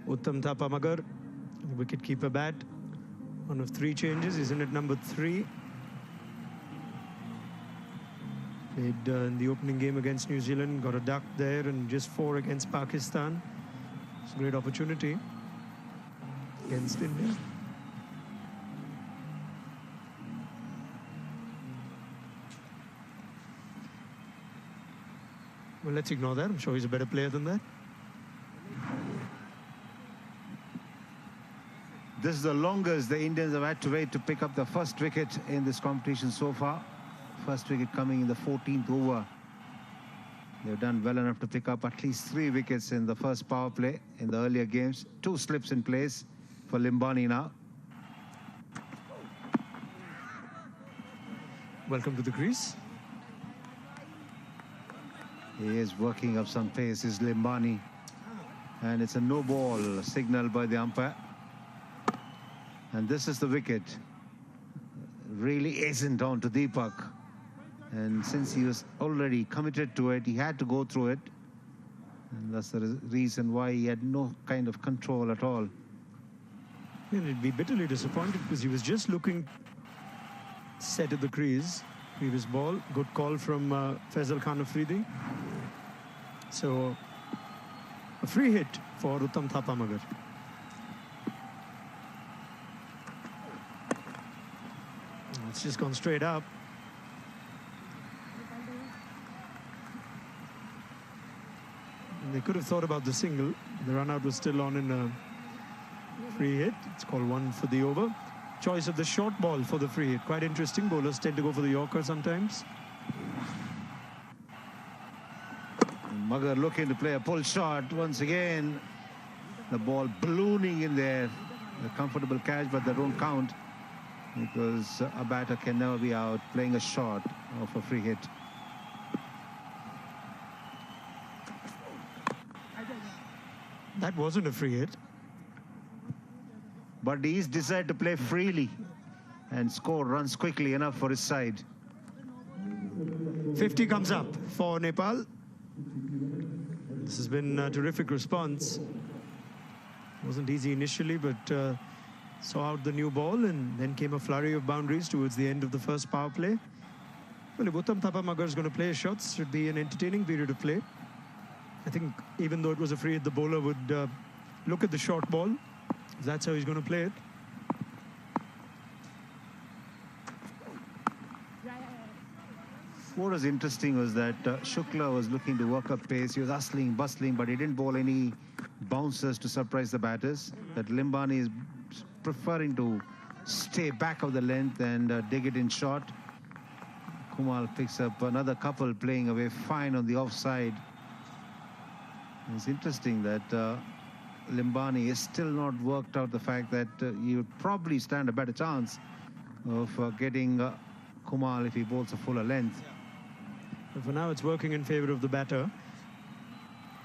Uttam Thapa Magar, wicket-keeper bat. 1 of 3 changes, he's in at number 3. Played in the opening game against New Zealand, got a duck there, and just 4 against Pakistan. It's a great opportunity against India. Well, let's ignore that. I'm sure he's a better player than that. This is the longest the Indians have had to wait to pick up the first wicket in this competition so far. First wicket coming in the 14th over. They've done well enough to pick up at least 3 wickets in the first power play in the earlier games. 2 slips in place for Limbani now. Welcome to the crease. He is working up some pace, is Limbani. And it's a no ball signal by the umpire. And this is the wicket. Really isn't on to Deepak. And since he was already committed to it, he had to go through it. And that's the reason why he had no kind of control at all. And he'd be bitterly disappointed because he was just looking set at the crease. Previous ball, good call from Faisal Khan Afridi. So, a free hit for Uttam Thapa Magar. It's just gone straight up. And they could have thought about the single. The run-out was still on in a free hit. It's called 1 for the over. Choice of the short ball for the free hit. Quite interesting. Bowlers tend to go for the Yorker sometimes. Magar looking to play a pull shot once again. The ball ballooning in there. A comfortable catch, but they don't count because a batter can never be out playing a shot of a free hit. That wasn't a free hit. But he's decided to play freely and score runs quickly enough for his side. 50 comes up for Nepal. This has been a terrific response. Wasn't easy initially, but saw out the new ball, and then came a flurry of boundaries towards the end of the first power play. Well, if Uttam Thapa Magar is going to play his shots, should be an entertaining period of play. I think even though it was a free hit, the bowler would look at the short ball. That's how he's going to play it. What was interesting was that Shukla was looking to work up pace. He was hustling, bustling, but he didn't bowl any bouncers to surprise the batters. That Limbani is preferring to stay back of the length and dig it in short. Kumal picks up another couple playing away fine on the offside. It's interesting that Limbani has still not worked out the fact that he would probably stand a better chance of getting Kumal if he bowls a fuller length. But for now, it's working in favor of the batter.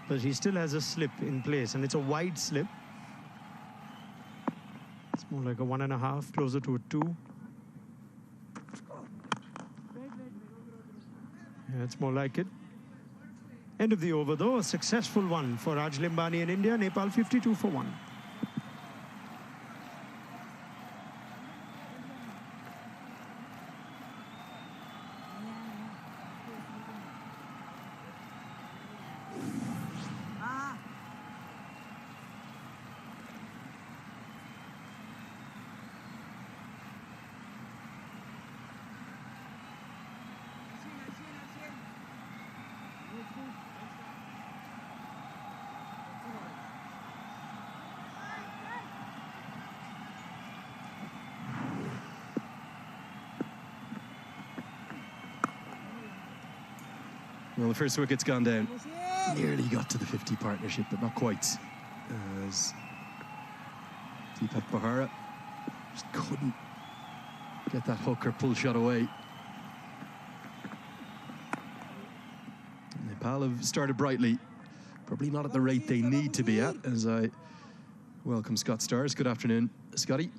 But he still has a slip in place, and it's a wide slip. It's more like a 1.5, closer to a 2. Yeah, it's more like it. End of the over, though. A successful one for Raj Limbani in India. Nepal 52 for 1. Well, the first wicket's gone down. Nearly got to the 50 partnership, but not quite. As Deepak Bahara just couldn't get that hook or pull shot away. Nepal have started brightly. Probably not at the rate they need to be at, as I welcome Scott Stars. Good afternoon, Scotty.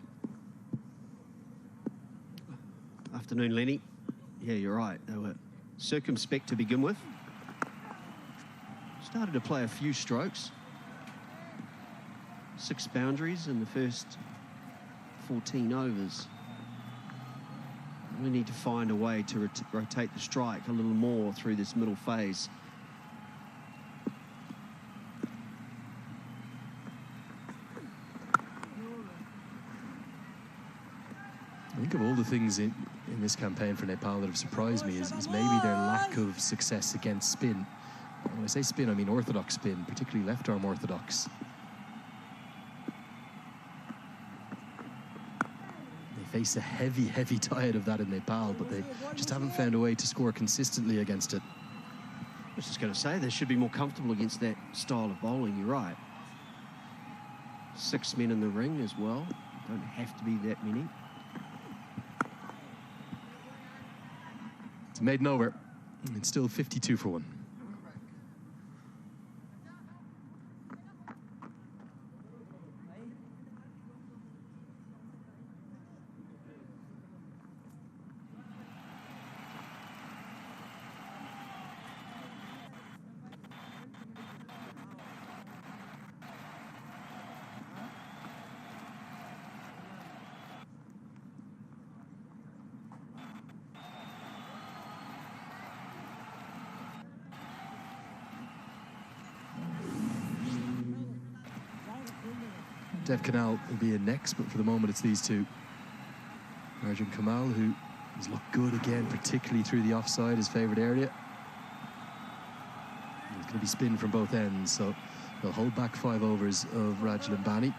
Afternoon, Lenny. Yeah, you're right. They were circumspect to begin with. Started to play a few strokes. 6 boundaries in the first 14 overs. We need to find a way to rotate the strike a little more through this middle phase. I think of all the things in this campaign for Nepal that have surprised me is maybe their lack of success against spin. When I say spin, I mean orthodox spin, particularly left-arm orthodox. face a heavy, heavy diet of that in Nepal, but they just haven't found a way to score consistently against it. I was just going to say, they should be more comfortable against that style of bowling, you're right. 6 men in the ring as well. Don't have to be that many. It's maiden over. It's still 52 for 1. Dev Canal will be in next, but for the moment it's these two. Arjun Kamal, who has looked good again, particularly through the offside, his favourite area. It's going to be spin from both ends, so they'll hold back 5 overs of Raj Limbani.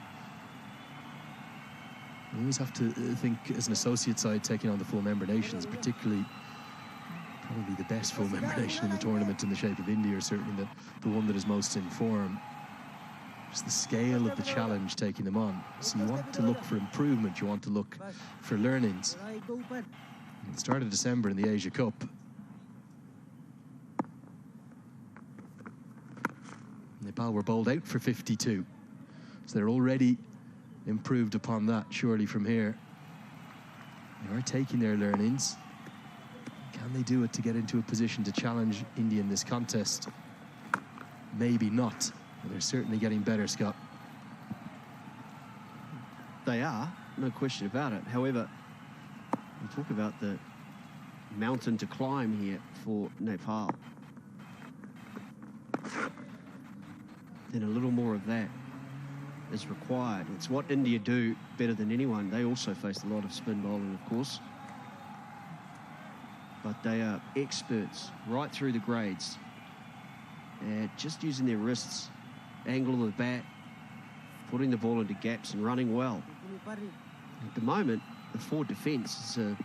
You always have to think, as an associate side taking on the full member nations, particularly probably the best full member nation in the tournament in the shape of India, or certainly the one that is most in form. Just the scale of the challenge taking them on. So you want to look for improvement, you want to look for learnings. At the start of December in the Asia Cup, Nepal were bowled out for 52. So they're already improved upon that, surely from here. They are taking their learnings. Can they do it to get into a position to challenge India in this contest? Maybe not. But they're certainly getting better, Scott. They are, no question about it. However, we talk about the mountain to climb here for Nepal. Then a little more of that is required. It's what India do better than anyone. They also face a lot of spin bowling, of course. But they are experts right through the grades at just using their wrists, angle of the bat, putting the ball into gaps and running well. At the moment, the forward defence is a